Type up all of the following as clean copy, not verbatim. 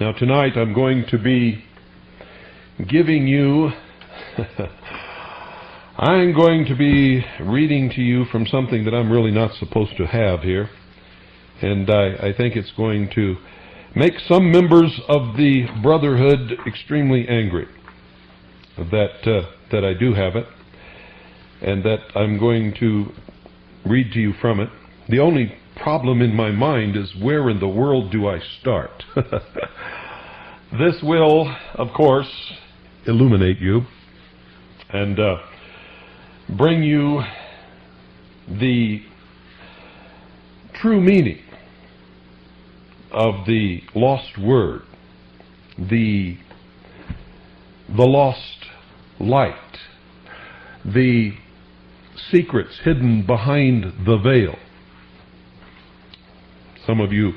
Now tonight I'm going to be giving you, I'm going to be reading to you from something that I'm really not supposed to have here. And I think it's going to make some members of the Brotherhood extremely angry that I do have it, and that I'm going to read to you from it. The only problem in my mind is, where in the world do I start? This will, of course, illuminate you and bring you the true meaning of the lost word, the lost light, the secrets hidden behind the veil. Some of you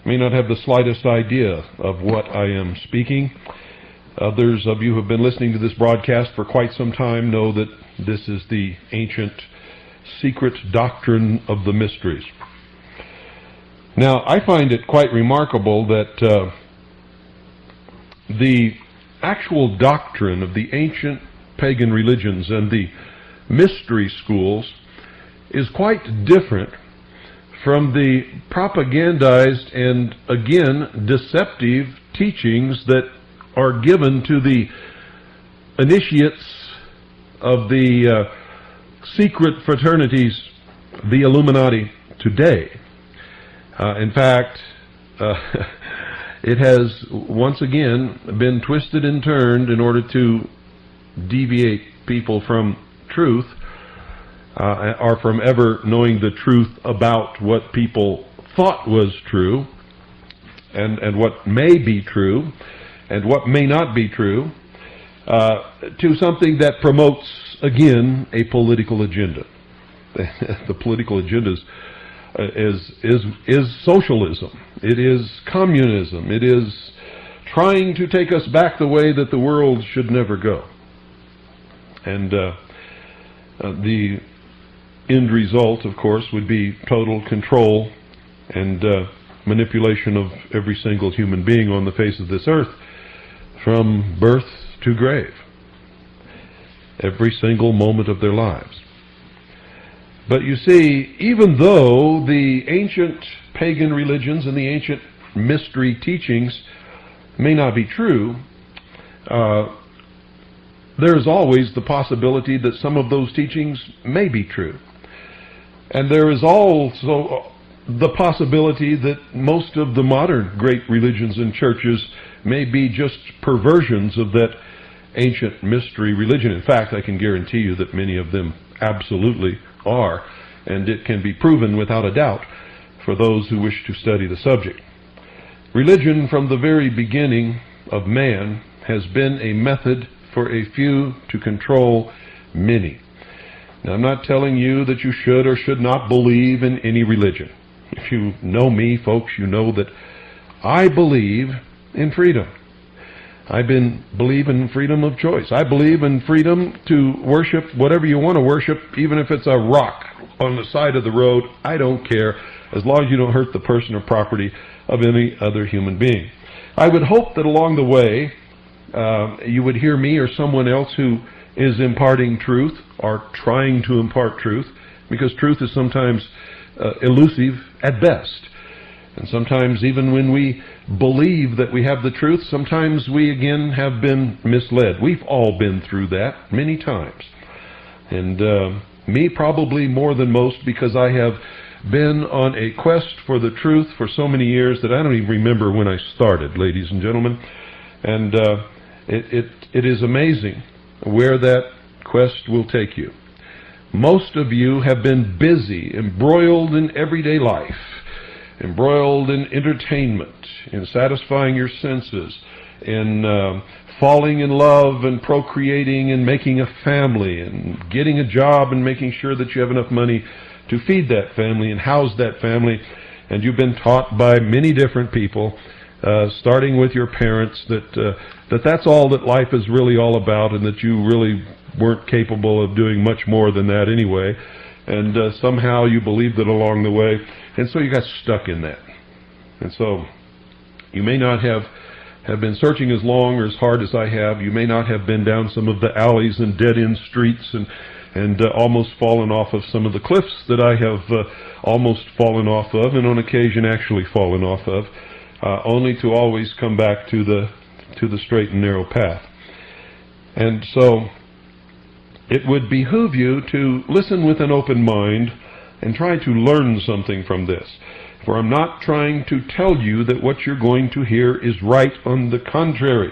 may not have the slightest idea of what I am speaking. Others of you who have been listening to this broadcast for quite some time know that this is the ancient secret doctrine of the mysteries. Now, I find it quite remarkable that the actual doctrine of the ancient pagan religions and the mystery schools is quite different from the propagandized and, again, deceptive teachings that are given to the initiates of the secret fraternities, the Illuminati, today. In fact, it has once again been twisted and turned in order to deviate people from truth, or from ever knowing the truth about what people thought was true, and what may be true, and what may not be true, to something that promotes, again, a political agenda. The political agenda is socialism. It is communism. It is trying to take us back the way that the world should never go. And the end result, of course, would be total control and manipulation of every single human being on the face of this earth, from birth to grave, every single moment of their lives. But you see, even though the ancient pagan religions and the ancient mystery teachings may not be true, there is always the possibility that some of those teachings may be true. And there is also the possibility that most of the modern great religions and churches may be just perversions of that ancient mystery religion. In fact, I can guarantee you that many of them absolutely are, and it can be proven without a doubt for those who wish to study the subject. Religion, from the very beginning of man, has been a method for a few to control many. Now, I'm not telling you that you should or should not believe in any religion. If you know me, folks, you know that I believe in freedom. I believe in freedom of choice. I believe in freedom to worship whatever you want to worship, even if it's a rock on the side of the road. I don't care, as long as you don't hurt the person or property of any other human being. I would hope that along the way you would hear me or someone else who is imparting truth or trying to impart truth, because truth is sometimes elusive at best. And sometimes, even when we believe that we have the truth, sometimes we again have been misled. We've all been through that many times. And me probably more than most, because I have been on a quest for the truth for so many years that I don't even remember when I started, ladies and gentlemen. And it is amazing where that quest will take you. Most of you have been busy, embroiled in everyday life, embroiled in entertainment, in satisfying your senses, in falling in love and procreating and making a family and getting a job and making sure that you have enough money to feed that family and house that family. And you've been taught by many different people, starting with your parents, that's all that life is really all about, and that you really weren't capable of doing much more than that anyway. And somehow you believed it along the way, and so you got stuck in that. And so you may not have have been searching as long or as hard as I have, you may not have been down some of the alleys and dead-end streets and almost fallen off of some of the cliffs that I have almost fallen off of, and on occasion actually fallen off of, only to always come back to the straight and narrow path. And so it would behoove you to listen with an open mind and try to learn something from this. For I'm not trying to tell you that what you're going to hear is right. On the contrary,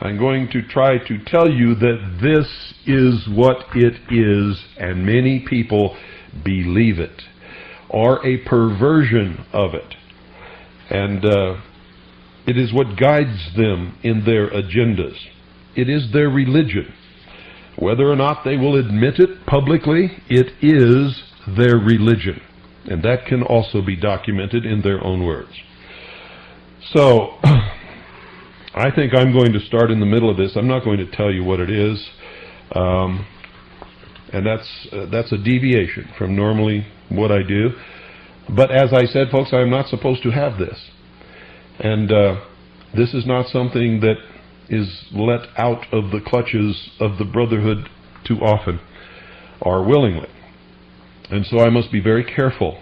I'm going to try to tell you that this is what it is, and many people believe it, or a perversion of it. And it is what guides them in their agendas. It is their religion. Whether or not they will admit it publicly, it is their religion. And that can also be documented in their own words. So, I think I'm going to start in the middle of this. I'm not going to tell you what it is. And that's a deviation from normally what I do. But as I said, folks, I'm not supposed to have this. And this is not something that is let out of the clutches of the Brotherhood too often or willingly. And so I must be very careful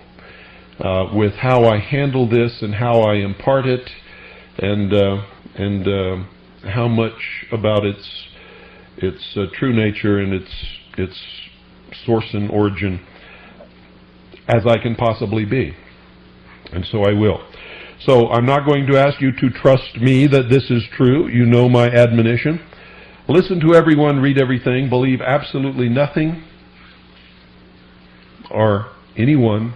with how I handle this and how I impart it, and how much about its true nature and its source and origin as I can possibly be. And so I will. So I'm not going to ask you to trust me that this is true. You know my admonition. Listen to everyone, read everything, believe absolutely nothing or anyone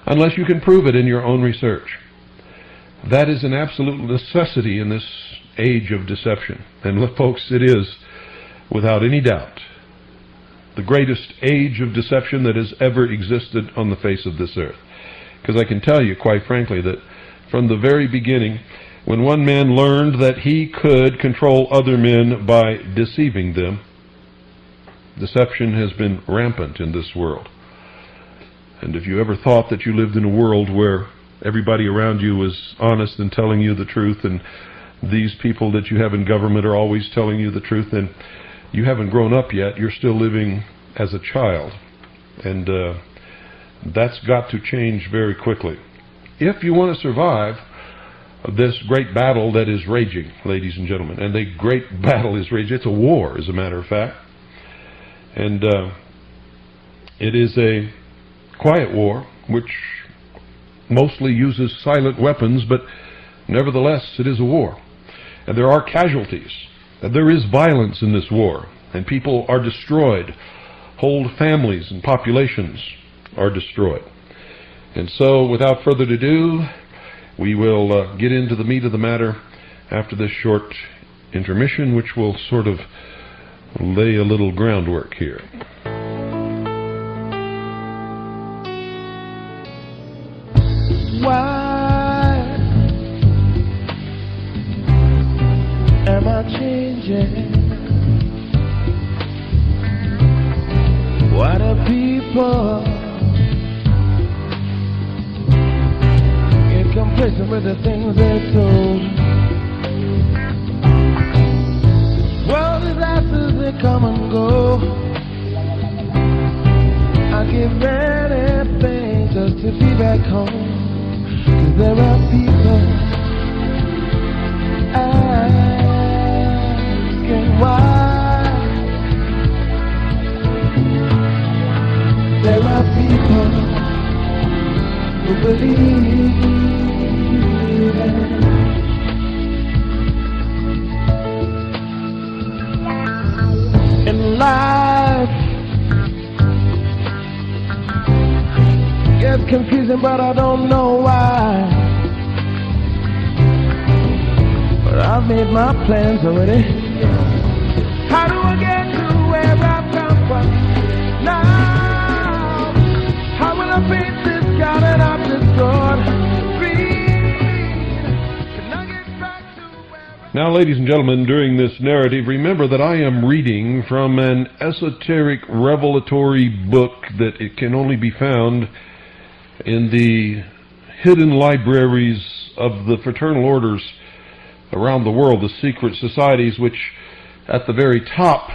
unless you can prove it in your own research. That is an absolute necessity in this age of deception. And look, folks, it is, without any doubt, the greatest age of deception that has ever existed on the face of this earth. Because I can tell you, quite frankly, that from the very beginning, when one man learned that he could control other men by deceiving them, deception has been rampant in this world. And if you ever thought that you lived in a world where everybody around you was honest and telling you the truth, and these people that you have in government are always telling you the truth, then you haven't grown up yet. You're still living as a child. And that's got to change very quickly. If you want to survive this great battle that is raging, ladies and gentlemen, and the great battle is raging, it's a war, as a matter of fact. And it is a quiet war, which mostly uses silent weapons, but nevertheless, it is a war. And there are casualties. And there is violence in this war. And people are destroyed. Whole families and populations are destroyed. And so, without further ado, we will get into the meat of the matter after this short intermission, which will sort of lay a little groundwork here. Why am I changing? Why do people get complacent with the things they're told? Well, disasters, they come and go. I give anything just to be back home. 'Cause there are people asking why. There are people who believe in life. It's confusing, but I don't know why. But I've made my plans already. How do I get to where I've come from now? How will I face this God that I've destroyed? Can I get back to where Now, ladies and gentlemen, during this narrative, remember that I am reading from an esoteric revelatory book that it can only be found in the hidden libraries of the fraternal orders around the world, the secret societies which at the very top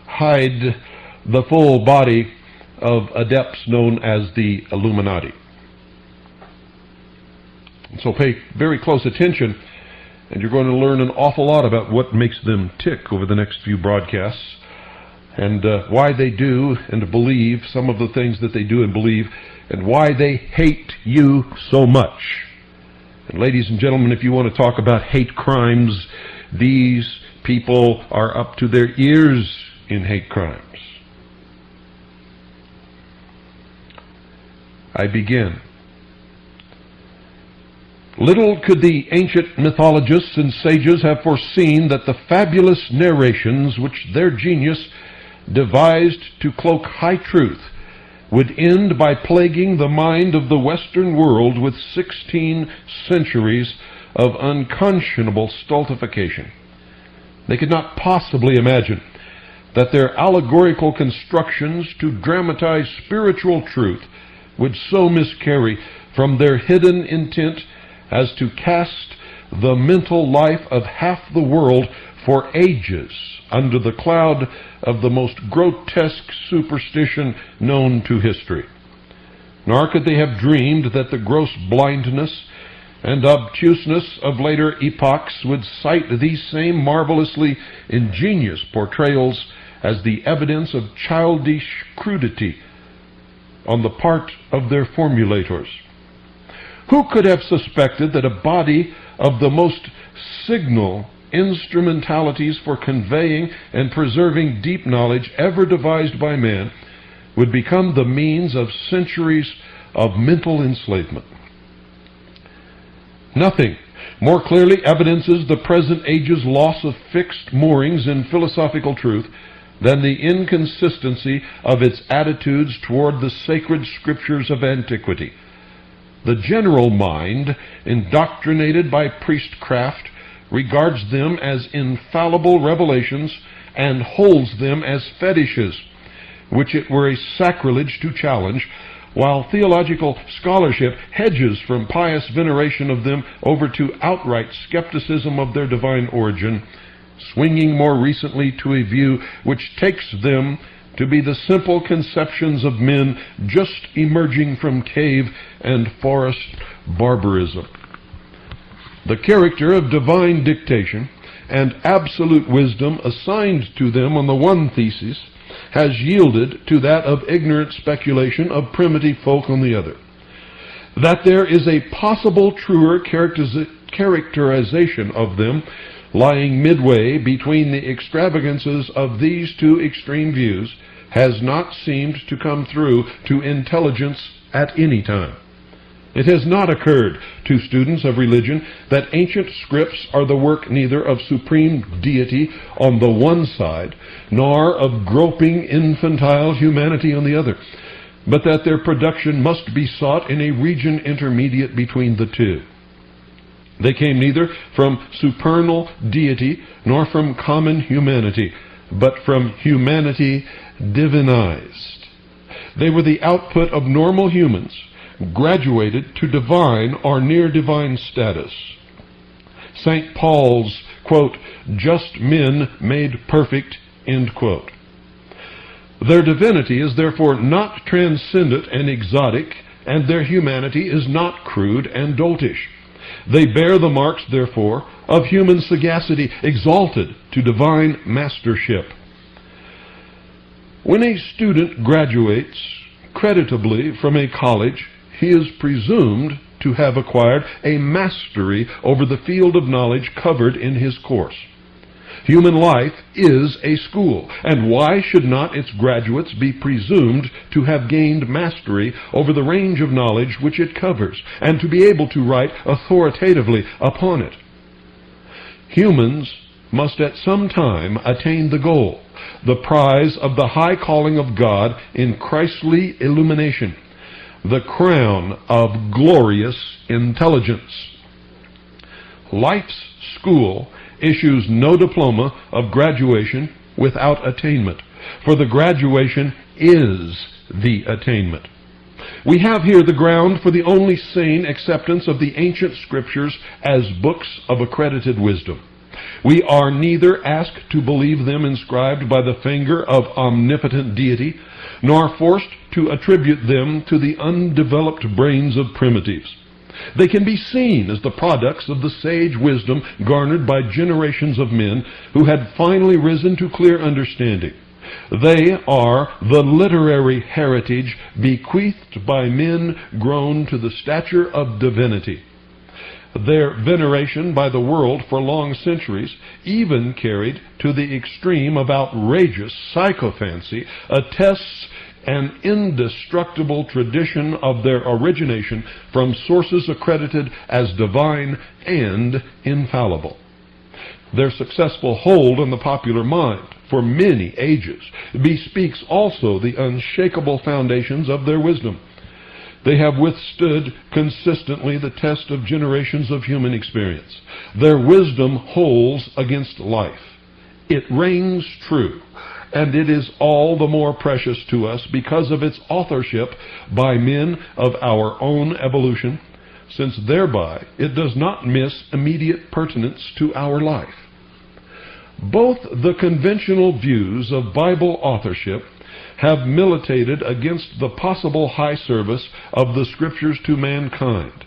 hide the full body of adepts known as the Illuminati. So pay very close attention, and you're going to learn an awful lot about what makes them tick over the next few broadcasts, and why they do and believe some of the things that they do and believe, and why they hate you so much. And ladies and gentlemen, if you want to talk about hate crimes, these people are up to their ears in hate crimes. I begin. Little could the ancient mythologists and sages have foreseen that the fabulous narrations which their genius devised to cloak high truth would end by plaguing the mind of the Western world with 16 centuries of unconscionable stultification. They could not possibly imagine that their allegorical constructions to dramatize spiritual truth would so miscarry from their hidden intent as to cast the mental life of half the world for ages under the cloud of the most grotesque superstition known to history. Nor could they have dreamed that the gross blindness and obtuseness of later epochs would cite these same marvelously ingenious portrayals as the evidence of childish crudity on the part of their formulators. Who could have suspected that a body of the most signal instrumentalities for conveying and preserving deep knowledge ever devised by man would become the means of centuries of mental enslavement? Nothing more clearly evidences the present age's loss of fixed moorings in philosophical truth than the inconsistency of its attitudes toward the sacred scriptures of antiquity. The general mind, indoctrinated by priestcraft, regards them as infallible revelations and holds them as fetishes, which it were a sacrilege to challenge, while theological scholarship hedges from pious veneration of them over to outright skepticism of their divine origin, swinging more recently to a view which takes them to be the simple conceptions of men just emerging from cave and forest barbarism. The character of divine dictation and absolute wisdom assigned to them on the one thesis has yielded to that of ignorant speculation of primitive folk on the other. That there is a possible truer characterization of them lying midway between the extravagances of these two extreme views has not seemed to come through to intelligence at any time. It has not occurred to students of religion that ancient scripts are the work neither of supreme deity on the one side, nor of groping infantile humanity on the other, but that their production must be sought in a region intermediate between the two. They came neither from supernal deity nor from common humanity, but from humanity divinized. They were the output of normal humans, graduated to divine or near divine status. St. Paul's, quote, just men made perfect, end quote. Their divinity is therefore not transcendent and exotic, and their humanity is not crude and doltish. They bear the marks, therefore, of human sagacity exalted to divine mastership. When a student graduates creditably from a college, he is presumed to have acquired a mastery over the field of knowledge covered in his course. Human life is a school, and why should not its graduates be presumed to have gained mastery over the range of knowledge which it covers, and to be able to write authoritatively upon it? Humans must at some time attain the goal, the prize of the high calling of God in Christly illumination, the crown of glorious intelligence. Life's school issues no diploma of graduation without attainment, for the graduation is the attainment. We have here the ground for the only sane acceptance of the ancient scriptures as books of accredited wisdom. We are neither asked to believe them inscribed by the finger of omnipotent deity, nor forced to attribute them to the undeveloped brains of primitives. They can be seen as the products of the sage wisdom garnered by generations of men who had finally risen to clear understanding. They are the literary heritage bequeathed by men grown to the stature of divinity. Their veneration by the world for long centuries, even carried to the extreme of outrageous sycophancy, attests an indestructible tradition of their origination from sources accredited as divine and infallible. Their successful hold on the popular mind for many ages bespeaks also the unshakable foundations of their wisdom. They have withstood consistently the test of generations of human experience. Their wisdom holds against life. It rings true, and it is all the more precious to us because of its authorship by men of our own evolution, since thereby it does not miss immediate pertinence to our life. Both the conventional views of Bible authorship have militated against the possible high service of the Scriptures to mankind.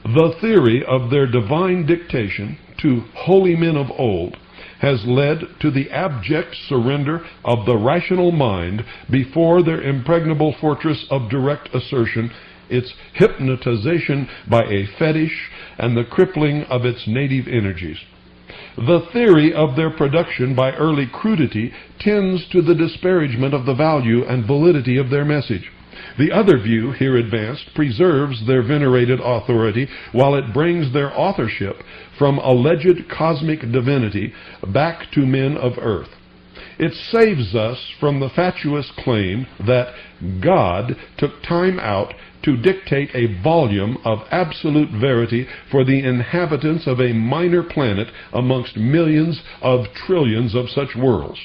The theory of their divine dictation to holy men of old has led to the abject surrender of the rational mind before their impregnable fortress of direct assertion, its hypnotization by a fetish, and the crippling of its native energies. The theory of their production by early crudity tends to the disparagement of the value and validity of their message. The other view here advanced preserves their venerated authority while it brings their authorship from alleged cosmic divinity back to men of earth. It saves us from the fatuous claim that God took time out to dictate a volume of absolute verity for the inhabitants of a minor planet amongst millions of trillions of such worlds.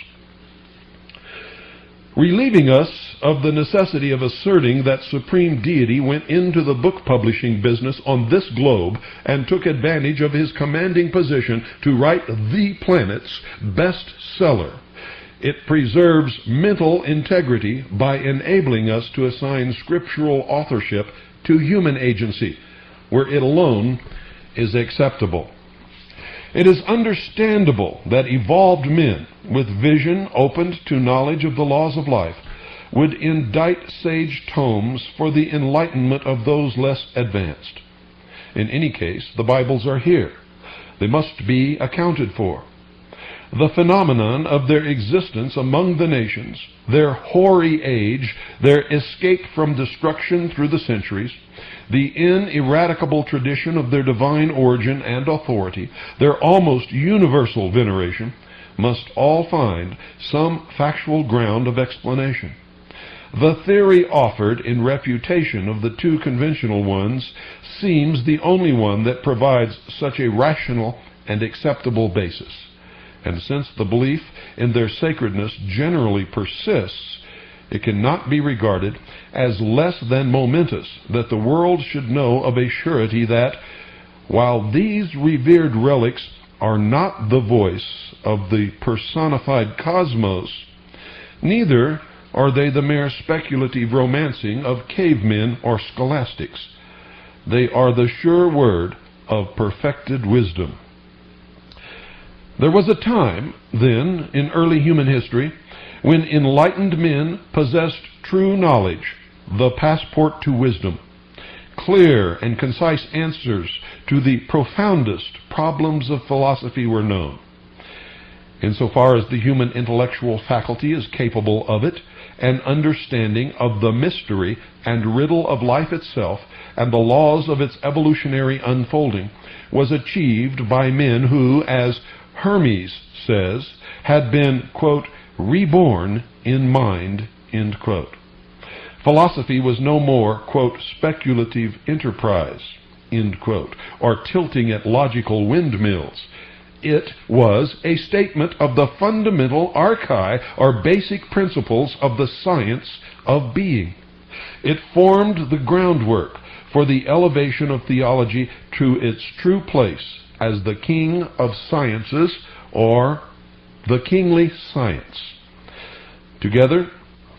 Relieving us of the necessity of asserting that supreme deity went into the book publishing business on this globe and took advantage of his commanding position to write the planet's bestseller, it preserves mental integrity by enabling us to assign scriptural authorship to human agency, where it alone is acceptable. It is understandable that evolved men with vision opened to knowledge of the laws of life would indite sage tomes for the enlightenment of those less advanced. In any case, the Bibles are here. They must be accounted for. The phenomenon of their existence among the nations, their hoary age, their escape from destruction through the centuries, the ineradicable tradition of their divine origin and authority, their almost universal veneration, must all find some factual ground of explanation. The theory offered in refutation of the two conventional ones seems the only one that provides such a rational and acceptable basis. And since the belief in their sacredness generally persists, it cannot be regarded as less than momentous that the world should know of a surety that, while these revered relics are not the voice of the personified cosmos, neither are they the mere speculative romancing of cavemen or scholastics. They are the sure word of perfected wisdom. There was a time, then, in early human history, when enlightened men possessed true knowledge, the passport to wisdom. Clear and concise answers to the profoundest problems of philosophy were known. Insofar as the human intellectual faculty is capable of it, an understanding of the mystery and riddle of life itself and the laws of its evolutionary unfolding was achieved by men who, as Hermes says, had been, quote, reborn in mind, end quote. Philosophy was no more, quote, speculative enterprise, end quote, or tilting at logical windmills. It was a statement of the fundamental archai, or basic principles of the science of being. It formed the groundwork for the elevation of theology to its true place as the king of sciences, or the kingly science. Together,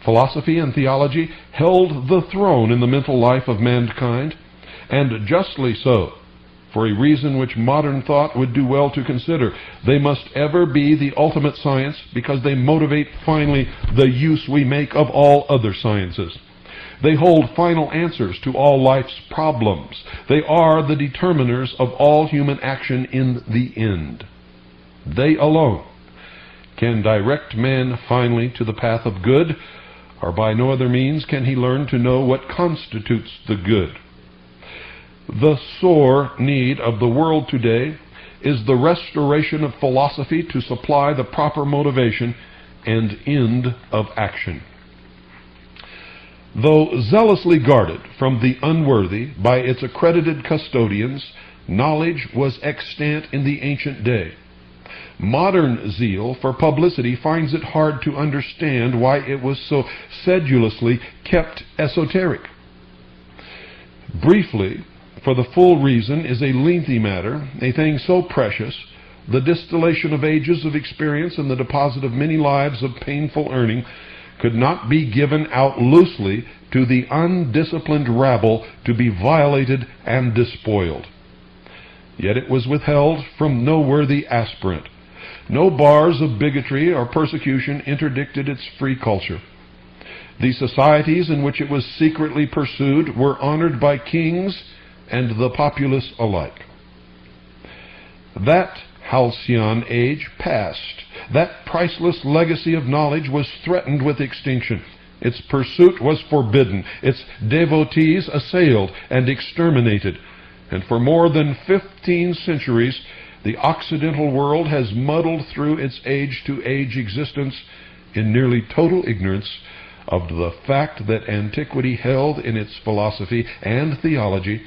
philosophy and theology held the throne in the mental life of mankind, and justly so, for a reason which modern thought would do well to consider. They must ever be the ultimate science because they motivate finally the use we make of all other sciences. They hold final answers to all life's problems. They are the determiners of all human action in the end. They alone can direct man finally to the path of good, or by no other means can he learn to know what constitutes the good. The sore need of the world today is the restoration of philosophy to supply the proper motivation and end of action. Though zealously guarded from the unworthy by its accredited custodians, knowledge was extant in the ancient day. Modern zeal for publicity finds it hard to understand why it was so sedulously kept esoteric. Briefly, for the full reason is a lengthy matter, a thing so precious, the distillation of ages of experience and the deposit of many lives of painful earning could not be given out loosely to the undisciplined rabble to be violated and despoiled. Yet it was withheld from no worthy aspirant. No bars of bigotry or persecution interdicted its free culture. The societies in which it was secretly pursued were honored by kings and the populace alike. That halcyon age passed. That priceless legacy of knowledge was threatened with extinction. Its pursuit was forbidden. Its devotees assailed and exterminated. And for more than 15 centuries, the Occidental world has muddled through its age-to-age existence in nearly total ignorance of the fact that antiquity held in its philosophy and theology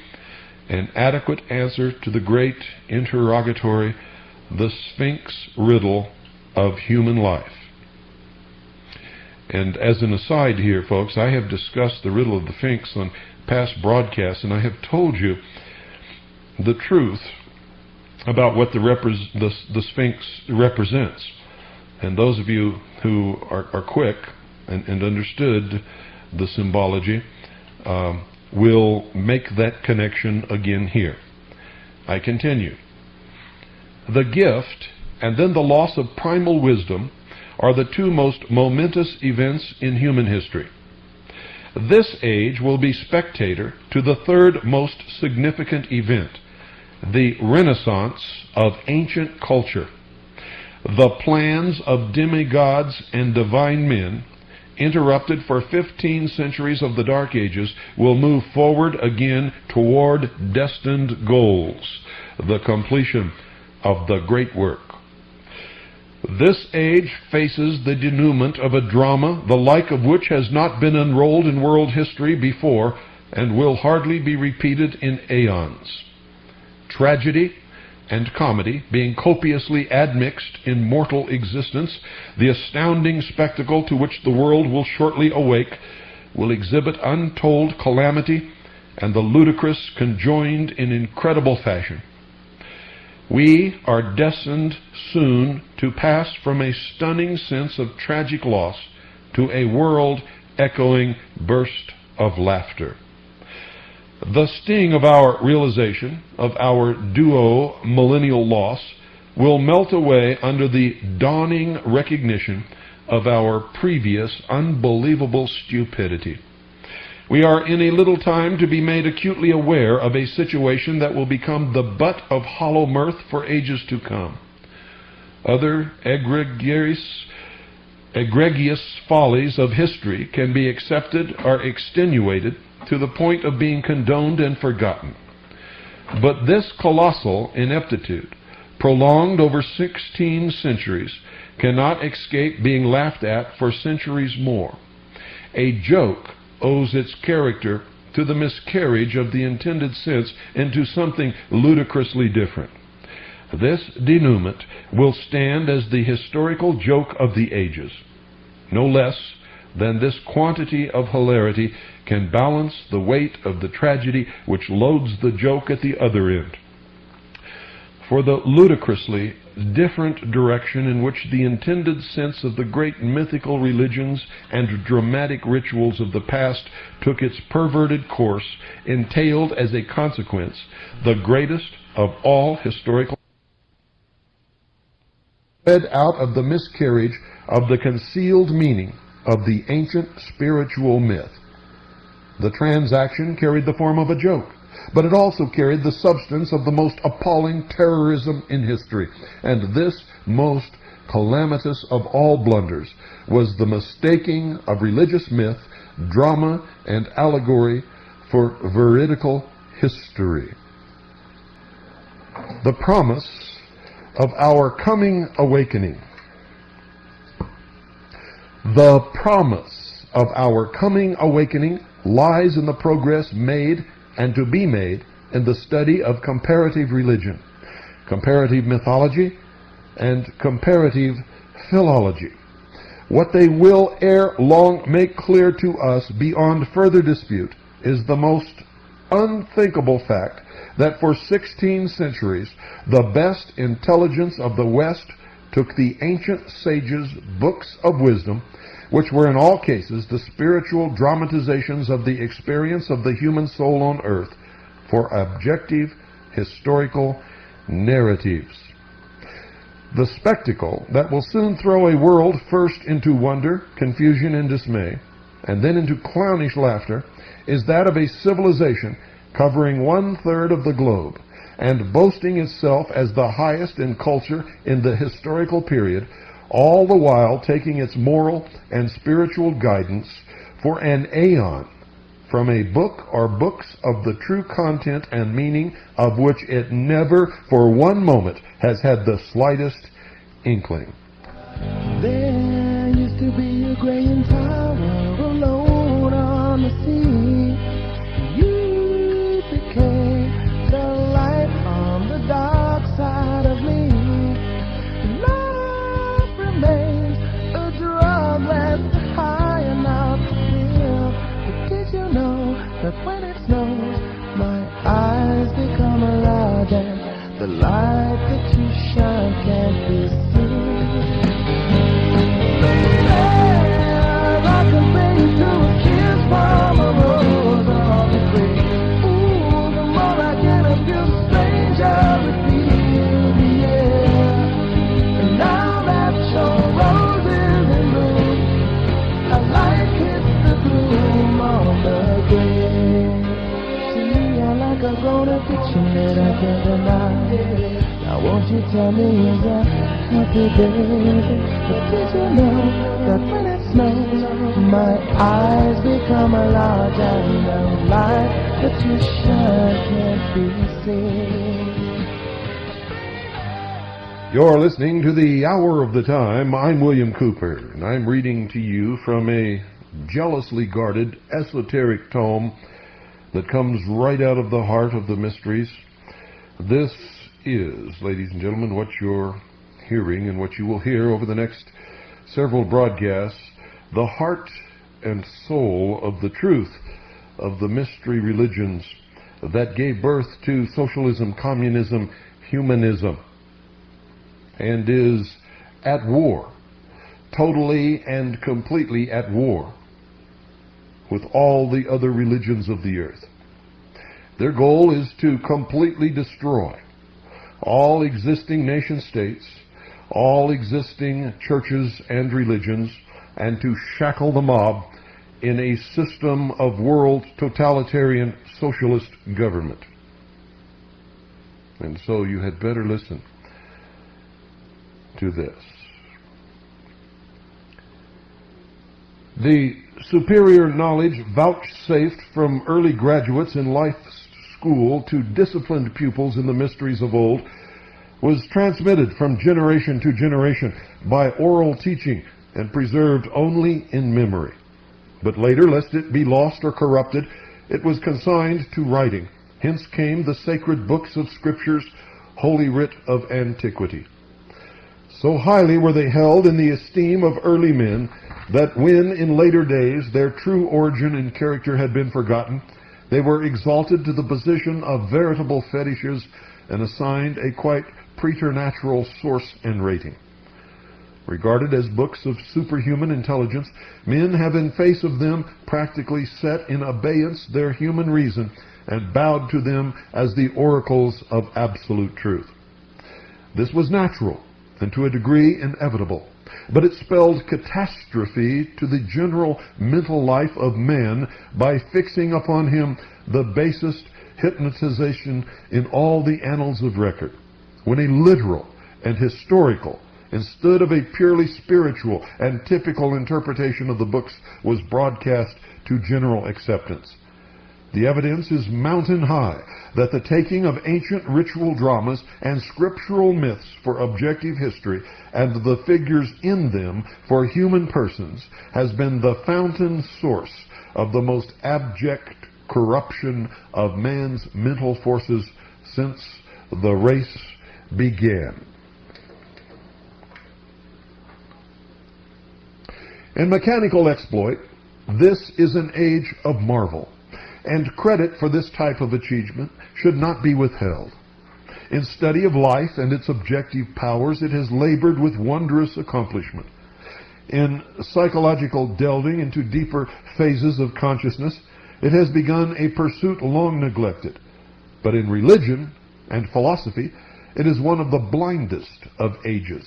an adequate answer to the great interrogatory, the Sphinx riddle of human life. And as an aside here, folks, I have discussed the riddle of the Sphinx on past broadcasts, and I have told you the truth about what the Sphinx represents. And those of you who are quick and understood the symbology will make that connection again here. I continue. The gift and then the loss of primal wisdom are the two most momentous events in human history. This age will be spectator to the third most significant event, the renaissance of ancient culture. The plans of demigods and divine men, interrupted for 15 centuries of the Dark Ages, will move forward again toward destined goals, the completion of the great work. This age faces the denouement of a drama the like of which has not been unrolled in world history before and will hardly be repeated in aeons. Tragedy and comedy being copiously admixed in mortal existence, the astounding spectacle to which the world will shortly awake will exhibit untold calamity and the ludicrous conjoined in incredible fashion. We are destined soon to pass from a stunning sense of tragic loss to a world-echoing burst of laughter. The sting of our realization of our duo-millennial loss will melt away under the dawning recognition of our previous unbelievable stupidity. We are in a little time to be made acutely aware of a situation that will become the butt of hollow mirth for ages to come. Other egregious follies of history can be accepted or extenuated to the point of being condoned and forgotten. But this colossal ineptitude, prolonged over 16 centuries, cannot escape being laughed at for centuries more. A joke owes its character to the miscarriage of the intended sense into something ludicrously different. This denouement will stand as the historical joke of the ages. No less than this quantity of hilarity can balance the weight of the tragedy which loads the joke at the other end. For the ludicrously different direction in which the intended sense of the great mythical religions and dramatic rituals of the past took its perverted course entailed as a consequence the greatest of all historical fed out of the miscarriage of the concealed meaning of the ancient spiritual myth. The transaction carried the form of a joke, but it also carried the substance of the most appalling terrorism in history. And this most calamitous of all blunders was the mistaking of religious myth, drama, and allegory for veridical history. The promise of our coming awakening. The promise of our coming awakening lies in the progress made and to be made in the study of comparative religion, comparative mythology, and comparative philology. What they will ere long make clear to us beyond further dispute is the most unthinkable fact that for 16 centuries the best intelligence of the West took the ancient sages' books of wisdom, which were in all cases the spiritual dramatizations of the experience of the human soul on earth, for objective historical narratives. The spectacle that will soon throw a world first into wonder, confusion, and dismay, and then into clownish laughter, is that of a civilization covering 1/3 of the globe, and boasting itself as the highest in culture in the historical period, all the while taking its moral and spiritual guidance for an aeon from a book or books of the true content and meaning of which it never for one moment has had the slightest inkling. There used to be a great tower alone on the sea. You became the light on the dark side of me. Love remains a drug that's high enough to feel. But did you know that when it snows, my eyes become alive and the light that you shine can't be seen? I can bring you to a kiss from a rose on the grave. Ooh, the more I get of you, the stranger it feels, yeah. And now that your rose is in bloom, a light hits the gloom on the grave. See, I like a grown-up picture that I can't deny. Now won't you tell me is that happy day? But did you know that when it snows, my eyes become a large and the light that you shine can't be seen? You're listening to the Hour of the Time. I'm William Cooper, and I'm reading to you from a jealously guarded esoteric tome that comes right out of the heart of the mysteries. This is, ladies and gentlemen, what you're hearing and what you will hear over the next several broadcasts, the heart and soul of the truth of the mystery religions that gave birth to socialism, communism, humanism, and is at war, totally and completely at war with all the other religions of the earth. Their goal is to completely destroy all existing nation-states, all existing churches and religions, and to shackle the mob in a system of world totalitarian socialist government. And so you had better listen to this. The superior knowledge vouchsafed from early graduates in life school to disciplined pupils in the mysteries of old was transmitted from generation to generation by oral teaching and preserved only in memory. But later, lest it be lost or corrupted, it was consigned to writing. Hence came the sacred books of Scriptures, holy writ of antiquity. So highly were they held in the esteem of early men that when in later days their true origin and character had been forgotten, they were exalted to the position of veritable fetishes and assigned a quite preternatural source and rating. Regarded as books of superhuman intelligence, men have in face of them practically set in abeyance their human reason and bowed to them as the oracles of absolute truth. This was natural and to a degree inevitable, but it spelled catastrophe to the general mental life of man by fixing upon him the basest hypnotization in all the annals of record, when a literal and historical instead of a purely spiritual and typical interpretation of the books was broadcast to general acceptance. The evidence is mountain high that the taking of ancient ritual dramas and scriptural myths for objective history and the figures in them for human persons has been the fountain source of the most abject corruption of man's mental forces since the race began. In mechanical exploit, this is an age of marvel, and credit for this type of achievement should not be withheld. In study of life and its objective powers, it has labored with wondrous accomplishment. In psychological delving into deeper phases of consciousness, it has begun a pursuit long neglected. But in religion and philosophy, it is one of the blindest of ages.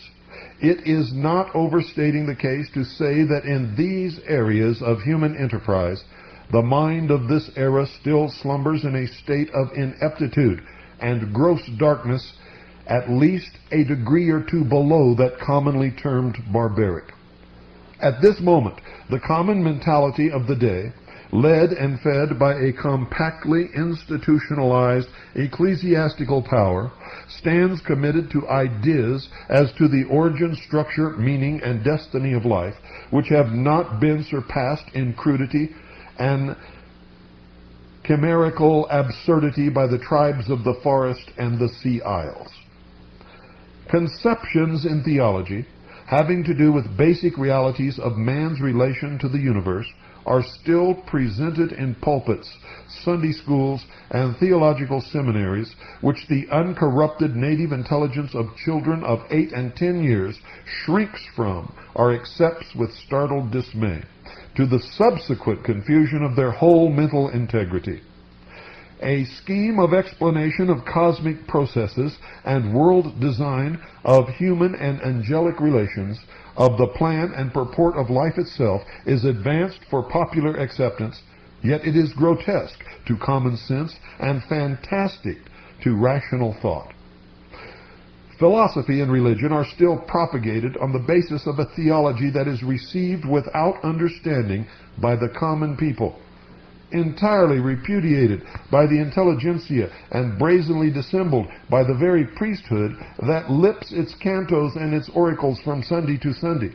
It is not overstating the case to say that in these areas of human enterprise, the mind of this era still slumbers in a state of ineptitude and gross darkness, at least a degree or two below that commonly termed barbaric. At this moment, the common mentality of the day, led and fed by a compactly institutionalized ecclesiastical power, stands committed to ideas as to the origin, structure, meaning, and destiny of life, which have not been surpassed in crudity and chimerical absurdity by the tribes of the forest and the sea isles. Conceptions in theology, having to do with basic realities of man's relation to the universe, are still presented in pulpits, Sunday schools, and theological seminaries, which the uncorrupted native intelligence of children of 8 and 10 years shrinks from or accepts with startled dismay, to the subsequent confusion of their whole mental integrity. A scheme of explanation of cosmic processes and world design, of human and angelic relations, of the plan and purport of life itself, is advanced for popular acceptance, yet it is grotesque to common sense and fantastic to rational thought. Philosophy and religion are still propagated on the basis of a theology that is received without understanding by the common people, entirely repudiated by the intelligentsia, and brazenly dissembled by the very priesthood that lips its cantos and its oracles from Sunday to Sunday.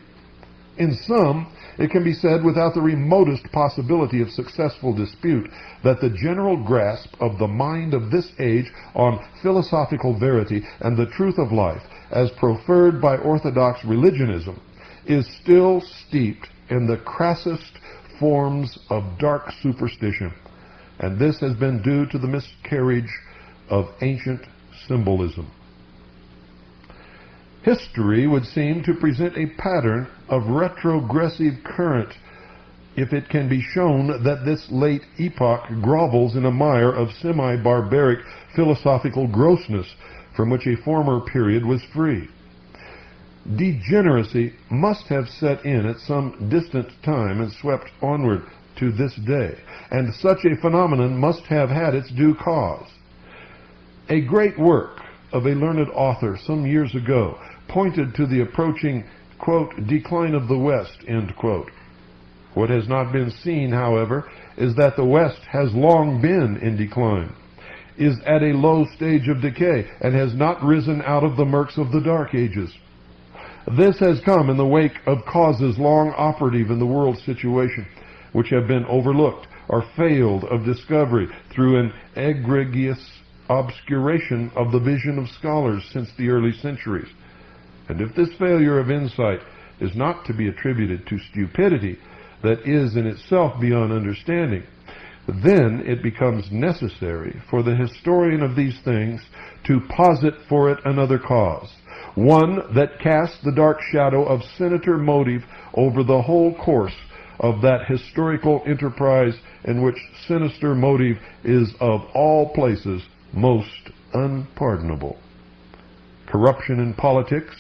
In sum, it can be said without the remotest possibility of successful dispute that the general grasp of the mind of this age on philosophical verity and the truth of life, as proffered by orthodox religionism, is still steeped in the crassest forms of dark superstition, and this has been due to the miscarriage of ancient symbolism. History would seem to present a pattern of retrogressive current if it can be shown that this late epoch grovels in a mire of semi-barbaric philosophical grossness from which a former period was free. Degeneracy must have set in at some distant time and swept onward to this day, and such a phenomenon must have had its due cause. A great work of a learned author some years ago pointed to the approaching, quote, decline of the West, end quote. What has not been seen, however, is that the West has long been in decline, is at a low stage of decay, and has not risen out of the murks of the Dark Ages. This has come in the wake of causes long operative in the world's situation, which have been overlooked or failed of discovery through an egregious obscuration of the vision of scholars since the early centuries. And if this failure of insight is not to be attributed to stupidity that is in itself beyond understanding, then it becomes necessary for the historian of these things to posit for it another cause, one that casts the dark shadow of sinister motive over the whole course of that historical enterprise in which sinister motive is of all places most unpardonable. Corruption in politics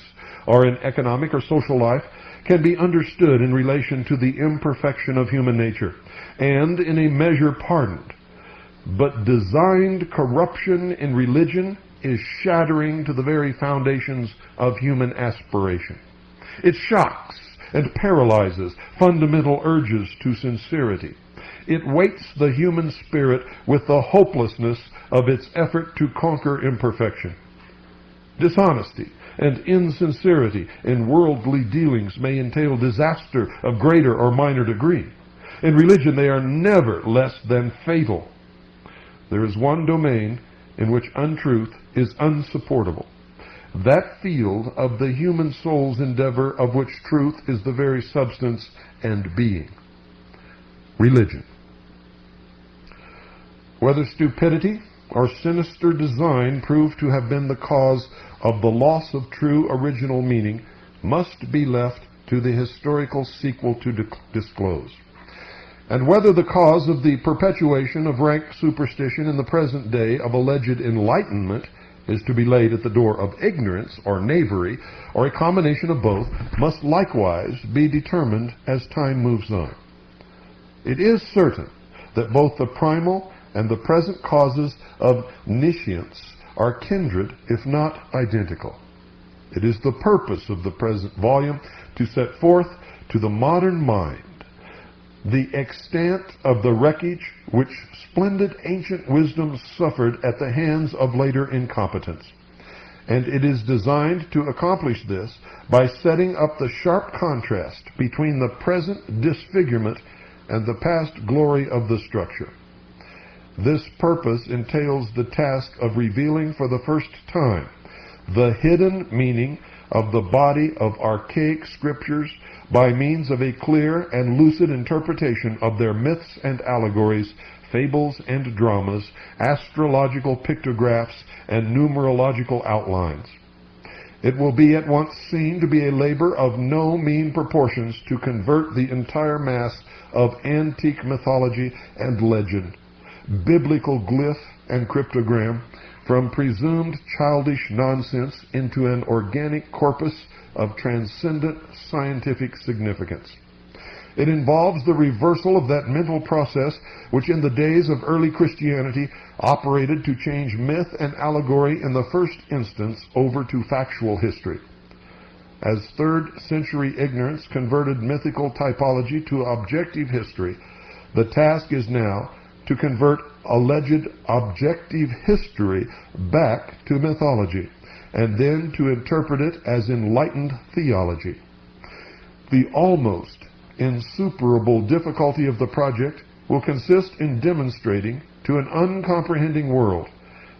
or in economic or social life can be understood in relation to the imperfection of human nature, and in a measure pardoned. But designed corruption in religion is shattering to the very foundations of human aspiration. It shocks and paralyzes fundamental urges to sincerity. It weights the human spirit with the hopelessness of its effort to conquer imperfection. Dishonesty and insincerity in worldly dealings may entail disaster of greater or minor degree. In religion, they are never less than fatal. There is one domain in which untruth is unsupportable, that field of the human soul's endeavor of which truth is the very substance and being: religion. Whether stupidity or sinister design prove to have been the cause of the loss of true original meaning must be left to the historical sequel to disclose. And whether the cause of the perpetuation of rank superstition in the present day of alleged enlightenment is to be laid at the door of ignorance or knavery, or a combination of both, must likewise be determined as time moves on. It is certain that both the primal and the present causes of nescience are kindred, if not identical. It is the purpose of the present volume to set forth to the modern mind the extent of the wreckage which splendid ancient wisdom suffered at the hands of later incompetence. And it is designed to accomplish this by setting up the sharp contrast between the present disfigurement and the past glory of the structure. This purpose entails the task of revealing for the first time the hidden meaning of the body of archaic scriptures by means of a clear and lucid interpretation of their myths and allegories, fables and dramas, astrological pictographs, and numerological outlines. It will be at once seen to be a labor of no mean proportions to convert the entire mass of antique mythology and legend, biblical glyph and cryptogram, from presumed childish nonsense into an organic corpus of transcendent scientific significance. It involves the reversal of that mental process which in the days of early Christianity operated to change myth and allegory in the first instance over to factual history. As 3rd century ignorance converted mythical typology to objective history, the task is now to convert alleged objective history back to mythology, and then to interpret it as enlightened theology. The almost insuperable difficulty of the project will consist in demonstrating to an uncomprehending world,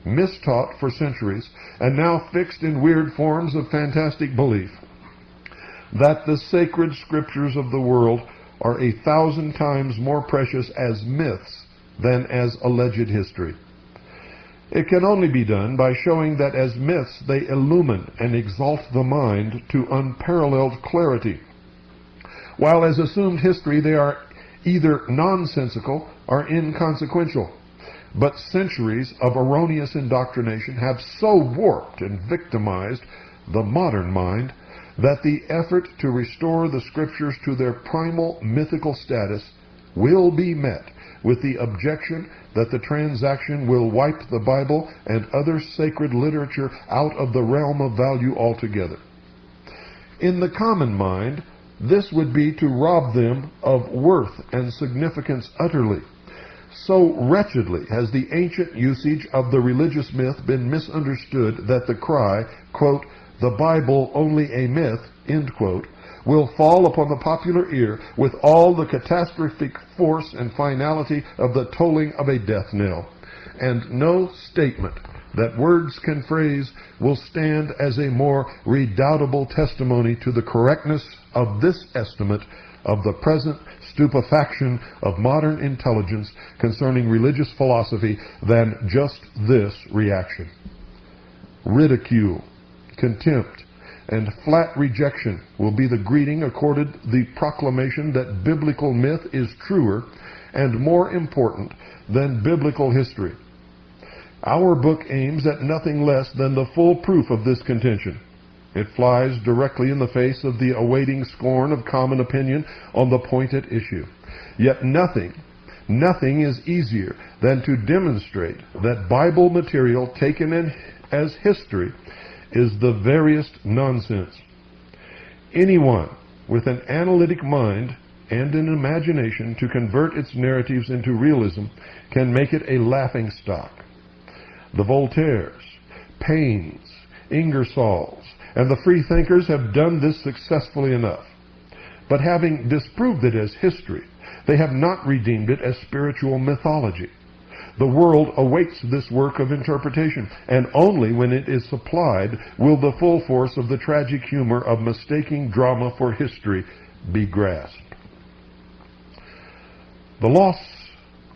mistaught for centuries and now fixed in weird forms of fantastic belief, that the sacred scriptures of the world are 1,000 times more precious as myths than as alleged history. It can only be done by showing that as myths they illumine and exalt the mind to unparalleled clarity, while as assumed history they are either nonsensical or inconsequential. But centuries of erroneous indoctrination have so warped and victimized the modern mind that the effort to restore the scriptures to their primal mythical status will be met with the objection that the transaction will wipe the Bible and other sacred literature out of the realm of value altogether. In the common mind, this would be to rob them of worth and significance utterly. So wretchedly has the ancient usage of the religious myth been misunderstood that the cry, quote, "the Bible only a myth," end quote, will fall upon the popular ear with all the catastrophic force and finality of the tolling of a death knell. and no statement that words can phrase will stand as a more redoubtable testimony to the correctness of this estimate of the present stupefaction of modern intelligence concerning religious philosophy than just this reaction. Ridicule, contempt, and flat rejection will be the greeting accorded the proclamation that biblical myth is truer and more important than biblical history. Our book aims at nothing less than the full proof of this contention. It flies directly in the face of the awaiting scorn of common opinion on the point at issue. Yet nothing is easier than to demonstrate that Bible material taken in as history is the veriest nonsense. Anyone with an analytic mind and an imagination to convert its narratives into realism can make it a laughing stock. The Voltaires, Paines, Ingersolls, and the freethinkers have done this successfully enough. But having disproved it as history, they have not redeemed it as spiritual mythology. The world awaits this work of interpretation, and only when it is supplied will the full force of the tragic humor of mistaking drama for history be grasped. The loss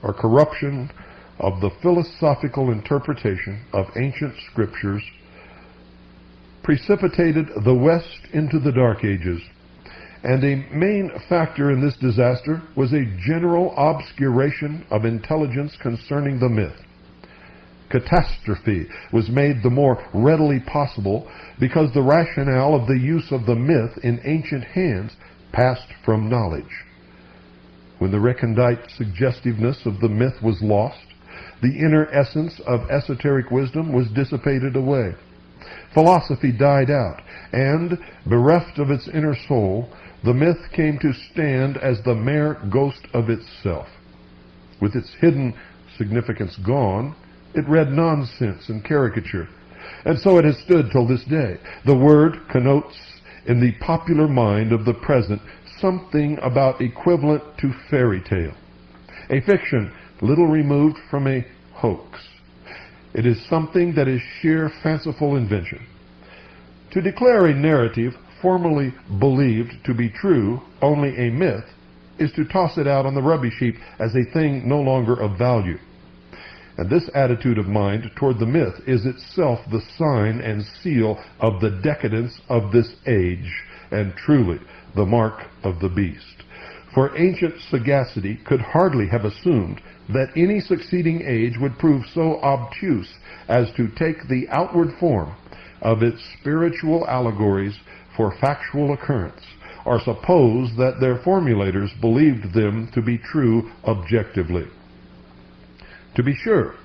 or corruption of the philosophical interpretation of ancient scriptures precipitated the West into the Dark Ages, and a main factor in this disaster was a general obscuration of intelligence concerning the myth. Catastrophe was made the more readily possible because the rationale of the use of the myth in ancient hands passed from knowledge. When the recondite suggestiveness of the myth was lost, the inner essence of esoteric wisdom was dissipated away. Philosophy died out, and, bereft of its inner soul, the myth came to stand as the mere ghost of itself. With its hidden significance gone, it read nonsense and caricature, and so it has stood till this day. The word connotes in the popular mind of the present something about equivalent to fairy tale, a fiction little removed from a hoax. It is something that is sheer fanciful invention. To declare a narrative formerly believed to be true only a myth is to toss it out on the rubbish heap as a thing no longer of value. And this attitude of mind toward the myth is itself the sign and seal of the decadence of this age, and truly the mark of the beast. For ancient sagacity could hardly have assumed that any succeeding age would prove so obtuse as to take the outward form of its spiritual allegories for factual occurrence, or suppose that their formulators believed them to be true objectively. To be sure,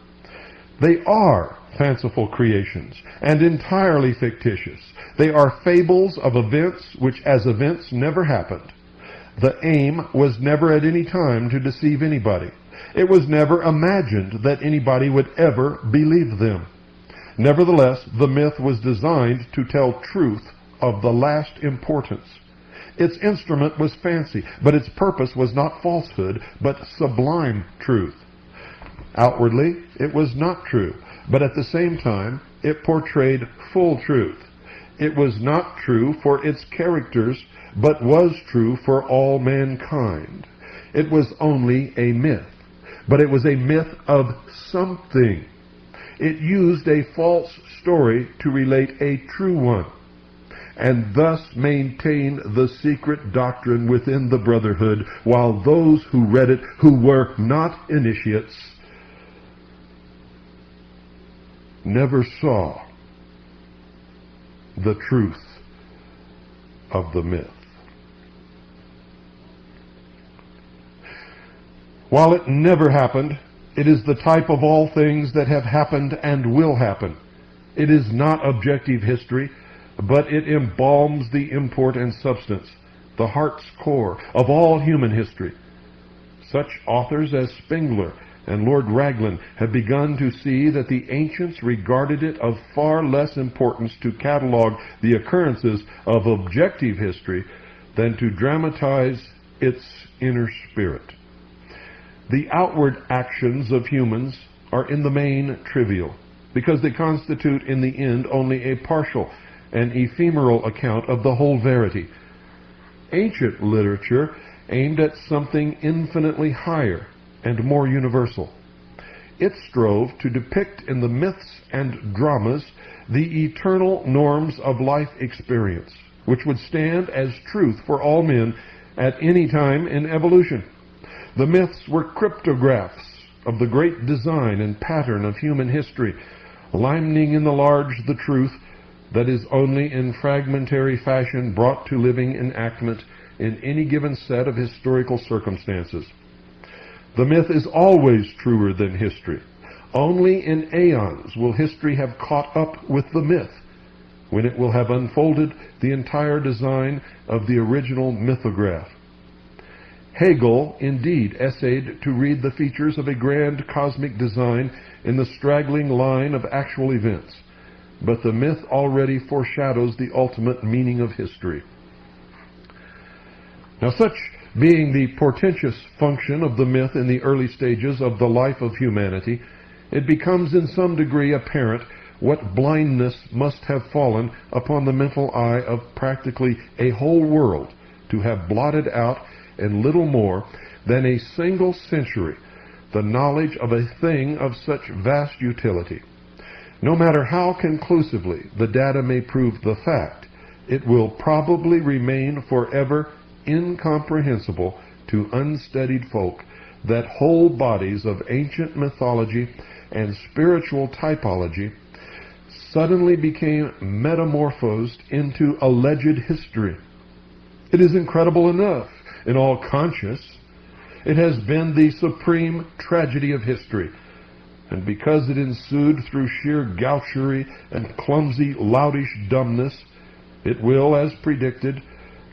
they are fanciful creations and entirely fictitious. They are fables of events which as events never happened. The aim was never at any time to deceive anybody. It was never imagined that anybody would ever believe them. Nevertheless, the myth was designed to tell truth of the last importance. Its instrument was fancy, but its purpose was not falsehood, but sublime truth. Outwardly, it was not true, but at the same time, it portrayed full truth. It was not true for its characters, but was true for all mankind. It was only a myth, but it was a myth of something. It used a false story to relate a true one, and thus maintain the secret doctrine within the brotherhood, while those who read it, who were not initiates, never saw the truth of the myth. While it never happened, it is the type of all things that have happened and will happen. It is not objective history, but it embalms the import and substance, the heart's core of all human history. Such authors as Spengler and Lord Raglan have begun to see that the ancients regarded it of far less importance to catalog the occurrences of objective history than to dramatize its inner spirit. The outward actions of humans are in the main trivial, because they constitute in the end only a partial and ephemeral account of the whole verity. Ancient literature aimed at something infinitely higher and more universal. It strove to depict in the myths and dramas the eternal norms of life experience, which would stand as truth for all men at any time in evolution. The myths were cryptographs of the great design and pattern of human history, limning in the large the truth that is only in fragmentary fashion brought to living enactment in any given set of historical circumstances. The myth is always truer than history. Only in aeons will history have caught up with the myth, when it will have unfolded the entire design of the original mythograph. Hegel indeed essayed to read the features of a grand cosmic design in the straggling line of actual events, but the myth already foreshadows the ultimate meaning of history. Now, such being the portentous function of the myth in the early stages of the life of humanity, it becomes in some degree apparent what blindness must have fallen upon the mental eye of practically a whole world to have blotted out in little more than a single century the knowledge of a thing of such vast utility. No matter how conclusively the data may prove the fact, it will probably remain forever incomprehensible to unstudied folk that whole bodies of ancient mythology and spiritual typology suddenly became metamorphosed into alleged history. It is incredible enough in all conscience. It has been the supreme tragedy of history, and because it ensued through sheer gaucherie and clumsy, loutish dumbness, it will, as predicted,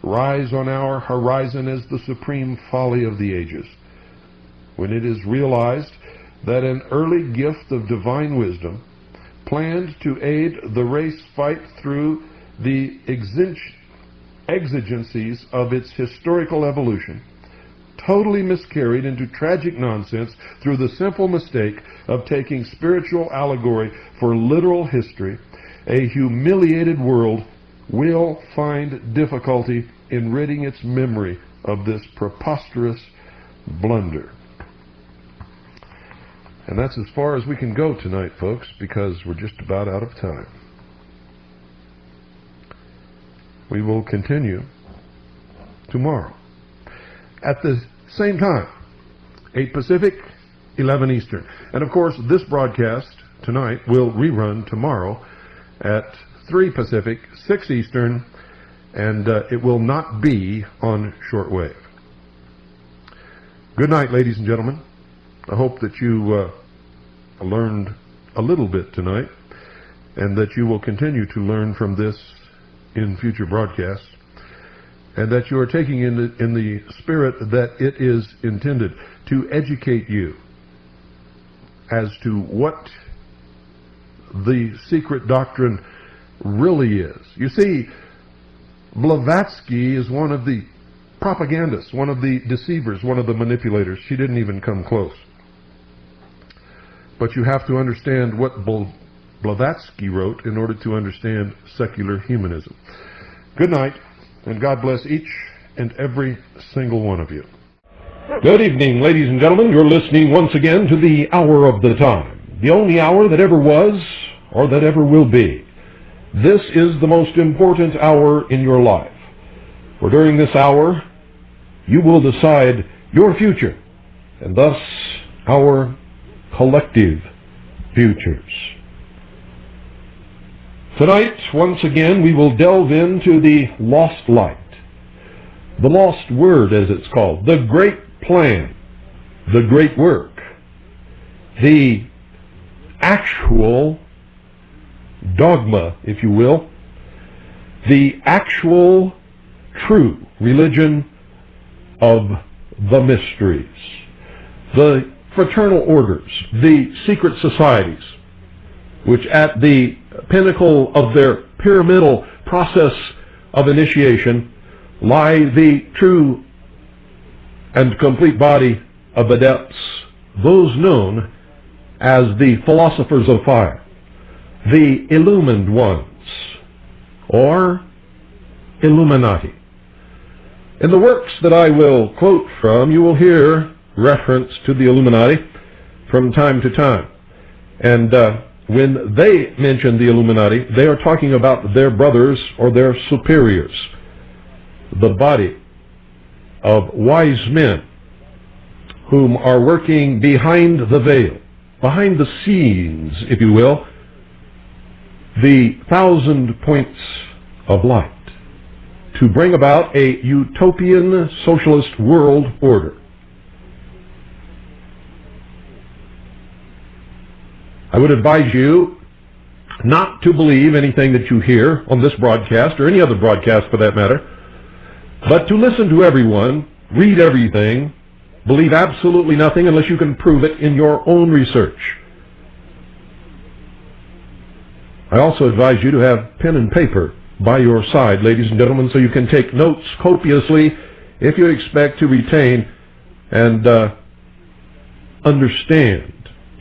rise on our horizon as the supreme folly of the ages, when it is realized that an early gift of divine wisdom, planned to aid the race fight through the exigencies of its historical evolution, totally miscarried into tragic nonsense through the simple mistake of taking spiritual allegory for literal history, a humiliated world will find difficulty in ridding its memory of this preposterous blunder. And that's as far as we can go tonight, folks, because we're just about out of time. We will continue tomorrow at the same time, 8 Pacific, 11 Eastern. And of course, this broadcast tonight will rerun tomorrow at 3 Pacific, 6 Eastern, and it will not be on shortwave. Good night, ladies and gentlemen. I hope that you learned a little bit tonight, and that you will continue to learn from this in future broadcasts, and that you are taking in the spirit that it is intended to educate you as to what the secret doctrine really is. You see, Blavatsky is one of the propagandists, one of the deceivers, one of the manipulators. She didn't even come close. But you have to understand what Blavatsky wrote in order to understand secular humanism. Good night, and God bless each and every single one of you. Good evening, ladies and gentlemen. You're listening once again to the Hour of the Time, the only hour that ever was or that ever will be. This is the most important hour in your life, for during this hour you will decide your future, and thus our collective futures. Tonight, once again, we will delve into the lost light, the lost word, as it's called, the great plan, the great work, the actual dogma, if you will, the actual true religion of the mysteries, the fraternal orders, the secret societies, which at the pinnacle of their pyramidal process of initiation lie the true and complete body of adepts, those known as the philosophers of fire, the illumined ones, or Illuminati. In the works that I will quote from, you will hear reference to the Illuminati from time to time. And when they mention the Illuminati, they are talking about their brothers or their superiors, the body of wise men whom are working behind the veil, behind the scenes, if you will, the 1,000 points of light, to bring about a utopian socialist world order. I would advise you not to believe anything that you hear on this broadcast, or any other broadcast for that matter, but to listen to everyone, read everything, believe absolutely nothing unless you can prove it in your own research. I also advise you to have pen and paper by your side, ladies and gentlemen, so you can take notes copiously if you expect to retain and understand,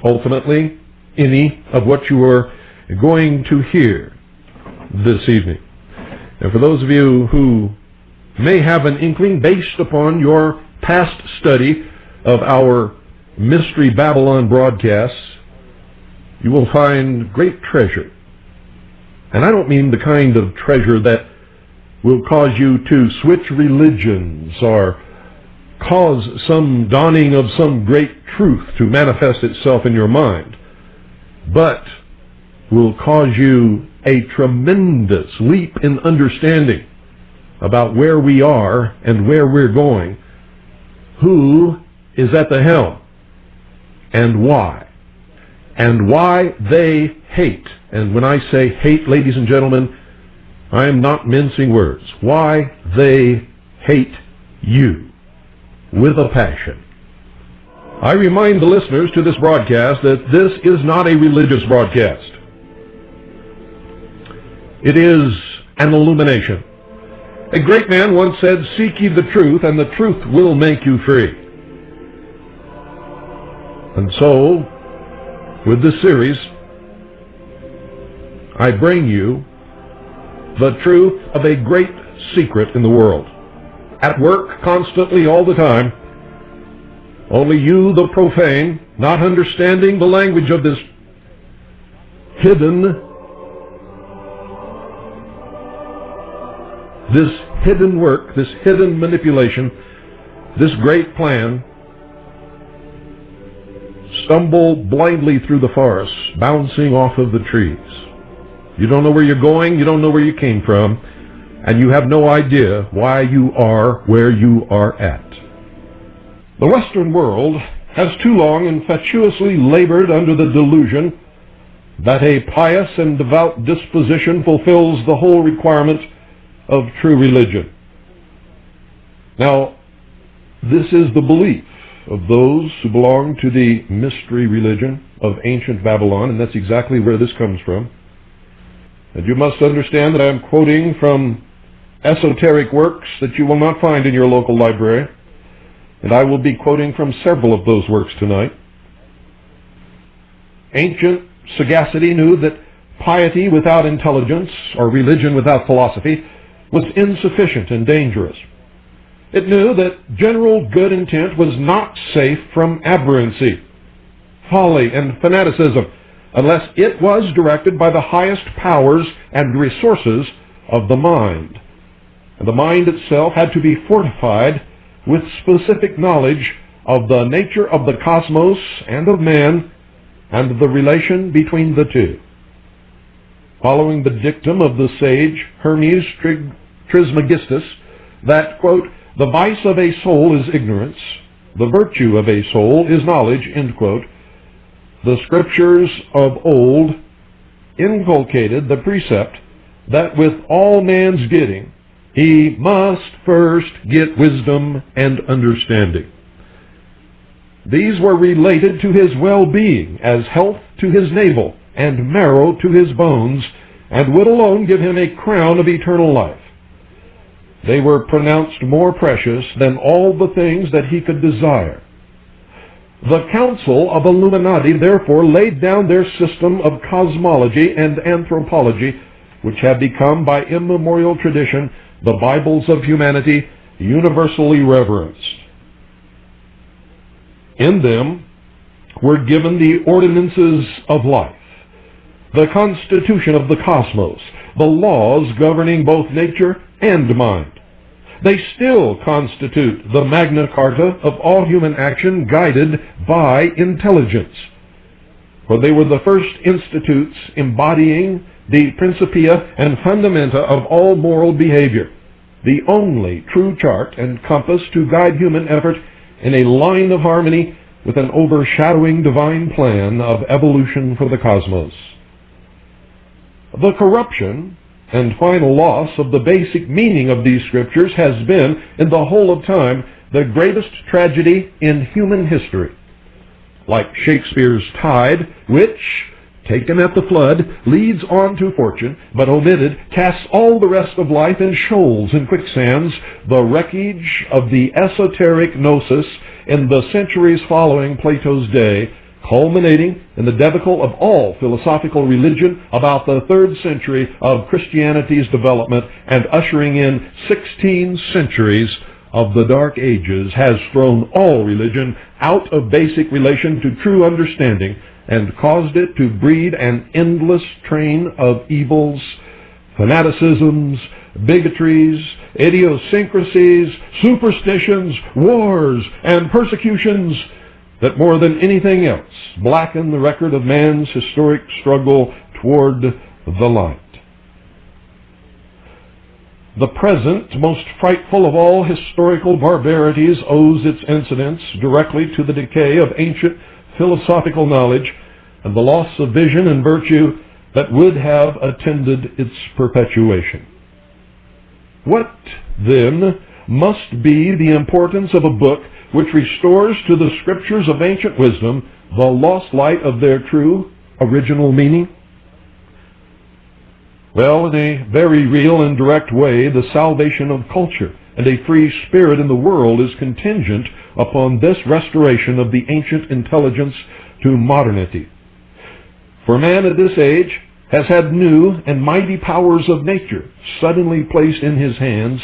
ultimately, any of what you are going to hear this evening. And for those of you who may have an inkling based upon your past study of our Mystery Babylon broadcasts, you will find great treasure. And I don't mean the kind of treasure that will cause you to switch religions or cause some dawning of some great truth to manifest itself in your mind, but will cause you a tremendous leap in understanding about where we are and where we're going, who is at the helm, and why they hate. And when I say hate, ladies and gentlemen, I am not mincing words. Why they hate you with a passion. I remind the listeners to this broadcast that this is not a religious broadcast. It is an illumination. A great man once said, "Seek ye the truth, and the truth will make you free." And so, with this series, I bring you the truth of a great secret in the world, at work constantly all the time. Only you, the profane, not understanding the language of this hidden work, this hidden manipulation, this great plan, stumble blindly through the forest, bouncing off of the trees. You don't know where you're going, you don't know where you came from, and you have no idea why you are where you are at. The Western world has too long infatuously labored under the delusion that a pious and devout disposition fulfills the whole requirement of true religion. Now, this is the belief of those who belong to the mystery religion of ancient Babylon, and that's exactly where this comes from. And you must understand that I am quoting from esoteric works that you will not find in your local library, and I will be quoting from several of those works tonight. Ancient sagacity knew that piety without intelligence, or religion without philosophy, was insufficient and dangerous. It knew that general good intent was not safe from aberrancy, folly, and fanaticism, unless it was directed by the highest powers and resources of the mind. And the mind itself had to be fortified with specific knowledge of the nature of the cosmos and of man, and the relation between the two. Following the dictum of the sage Hermes Trismegistus, that, quote, "the vice of a soul is ignorance, the virtue of a soul is knowledge," end quote, the scriptures of old inculcated the precept that with all man's getting, he must first get wisdom and understanding. These were related to his well-being as health to his navel and marrow to his bones, and would alone give him a crown of eternal life. They were pronounced more precious than all the things that he could desire. The Council of Illuminati therefore laid down their system of cosmology and anthropology, which have become by immemorial tradition the Bibles of humanity, universally reverenced. In them were given the ordinances of life, the constitution of the cosmos, the laws governing both nature and mind. They still constitute the Magna Carta of all human action guided by intelligence, for they were the first institutes embodying the principia and fundamenta of all moral behavior, the only true chart and compass to guide human effort in a line of harmony with an overshadowing divine plan of evolution for the cosmos. The corruption and final loss of the basic meaning of these scriptures has been, in the whole of time, the greatest tragedy in human history. Like Shakespeare's tide, which, taken at the flood, leads on to fortune, but omitted, casts all the rest of life in shoals and quicksands, the wreckage of the esoteric gnosis in the centuries following Plato's day, culminating in the debacle of all philosophical religion about the 3rd century of Christianity's development and ushering in 16 centuries of the Dark Ages, has thrown all religion out of basic relation to true understanding and caused it to breed an endless train of evils, fanaticisms, bigotries, idiosyncrasies, superstitions, wars, and persecutions that more than anything else blacken the record of man's historic struggle toward the light. The present, most frightful of all historical barbarities, owes its incidence directly to the decay of ancient philosophical knowledge and the loss of vision and virtue that would have attended its perpetuation. What, then, must be the importance of a book which restores to the scriptures of ancient wisdom the lost light of their true original meaning? Well, in a very real and direct way, the salvation of culture and a free spirit in the world is contingent upon this restoration of the ancient intelligence to modernity. For man at this age has had new and mighty powers of nature suddenly placed in his hands,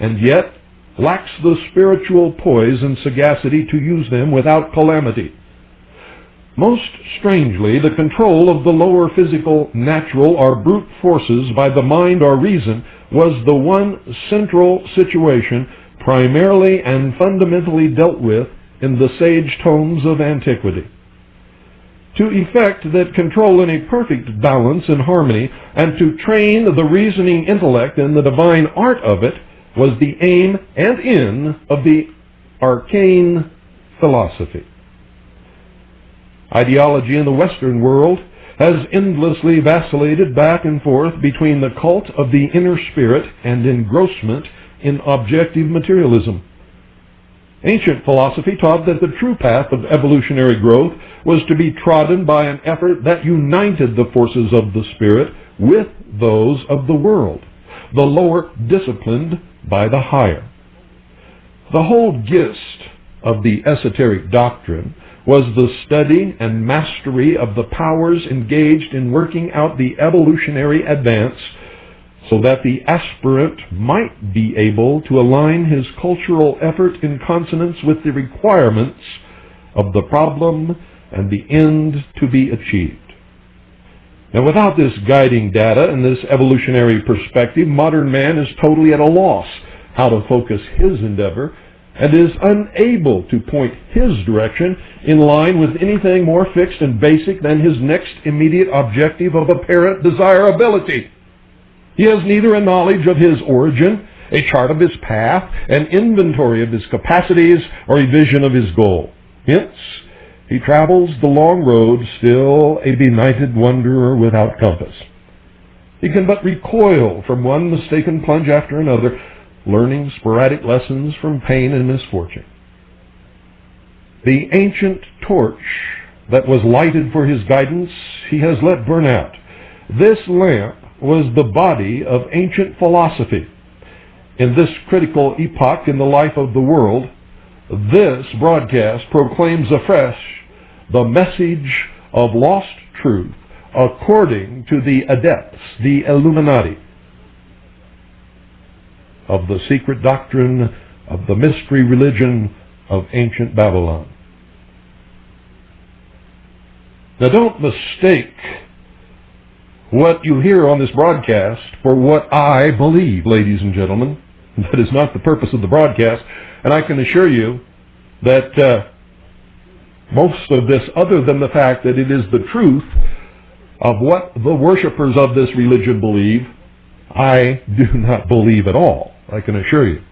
and yet lacks the spiritual poise and sagacity to use them without calamity. Most strangely, the control of the lower physical, natural, or brute forces by the mind or reason was the one central situation primarily and fundamentally dealt with in the sage tomes of antiquity. To effect that control in a perfect balance and harmony, and to train the reasoning intellect in the divine art of it, was the aim and end of the arcane philosophy. Ideology in the Western world has endlessly vacillated back and forth between the cult of the inner spirit and engrossment in objective materialism. Ancient philosophy taught that the true path of evolutionary growth was to be trodden by an effort that united the forces of the spirit with those of the world, the lower disciplined by the higher. The whole gist of the esoteric doctrine was the study and mastery of the powers engaged in working out the evolutionary advance so that the aspirant might be able to align his cultural effort in consonance with the requirements of the problem and the end to be achieved. Now, without this guiding data and this evolutionary perspective, modern man is totally at a loss how to focus his endeavor and is unable to point his direction in line with anything more fixed and basic than his next immediate objective of apparent desirability. He has neither a knowledge of his origin, a chart of his path, an inventory of his capacities, or a vision of his goal. Hence, he travels the long road, still a benighted wanderer without compass. He can but recoil from one mistaken plunge after another, learning sporadic lessons from pain and misfortune. The ancient torch that was lighted for his guidance he has let burn out. This lamp was the body of ancient philosophy. In this critical epoch in the life of the world, This broadcast proclaims afresh the message of lost truth according to the adepts, the Illuminati, of the secret doctrine of the mystery religion of ancient Babylon. Now, don't mistake what you hear on this broadcast for what I believe, ladies and gentlemen. That is not the purpose of the broadcast, and I can assure you that most of this, other than the fact that it is the truth of what the worshipers of this religion believe, I do not believe at all, I can assure you.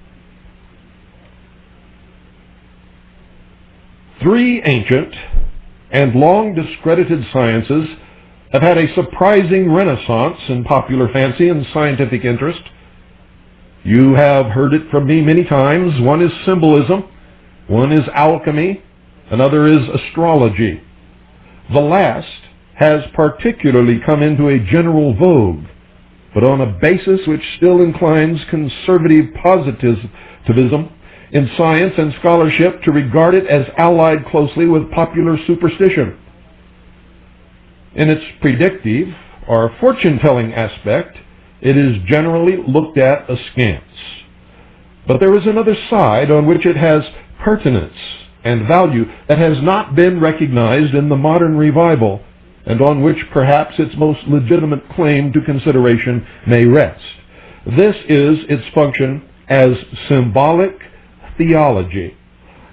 Three ancient and long discredited sciences have had a surprising renaissance in popular fancy and scientific interest. You have heard it from me many times. One is symbolism, one is alchemy, another is astrology. The last has particularly come into a general vogue, but on a basis which still inclines conservative positivism in science and scholarship to regard it as allied closely with popular superstition. In its predictive or fortune-telling aspect, it is generally looked at askance. But there is another side on which it has pertinence and value that has not been recognized in the modern revival, and on which perhaps its most legitimate claim to consideration may rest. This is its function as symbolic theology.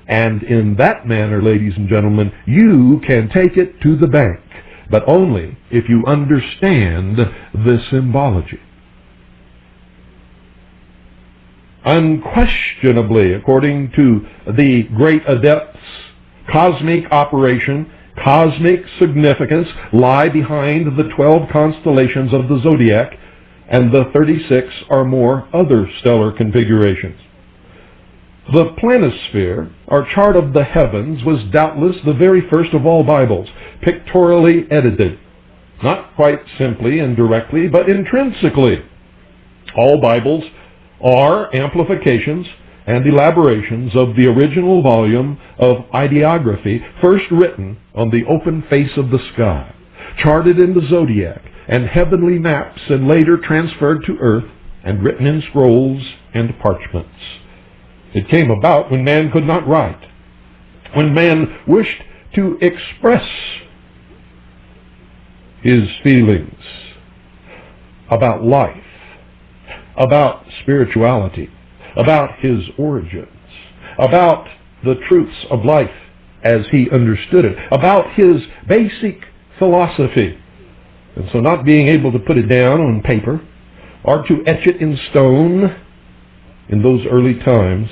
And in that manner, ladies and gentlemen, you can take it to the bank, but only if you understand the symbology. Unquestionably, according to the great adepts, cosmic operation, cosmic significance lie behind the 12 constellations of the zodiac and the 36 or more other stellar configurations. The planisphere, or chart of the heavens, was doubtless the very first of all Bibles, pictorially edited, not quite simply and directly, but intrinsically. All Bibles are amplifications and elaborations of the original volume of ideography, first written on the open face of the sky, charted in the zodiac and heavenly maps, and later transferred to earth and written in scrolls and parchments. It came about when man could not write, when man wished to express his feelings about life, about spirituality, about his origins, about the truths of life as he understood it, about his basic philosophy. And so, not being able to put it down on paper or to etch it in stone in those early times,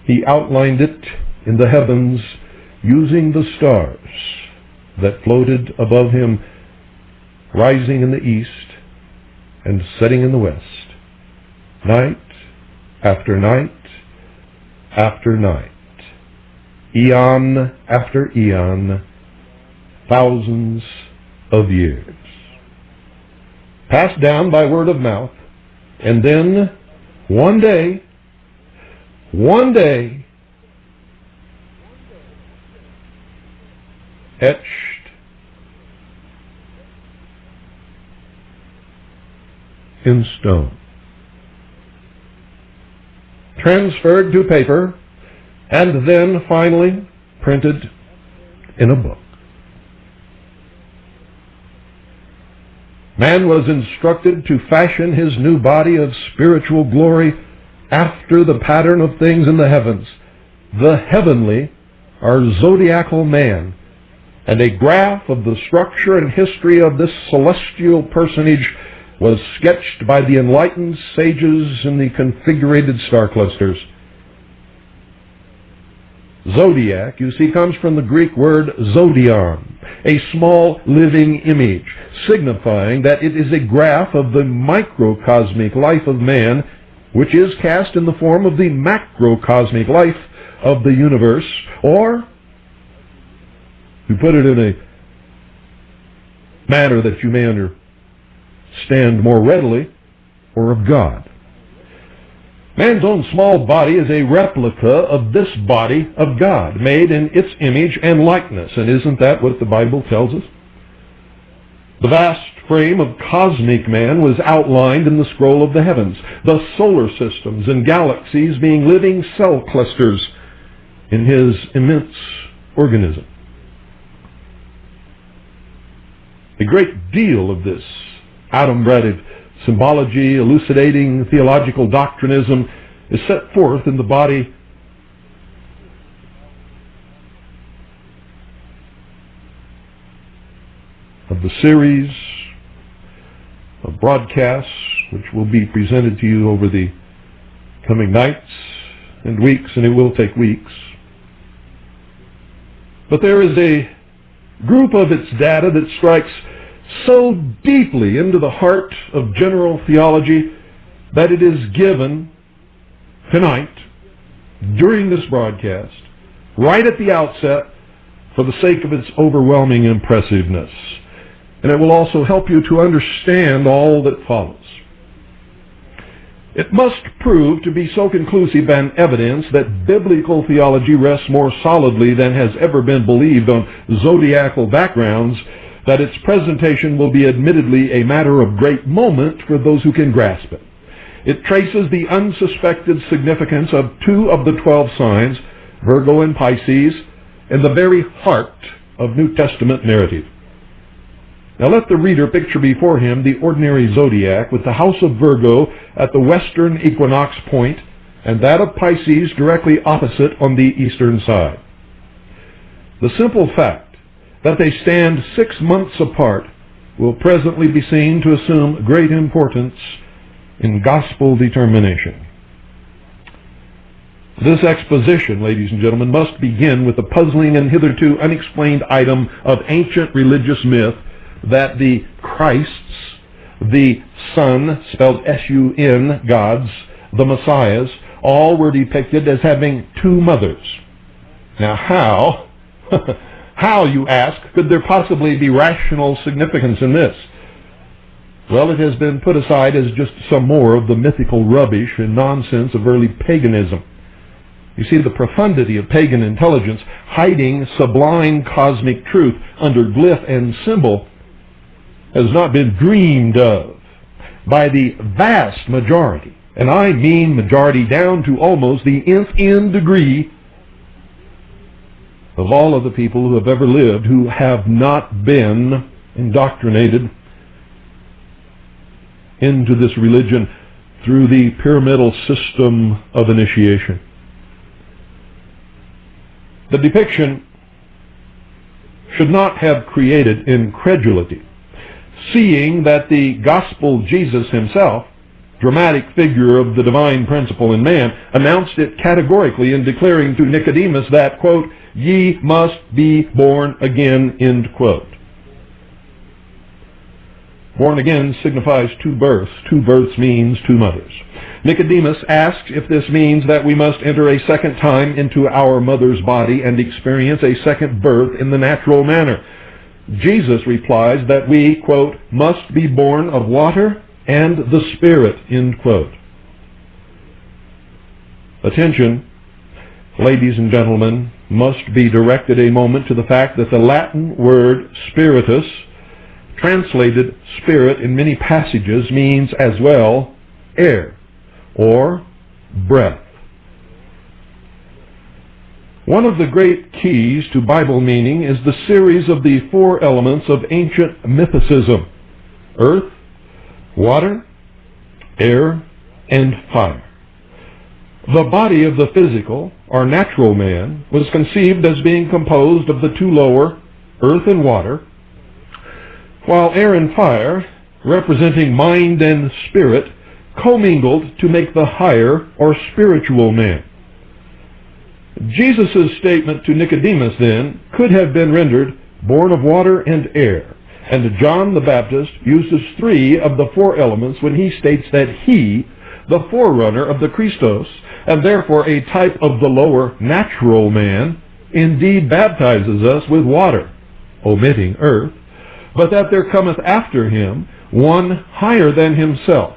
he outlined it in the heavens using the stars that floated above him, rising in the east and setting in the west, night after night after night, eon after eon, thousands of years, passed down by word of mouth, and then one day, etched in stone, transferred to paper, and then finally printed in a book. Man was instructed to fashion his new body of spiritual glory after the pattern of things in the heavens, the heavenly or zodiacal man, and a graph of the structure and history of this celestial personage was sketched by the enlightened sages in the configurated star clusters. Zodiac, you see, comes from the Greek word zodion, a small living image, signifying that it is a graph of the microcosmic life of man, which is cast in the form of the macrocosmic life of the universe, or, to put it in a manner that you may understand more readily, or of God. Man's own small body is a replica of this body of God, made in its image and likeness. And isn't that what the Bible tells us? The vast frame of cosmic man was outlined in the scroll of the heavens, the solar systems and galaxies being living cell clusters in his immense organism. A great deal of this adumbrative symbology, elucidating theological doctrinism, is set forth in the body of the series of broadcasts which will be presented to you over the coming nights and weeks, and it will take weeks. But there is a group of its data that strikes so deeply into the heart of general theology that it is given tonight during this broadcast, right at the outset, for the sake of its overwhelming impressiveness. And it will also help you to understand all that follows. It must prove to be so conclusive an evidence that biblical theology rests more solidly than has ever been believed on zodiacal backgrounds that its presentation will be admittedly a matter of great moment for those who can grasp it. It traces the unsuspected significance of 2 of the 12 signs, Virgo and Pisces, in the very heart of New Testament narrative. Now let the reader picture before him the ordinary zodiac with the house of Virgo at the western equinox point and that of Pisces directly opposite on the eastern side. The simple fact that they stand 6 months apart will presently be seen to assume great importance in gospel determination. This exposition, ladies and gentlemen, must begin with the puzzling and hitherto unexplained item of ancient religious myth that the Christs, the Son, spelled S-U-N, gods, the Messiahs, all were depicted as having 2 mothers. Now how, you ask, could there possibly be rational significance in this? Well, it has been put aside as just some more of the mythical rubbish and nonsense of early paganism. You see, the profundity of pagan intelligence hiding sublime cosmic truth under glyph and symbol has not been dreamed of by the vast majority, and I mean majority down to almost the nth degree of all of the people who have ever lived who have not been indoctrinated into this religion through the pyramidal system of initiation. The depiction should not have created incredulity, seeing that the gospel Jesus himself, dramatic figure of the divine principle in man, announced it categorically in declaring to Nicodemus that, quote, "Ye must be born again," end quote. Born again signifies 2 births. 2 births means 2 mothers. Nicodemus asks if this means that we must enter a second time into our mother's body and experience a second birth in the natural manner. Jesus replies that we, quote, "must be born of water and the Spirit," end quote. Attention, ladies and gentlemen, must be directed a moment to the fact that the Latin word spiritus, translated spirit in many passages, means as well air or breath. One of the great keys to Bible meaning is the series of the 4 elements of ancient mythicism: earth, water, air, and fire. The body of the physical, or natural man, was conceived as being composed of the 2 lower, earth and water, while air and fire, representing mind and spirit, commingled to make the higher or spiritual man. Jesus' statement to Nicodemus, then, could have been rendered, "born of water and air," and John the Baptist uses 3 of the 4 elements when he states that he, the forerunner of the Christos, and therefore a type of the lower natural man, indeed baptizes us with water, omitting earth, but that there cometh after him one higher than himself,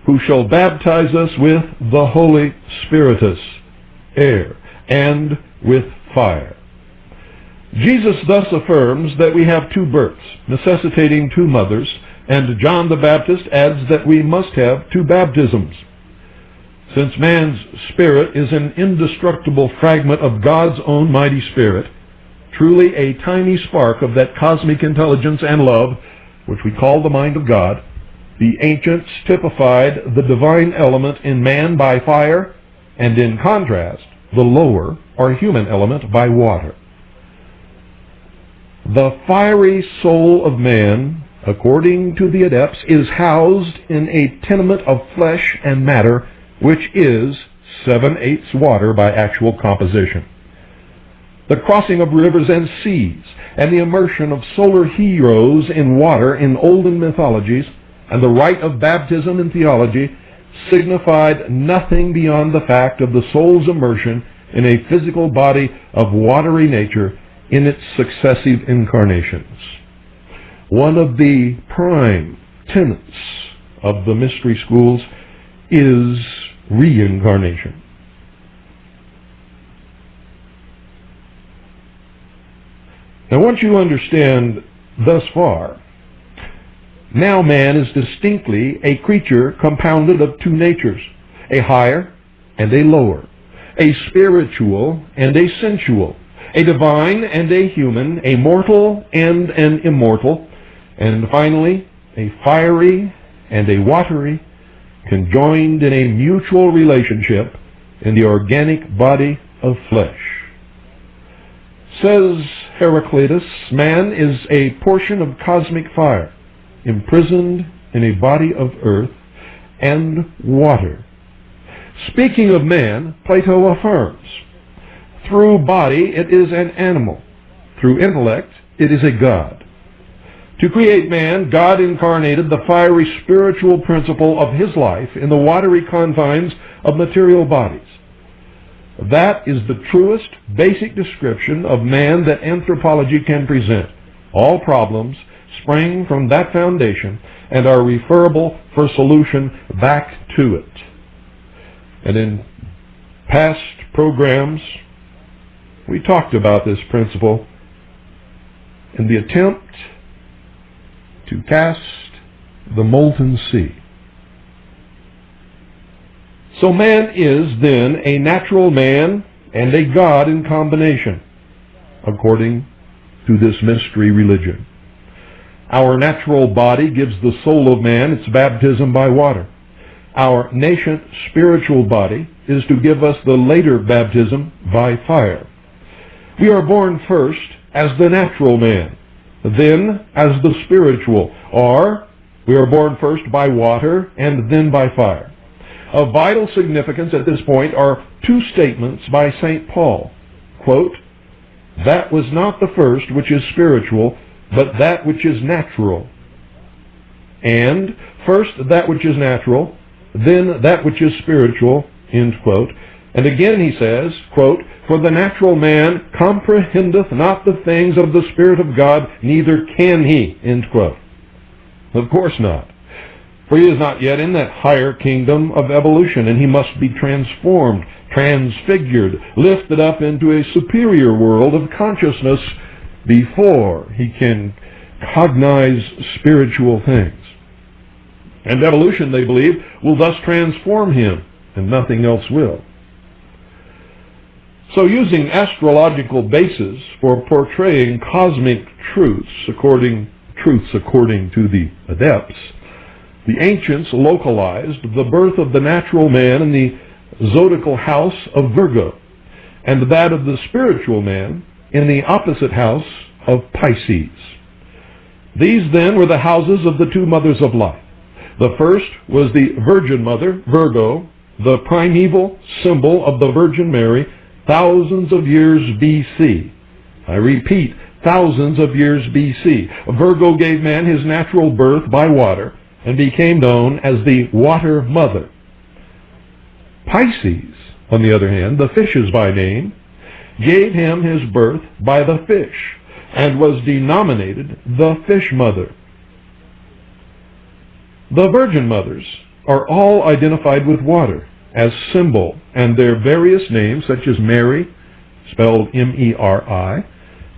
who shall baptize us with the Holy Spiritus, air, and with fire. Jesus thus affirms that we have two births, necessitating two mothers, and John the Baptist adds that we must have two baptisms. Since man's spirit is an indestructible fragment of God's own mighty spirit, truly a tiny spark of that cosmic intelligence and love, which we call the mind of God, the ancients typified the divine element in man by fire, and in contrast, the lower or human element by water. The fiery soul of man, according to the adepts, is housed in a tenement of flesh and matter, which is 7/8 water by actual composition. The crossing of rivers and seas, and the immersion of solar heroes in water in olden mythologies, and the rite of baptism in theology, signified nothing beyond the fact of the soul's immersion in a physical body of watery nature in its successive incarnations. One of the prime tenets of the mystery schools is reincarnation. Now, once you understand thus far, now man is distinctly a creature compounded of two natures, a higher and a lower, a spiritual and a sensual, a divine and a human, a mortal and an immortal, and finally a fiery and a watery, conjoined in a mutual relationship in the organic body of flesh. Says Heraclitus, man is a portion of cosmic fire, imprisoned in a body of earth and water. Speaking of man, Plato affirms, through body it is an animal, through intellect it is a god. To create man, God incarnated the fiery spiritual principle of his life in the watery confines of material bodies. That is the truest, basic description of man that anthropology can present. All problems spring from that foundation and are referable for solution back to it. And in past programs, we talked about this principle in the attempt to cast the molten sea. So man is then a natural man and a god in combination, according to this mystery religion. Our natural body gives the soul of man its baptism by water. Our nascent spiritual body is to give us the later baptism by fire. We are born first as the natural man, then as the spiritual, or we are born first by water and then by fire. Of vital significance at this point are two statements by St. Paul. Quote, "That was not the first which is spiritual, but that which is natural. And first that which is natural, then that which is spiritual," end quote. And again he says, quote, "For the natural man comprehendeth not the things of the Spirit of God, neither can he," end quote. Of course not. For he is not yet in that higher kingdom of evolution, and he must be transformed, transfigured, lifted up into a superior world of consciousness before he can cognize spiritual things. And evolution, they believe, will thus transform him, and nothing else will. So using astrological bases for portraying cosmic truths according to the adepts, the ancients localized the birth of the natural man in the zodiacal house of Virgo, and that of the spiritual man in the opposite house of Pisces. These then were the houses of the two mothers of life. The first was the Virgin Mother, Virgo, the primeval symbol of the Virgin Mary, thousands of years BC. I repeat, thousands of years BC. Virgo gave man his natural birth by water and became known as the Water Mother. Pisces, on the other hand, the fishes by name, gave him his birth by the fish and was denominated the Fish Mother. The Virgin Mothers are all identified with water as symbol, and their various names, such as Mary, spelled M-E-R-I,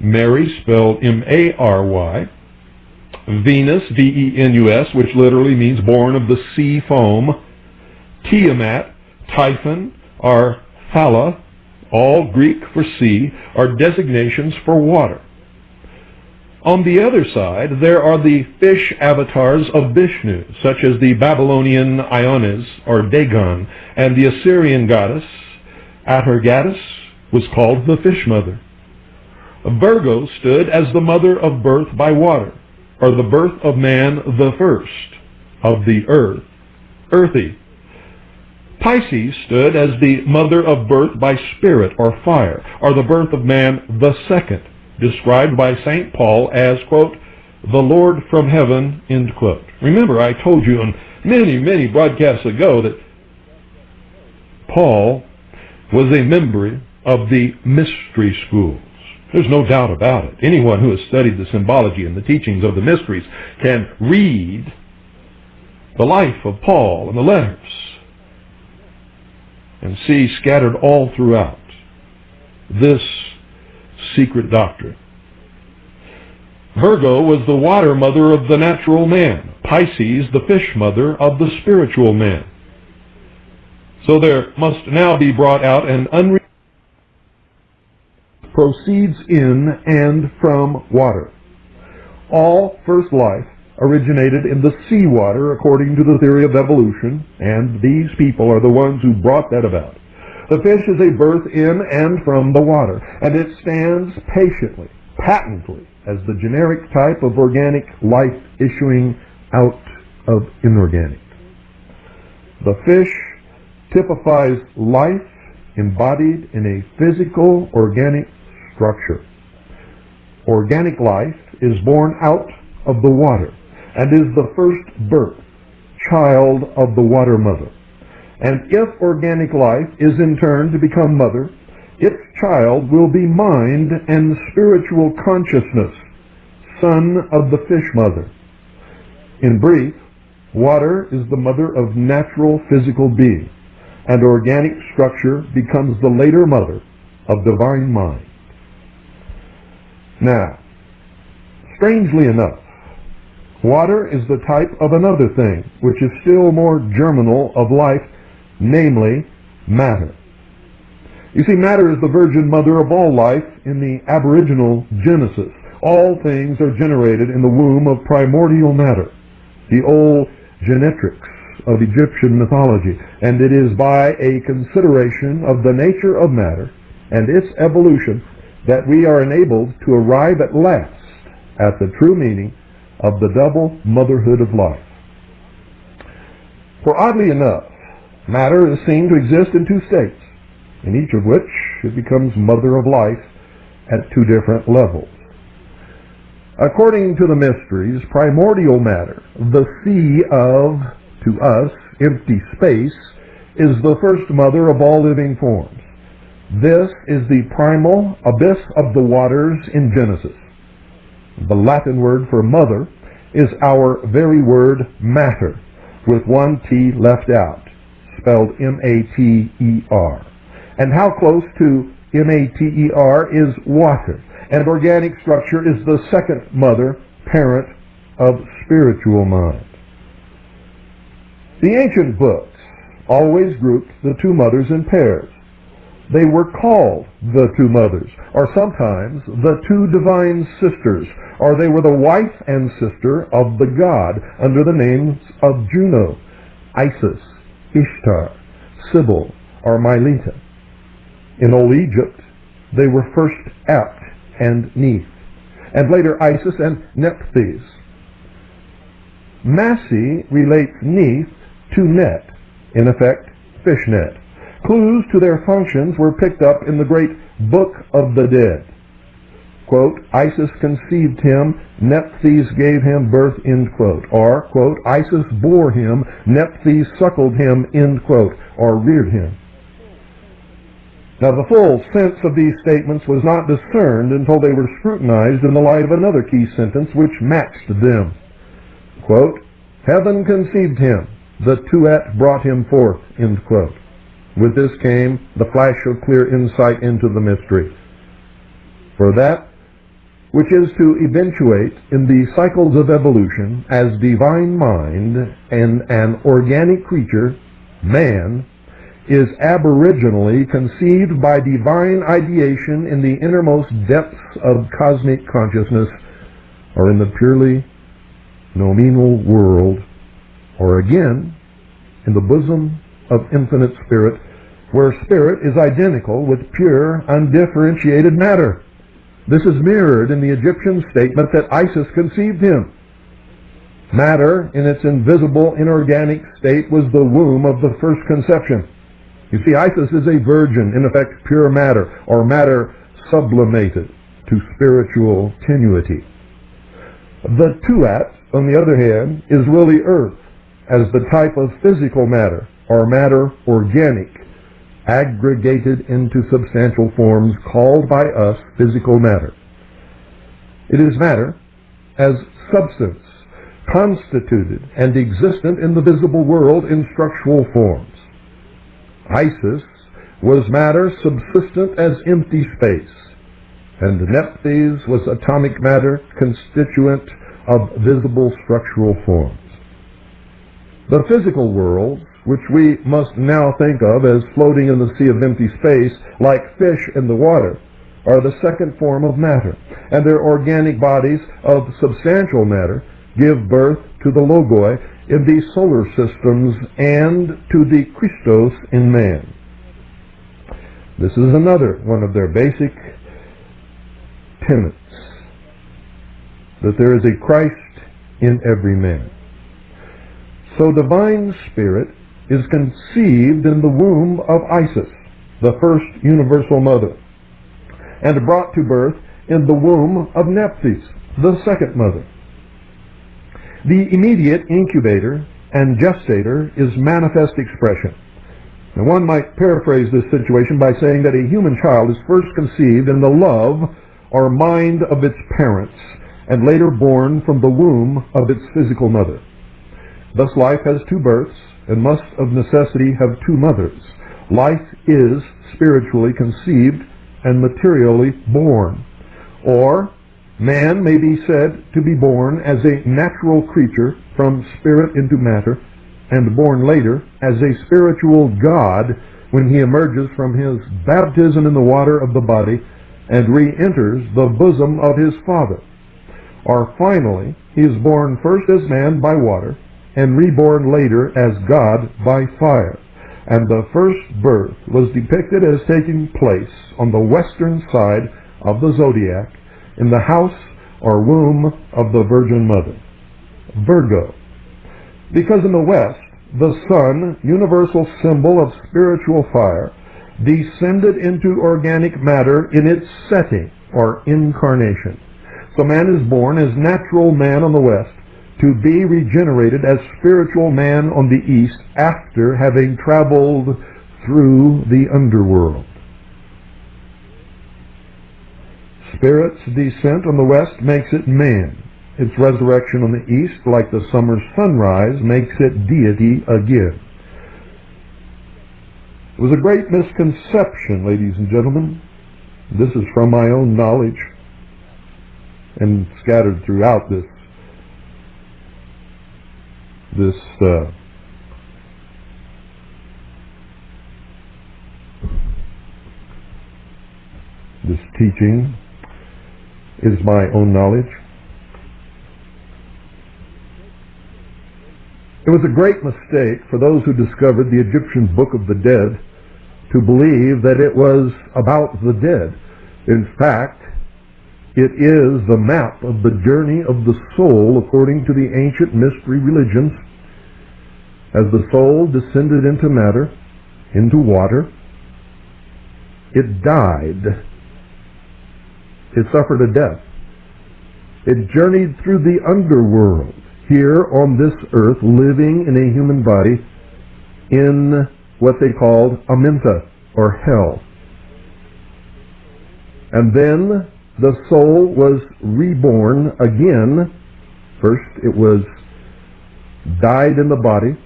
Mary, spelled M-A-R-Y, Venus, V-E-N-U-S, which literally means born of the sea foam, Tiamat, Typhon, or Thala, all Greek for sea, are designations for water. On the other side, there are the fish avatars of Vishnu, such as the Babylonian Ionis, or Dagon, and the Assyrian goddess, Atargatis, was called the fish mother. Virgo stood as the mother of birth by water, or the birth of man the first, of the earth, earthy. Pisces stood as the mother of birth by spirit or fire, or the birth of man the second, described by St. Paul as, quote, the Lord from heaven, end quote. Remember, I told you on many broadcasts ago that Paul was a member of the mystery schools. There's no doubt about it. Anyone who has studied the symbology and the teachings of the mysteries can read the life of Paul and the letters and see scattered all throughout this secret doctrine. Virgo was the water mother of the natural man, Pisces the fish mother of the spiritual man. So there must now be brought out an unreal proceeds in and from water. All first life originated in the seawater according to the theory of evolution, and these people are the ones who brought that about. The fish is a birth in and from the water, and it stands patiently, patently, as the generic type of organic life issuing out of inorganic. The fish typifies life embodied in a physical, organic structure. Organic life is born out of the water and is the first birth, child of the water mother. And if organic life is in turn to become mother, its child will be mind and spiritual consciousness, son of the fish mother. In brief, water is the mother of natural physical being, and organic structure becomes the later mother of divine mind. Now, strangely enough, water is the type of another thing, which is still more germinal of life, namely matter. You see, matter is the virgin mother of all life in the aboriginal Genesis. All things are generated in the womb of primordial matter, the old genetrix of Egyptian mythology, and it is by a consideration of the nature of matter and its evolution that we are enabled to arrive at last at the true meaning of the double motherhood of life. For oddly enough, matter is seen to exist in two states, in each of which it becomes mother of life at two different levels. According to the mysteries, primordial matter, the sea of, to us, empty space, is the first mother of all living forms. This is the primal abyss of the waters in Genesis. The Latin word for mother is our very word matter, with one T left out, spelled M-A-T-E-R. And how close to M-A-T-E-R is water? And organic structure is the second mother, parent of spiritual mind. The ancient books always grouped the two mothers in pairs. They were called the two mothers, or sometimes the two divine sisters, or they were the wife and sister of the god under the names of Juno, Isis, Ishtar, Sybil, or Mylitta. In Old Egypt, they were first Apt and Neith, and later Isis and Nephthys. Massey relates Neith to net, in effect, fishnet. Clues to their functions were picked up in the great Book of the Dead. Quote, Isis conceived him, Nephthys gave him birth, end quote. Or, quote, Isis bore him, Nephthys suckled him, end quote, or reared him. Now, the full sense of these statements was not discerned until they were scrutinized in the light of another key sentence which matched them. Quote, Heaven conceived him, the Tuat brought him forth, end quote. With this came the flash of clear insight into the mystery. For that which is to eventuate in the cycles of evolution as divine mind and an organic creature, man, is aboriginally conceived by divine ideation in the innermost depths of cosmic consciousness, or in the purely noumenal world, or again, in the bosom of infinite spirit, where spirit is identical with pure, undifferentiated matter. This is mirrored in the Egyptian statement that Isis conceived him. Matter, in its invisible, inorganic state, was the womb of the first conception. You see, Isis is a virgin, in effect pure matter, or matter sublimated to spiritual tenuity. The Tuat, on the other hand, is really earth, as the type of physical matter, or matter organic, aggregated into substantial forms called by us physical matter. It is matter as substance, constituted and existent in the visible world in structural forms. Isis was matter subsistent as empty space, and Nephthys was atomic matter constituent of visible structural forms. The physical worlds, which we must now think of as floating in the sea of empty space like fish in the water, are the second form of matter, and their organic bodies of substantial matter give birth to the logoi in the solar systems and to the Christos in man. This is another one of their basic tenets, that there is a Christ in every man. So divine spirit is conceived in the womb of Isis, the first universal mother, and brought to birth in the womb of Nephthys, the second mother. The immediate incubator and gestator is manifest expression. Now, one might paraphrase this situation by saying that a human child is first conceived in the love or mind of its parents, and later born from the womb of its physical mother. Thus life has two births, and must of necessity have two mothers. Life is spiritually conceived and materially born. Or man may be said to be born as a natural creature from spirit into matter, and born later as a spiritual God when he emerges from his baptism in the water of the body and re-enters the bosom of his Father. Or finally, he is born first as man by water, and reborn later as God by fire. And the first birth was depicted as taking place on the western side of the zodiac, in the house or womb of the Virgin Mother, Virgo. Because in the west, the sun, universal symbol of spiritual fire, descended into organic matter in its setting, or incarnation. So man is born as natural man on the west, to be regenerated as spiritual man on the east after having traveled through the underworld. Spirit's descent on the west makes it man. Its resurrection on the east, like the summer sunrise, makes it deity again. It was a great misconception, ladies and gentlemen. This is from my own knowledge and scattered throughout this teaching is my own knowledge. It was a great mistake for those who discovered the Egyptian Book of the Dead to believe that it was about the dead. In fact, it is the map of the journey of the soul according to the ancient mystery religions. As the soul descended into matter, into water, it died. It suffered a death. It journeyed through the underworld, here on this earth, living in a human body in what they called Aminta, or hell. And then the soul was reborn again. First it was died in the body,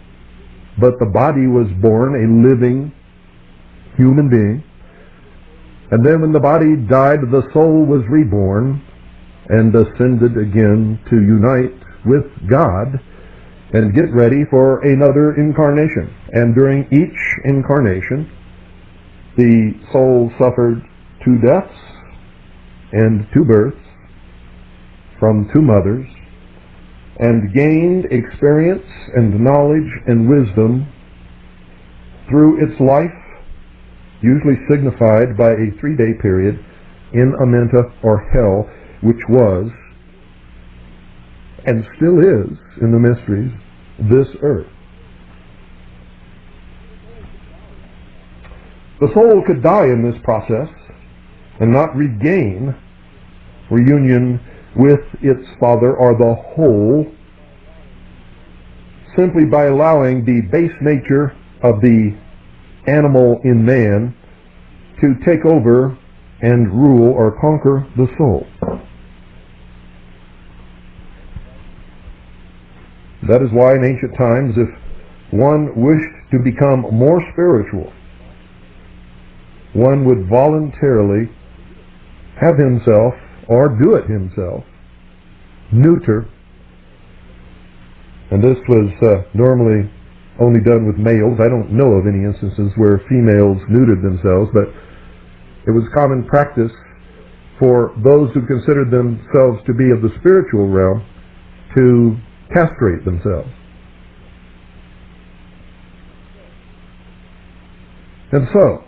but the body was born a living human being. And then when the body died, the soul was reborn and ascended again to unite with God and get ready for another incarnation. And during each incarnation, the soul suffered 2 deaths and 2 births from 2 mothers, and gained experience and knowledge and wisdom through its life, usually signified by a 3-day period in Amenta or hell, which was and still is in the mysteries this earth. The soul could die in this process and not regain reunion with its Father or the whole, simply by allowing the base nature of the animal in man to take over and rule or conquer the soul. That is why in ancient times, if one wished to become more spiritual, one would voluntarily have himself, or do it himself, neuter. And this was normally only done with males. I don't know of any instances where females neutered themselves, but it was common practice for those who considered themselves to be of the spiritual realm to castrate themselves. And so,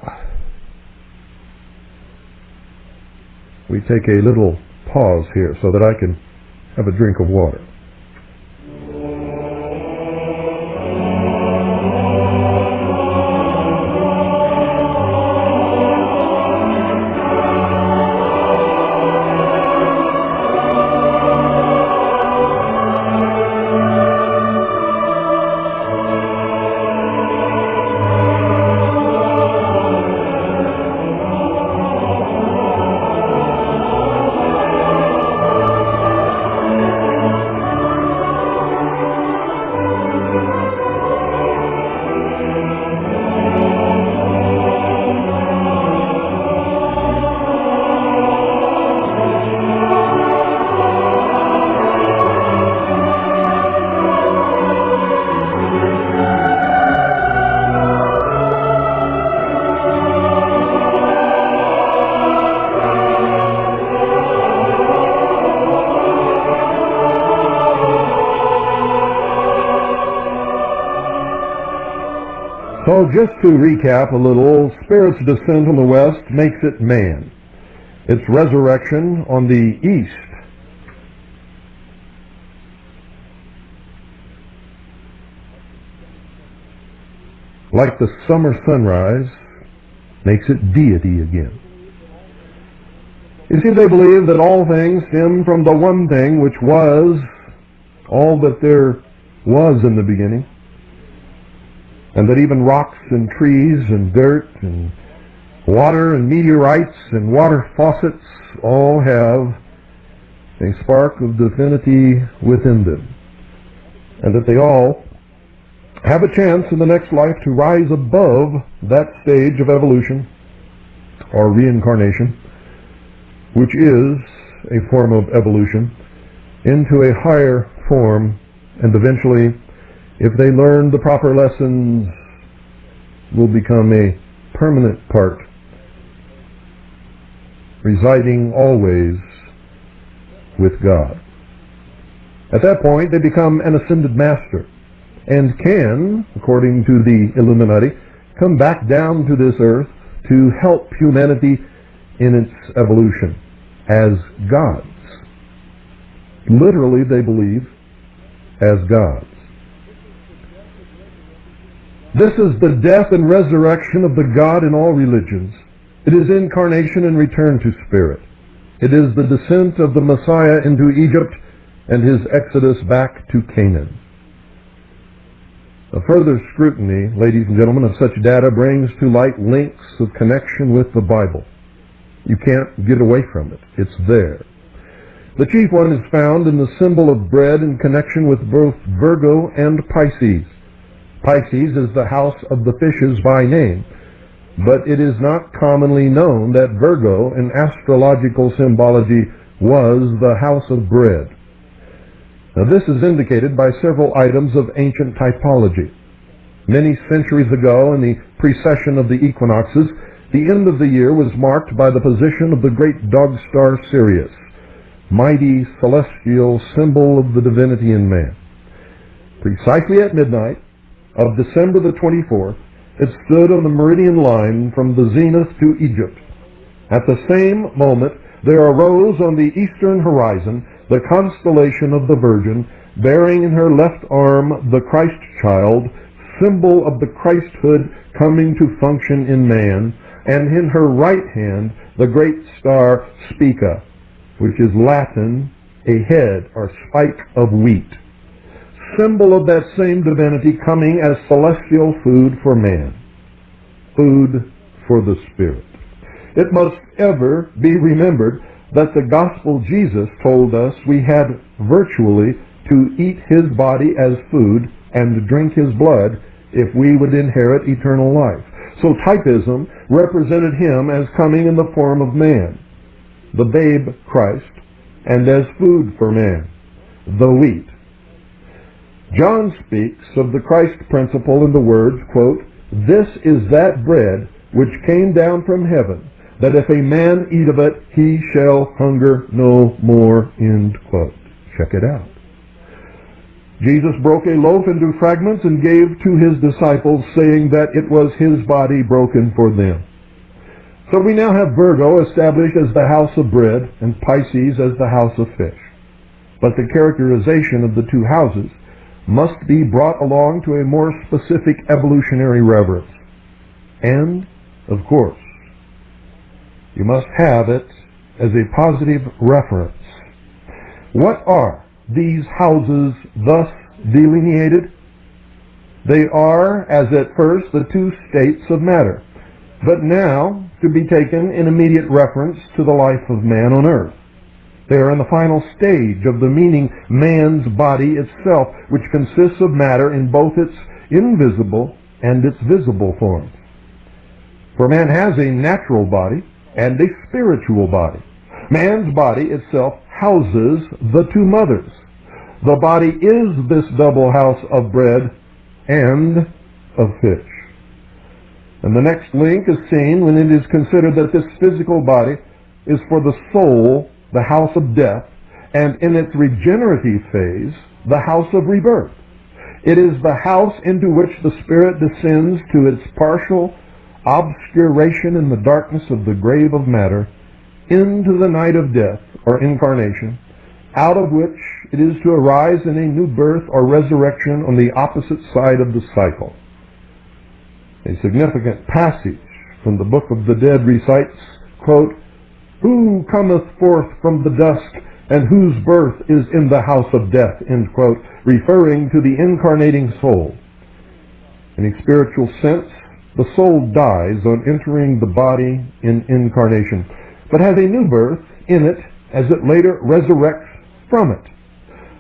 we take a little pause here so that I can have a drink of water. So just to recap a little, Spirit's descent on the west makes it man. Its resurrection on the east like the summer sunrise makes it deity again. You see, they believe that all things stem from the one thing which was all that there was in the beginning, and that even rocks and trees and dirt and water and meteorites and water faucets all have a spark of divinity within them, and that they all have a chance in the next life to rise above that stage of evolution or reincarnation, which is a form of evolution, into a higher form, and eventually, if they learn the proper lessons, will become a permanent part, residing always with God. At that point, they become an ascended master, and can, according to the Illuminati, come back down to this earth to help humanity in its evolution as gods. Literally, they believe, as gods. This is the death and resurrection of the God in all religions. It is incarnation and return to spirit. It is the descent of the Messiah into Egypt and his exodus back to Canaan. A further scrutiny, ladies and gentlemen, of such data brings to light links of connection with the Bible. You can't get away from it. It's there. The chief one is found in the symbol of bread in connection with both Virgo and Pisces. Pisces is the house of the fishes by name, but it is not commonly known that Virgo in astrological symbology was the house of bread. Now this is indicated by several items of ancient typology. Many centuries ago, in the precession of the equinoxes, the end of the year was marked by the position of the great dog star Sirius, mighty celestial symbol of the divinity in man. Precisely at midnight of December the 24th, it stood on the meridian line from the zenith to Egypt. At the same moment, there arose on the eastern horizon the constellation of the Virgin, bearing in her left arm the Christ child, symbol of the Christhood coming to function in man, and in her right hand the great star Spica, which is Latin, a head or spike of wheat, symbol of that same divinity coming as celestial food for man, food for the spirit. It must ever be remembered that the gospel Jesus told us we had virtually to eat his body as food and drink his blood if we would inherit eternal life. So typism represented him as coming in the form of man, the babe Christ, and as food for man, the wheat. John speaks of the Christ principle in the words, quote, "This is that bread which came down from heaven, that if a man eat of it, he shall hunger no more," end quote. Check it out. Jesus broke a loaf into fragments and gave to his disciples, saying that it was his body broken for them. So we now have Virgo established as the house of bread and Pisces as the house of fish. But the characterization of the two houses must be brought along to a more specific evolutionary reverence. And, of course, you must have it as a positive reference. What are these houses thus delineated? They are, as at first, the two states of matter, but now to be taken in immediate reference to the life of man on earth. They are in the final stage of the meaning man's body itself, which consists of matter in both its invisible and its visible forms. For man has a natural body and a spiritual body. Man's body itself houses the two mothers. The body is this double house of bread and of fish. And the next link is seen when it is considered that this physical body is for the soul the house of death, and in its regenerative phase, the house of rebirth. It is the house into which the spirit descends to its partial obscuration in the darkness of the grave of matter, into the night of death, or incarnation, out of which it is to arise in a new birth or resurrection on the opposite side of the cycle. A significant passage from the Book of the Dead recites, quote, "Who cometh forth from the dust, and whose birth is in the house of death," end quote, referring to the incarnating soul. In a spiritual sense, the soul dies on entering the body in incarnation, but has a new birth in it as it later resurrects from it.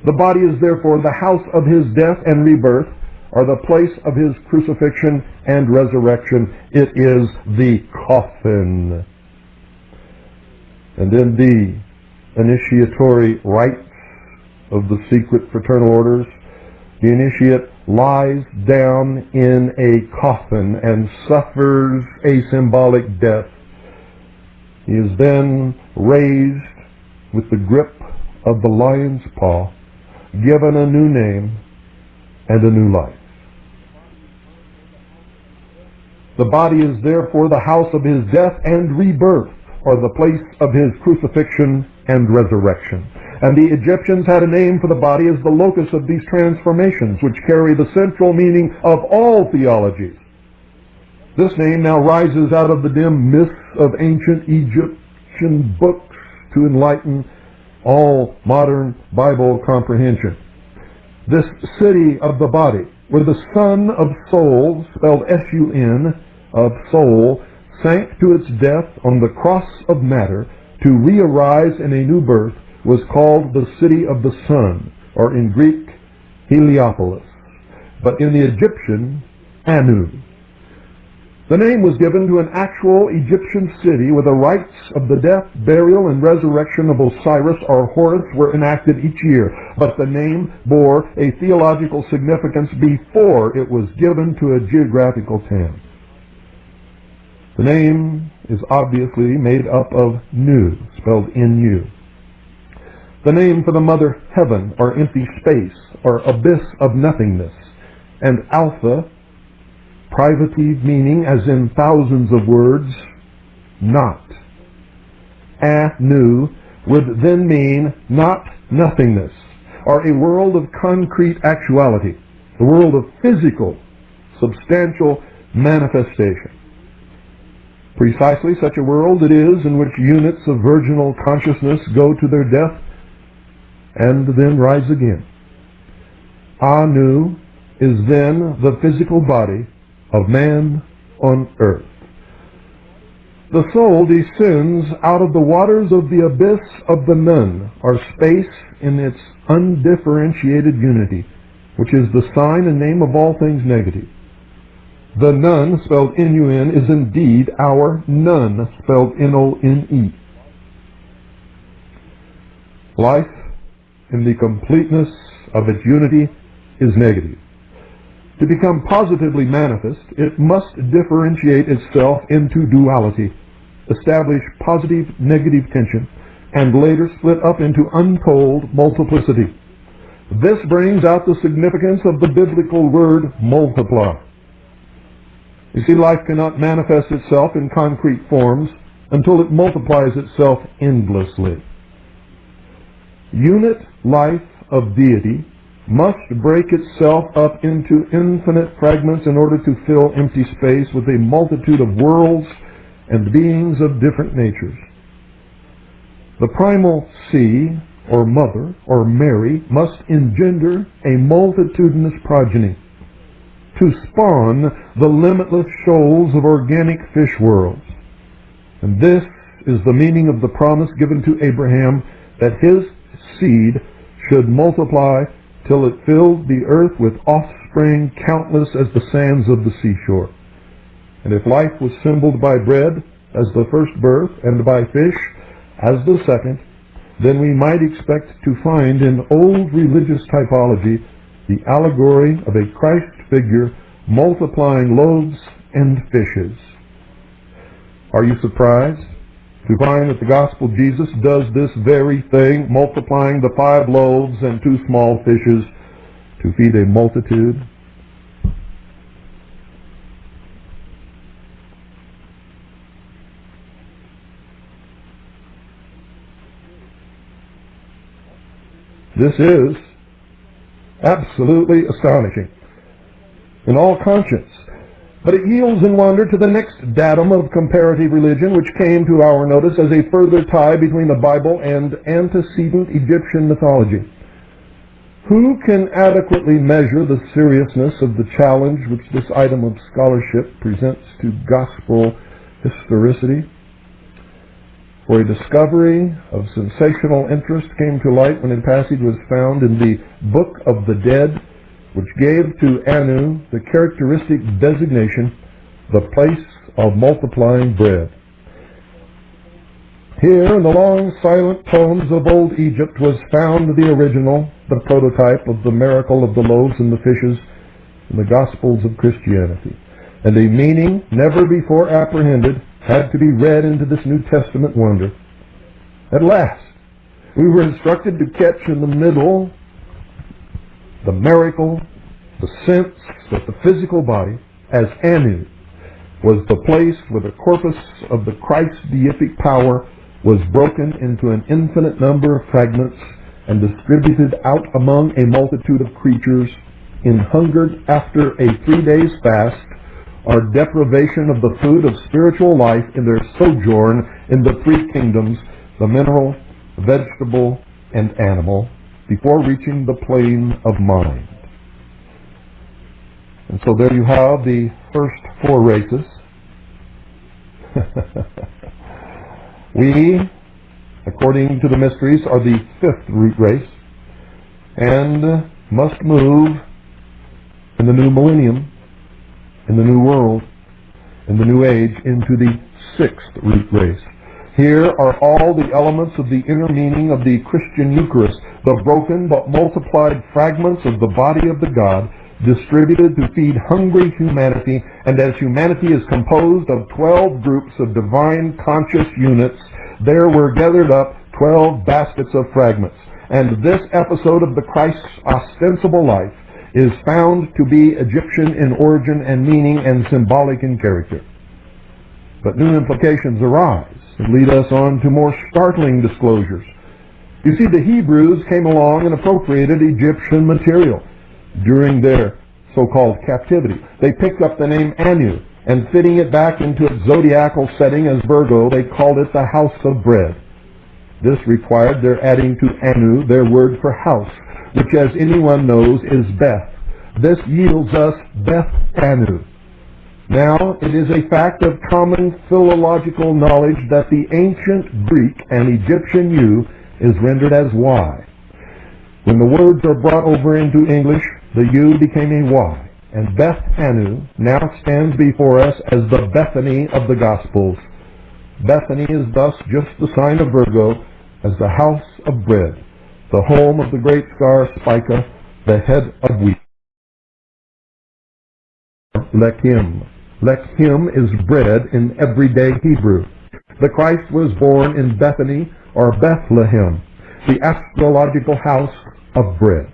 The body is therefore the house of his death and rebirth, or the place of his crucifixion and resurrection. It is the coffin. And in the initiatory rites of the secret fraternal orders, the initiate lies down in a coffin and suffers a symbolic death. He is then raised with the grip of the lion's paw, given a new name and a new life. The body is therefore the house of his death and rebirth, or the place of his crucifixion and resurrection. And the Egyptians had a name for the body as the locus of these transformations, which carry the central meaning of all theologies. This name now rises out of the dim mists of ancient Egyptian books to enlighten all modern Bible comprehension. This city of the body, where the Son of Soul, spelled S-U-N, of soul, sank to its death on the cross of matter to re-arise in a new birth, was called the City of the Sun, or in Greek, Heliopolis. but in the Egyptian, Anu. The name was given to an actual Egyptian city where the rites of the death, burial, and resurrection of Osiris or Horus were enacted each year, but the name bore a theological significance before it was given to a geographical town. The name is obviously made up of Nu, spelled N-U. The name for the mother heaven, or empty space, or abyss of nothingness, and Alpha, privative meaning, as in thousands of words, not. Anu would then mean not nothingness, or a world of concrete actuality, a world of physical, substantial manifestation. Precisely such a world it is in which units of virginal consciousness go to their death and then rise again. Anu is then the physical body of man on earth. The soul descends out of the waters of the abyss of the Nun, or space in its undifferentiated unity, which is the sign and name of all things negative. The Nun, spelled N-U-N, is indeed our Nun, spelled N-O-N-E. Life, in the completeness of its unity, is negative. To become positively manifest, it must differentiate itself into duality, establish positive-negative tension, and later split up into untold multiplicity. This brings out the significance of the biblical word multiply. You see, life cannot manifest itself in concrete forms until it multiplies itself endlessly. Unit life of deity must break itself up into infinite fragments in order to fill empty space with a multitude of worlds and beings of different natures. The primal sea, or mother, or Mary, must engender a multitudinous progeny to spawn the limitless shoals of organic fish worlds. And this is the meaning of the promise given to Abraham that his seed should multiply till it filled the earth with offspring countless as the sands of the seashore. And if life was symboled by bread as the first birth and by fish as the second, then we might expect to find in old religious typology the allegory of a Christ figure multiplying loaves and fishes. Are you surprised to find that the gospel Jesus does this very thing, multiplying the 5 loaves and 2 small fishes to feed a multitude? This is absolutely astonishing in all conscience. But it yields in wonder to the next datum of comparative religion, which came to our notice as a further tie between the Bible and antecedent Egyptian mythology. Who can adequately measure the seriousness of the challenge which this item of scholarship presents to gospel historicity? For a discovery of sensational interest came to light when a passage was found in the Book of the Dead, which gave to Anu the characteristic designation, the place of multiplying bread. Here, in the long silent tomes of old Egypt, was found the original, the prototype of the miracle of the loaves and the fishes in the Gospels of Christianity. And a meaning never before apprehended had to be read into this New Testament wonder. At last, we were instructed to catch in the middle the miracle, the sense that the physical body, as Anu, was the place where the corpus of the Christ deific power was broken into an infinite number of fragments and distributed out among a multitude of creatures, hungered after a 3 days fast, or deprivation of the food of spiritual life in their sojourn in the 3 kingdoms, the mineral, vegetable, and animal, before reaching the plane of mind. And so there you have the first 4 races. We, according to the mysteries, are the 5th root race, and must move in the new millennium, in the new world, in the new age, into the sixth root race. Here are all the elements of the inner meaning of the Christian Eucharist, the broken but multiplied fragments of the body of the God, distributed to feed hungry humanity, and as humanity is composed of 12 groups of divine conscious units, there were gathered up 12 baskets of fragments. And this episode of the Christ's ostensible life is found to be Egyptian in origin and meaning and symbolic in character. But new implications arise and lead us on to more startling disclosures. You see, the Hebrews came along and appropriated Egyptian material during their so-called captivity. They picked up the name Anu, and fitting it back into its zodiacal setting as Virgo, they called it the house of bread. This required their adding to Anu their word for house, which, as anyone knows, is Beth. This yields us Beth Anu. Now, it is a fact of common philological knowledge that the ancient Greek and Egyptian U is rendered as Y. When the words are brought over into English, the U became a Y, and Beth Anu now stands before us as the Bethany of the Gospels. Bethany is thus just the sign of Virgo as the house of bread, the home of the great star Spica, the head of wheat. Lechem. Lechem is bread in everyday Hebrew. The Christ was born in Bethany, or Bethlehem, the astrological house of bread.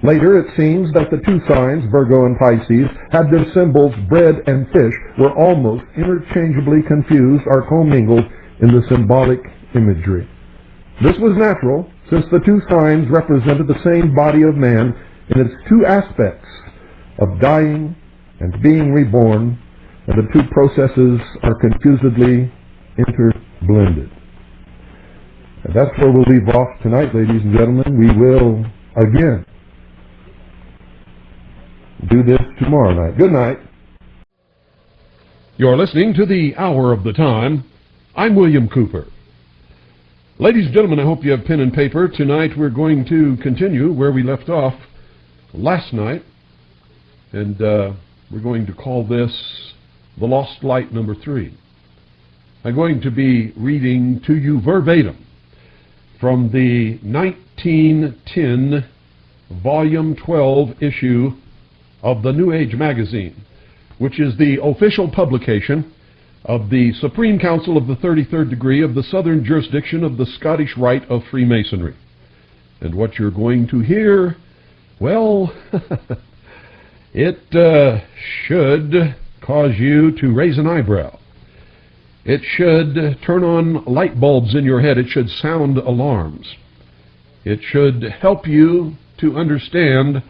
Later, it seems that the two signs, Virgo and Pisces, had their symbols, bread and fish, were almost interchangeably confused or commingled in the symbolic imagery. This was natural, since the two signs represented the same body of man in its two aspects of dying and being reborn, and the two processes are confusedly interblended. And that's where we'll leave off tonight, ladies and gentlemen. We will, again, do this tomorrow night. Good night. You're listening to the Hour of the Time. I'm William Cooper. Ladies and gentlemen, I hope you have pen and paper. Tonight we're going to continue where we left off last night, and we're going to call this The Lost Light number 3. I'm going to be reading to you verbatim from the 1910 Volume 12 issue of the New Age magazine, which is the official publication of the Supreme Council of the 33rd Degree of the Southern Jurisdiction of the Scottish Rite of Freemasonry. And what you're going to hear, well, it should cause you to raise an eyebrow. It should turn on light bulbs in your head. It should sound alarms. It should help you to understand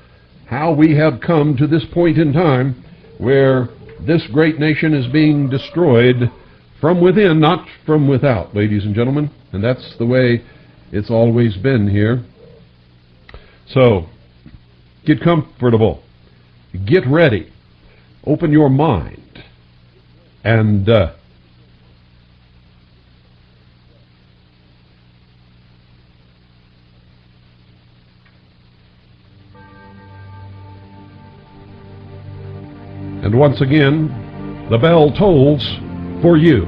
how we have come to this point in time where this great nation is being destroyed from within, not from without, ladies and gentlemen. And that's the way it's always been here. So, get comfortable. Get ready. Open your mind. And once again, the bell tolls for you.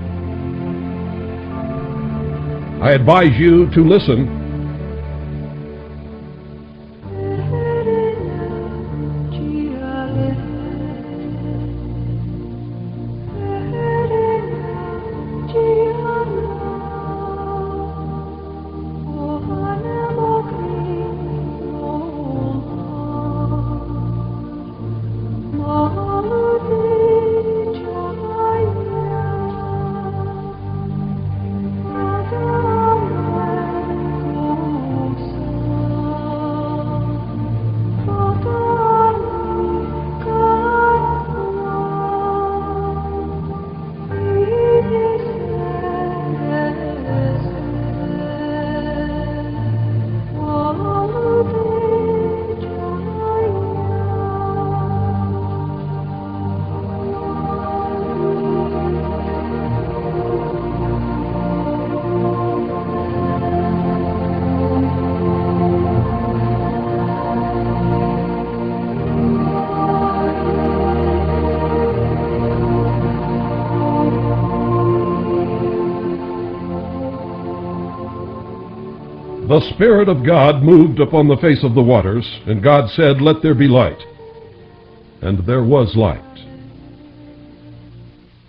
I advise you to listen. The Spirit of God moved upon the face of the waters, and God said, "Let there be light." And there was light.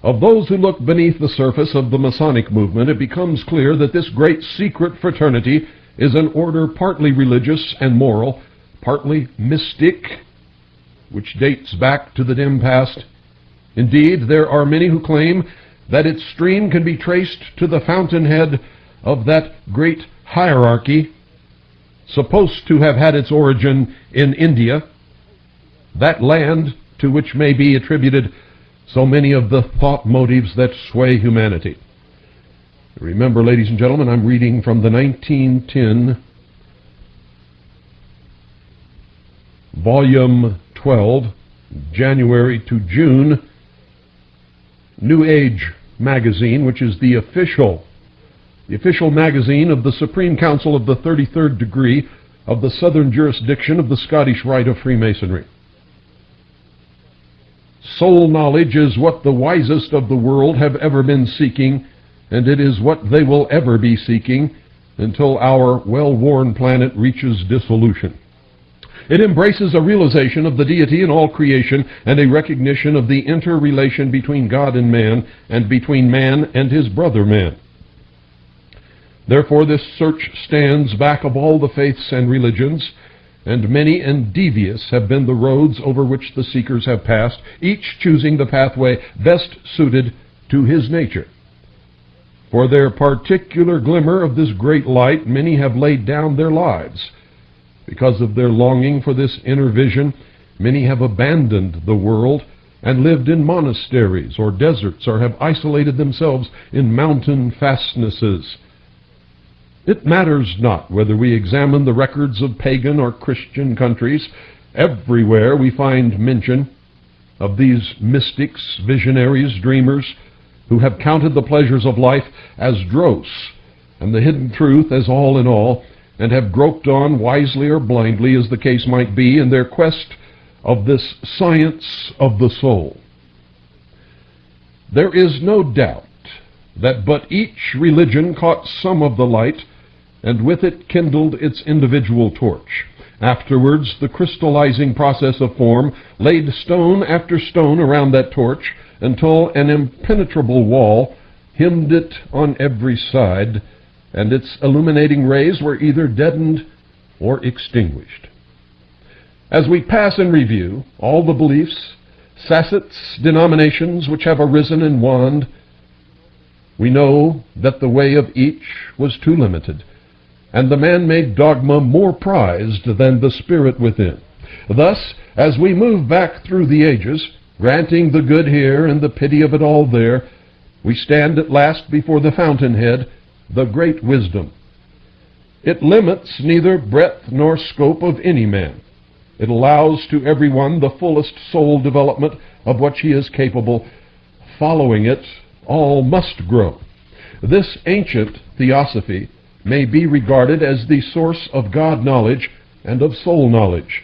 Of those who look beneath the surface of the Masonic movement, it becomes clear that this great secret fraternity is an order partly religious and moral, partly mystic, which dates back to the dim past. Indeed, there are many who claim that its stream can be traced to the fountainhead of that great hierarchy, supposed to have had its origin in India, that land to which may be attributed so many of the thought motives that sway humanity. Remember, ladies and gentlemen, I'm reading from the 1910 Volume 12, January to June, New Age magazine, which is the official magazine of the Supreme Council of the 33rd degree of the Southern Jurisdiction of the Scottish Rite of Freemasonry. Soul knowledge is what the wisest of the world have ever been seeking, and it is what they will ever be seeking until our well-worn planet reaches dissolution. It embraces a realization of the deity in all creation and a recognition of the interrelation between God and between man and his brother man. Therefore, this search stands back of all the faiths and religions, and many and devious have been the roads over which the seekers have passed, each choosing the pathway best suited to his nature. For their particular glimmer of this great light, many have laid down their lives. Because of their longing for this inner vision, many have abandoned the world and lived in monasteries or deserts, or have isolated themselves in mountain fastnesses. It matters not whether we examine the records of pagan or Christian countries. Everywhere we find mention of these mystics, visionaries, dreamers, who have counted the pleasures of life as dross and the hidden truth as all in all, and have groped on wisely or blindly, as the case might be, in their quest of this science of the soul. There is no doubt that but each religion caught some of the light, and with it kindled its individual torch. Afterwards, the crystallizing process of form laid stone after stone around that torch, until an impenetrable wall hemmed it on every side, and its illuminating rays were either deadened or extinguished. As we pass in review all the beliefs, facets, denominations which have arisen and waned, we know that the way of each was too limited, and the man-made dogma more prized than the spirit within. Thus, as we move back through the ages, granting the good here and the pity of it all there, we stand at last before the fountainhead, the great wisdom. It limits neither breadth nor scope of any man. It allows to everyone the fullest soul development of which he is capable. Following it, all must grow. This ancient theosophy may be regarded as the source of God knowledge and of soul knowledge.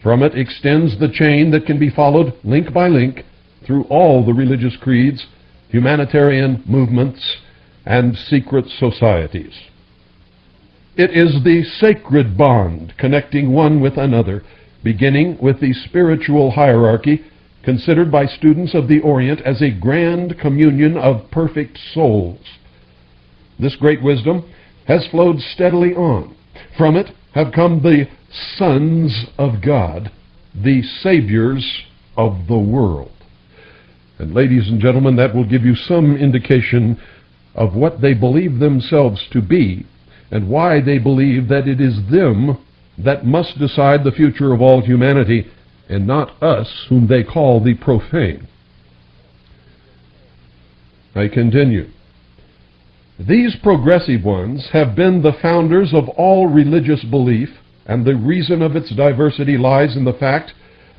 From it extends the chain that can be followed link by link through all the religious creeds, humanitarian movements, and secret societies. It is the sacred bond connecting one with another, beginning with the spiritual hierarchy, considered by students of the Orient as a grand communion of perfect souls. This great wisdom has flowed steadily on. From it have come the sons of God, the saviors of the world. And ladies and gentlemen, that will give you some indication of what they believe themselves to be, and why they believe that it is them that must decide the future of all humanity, and not us, whom they call the profane. I continue. These progressive ones have been the founders of all religious belief, and the reason of its diversity lies in the fact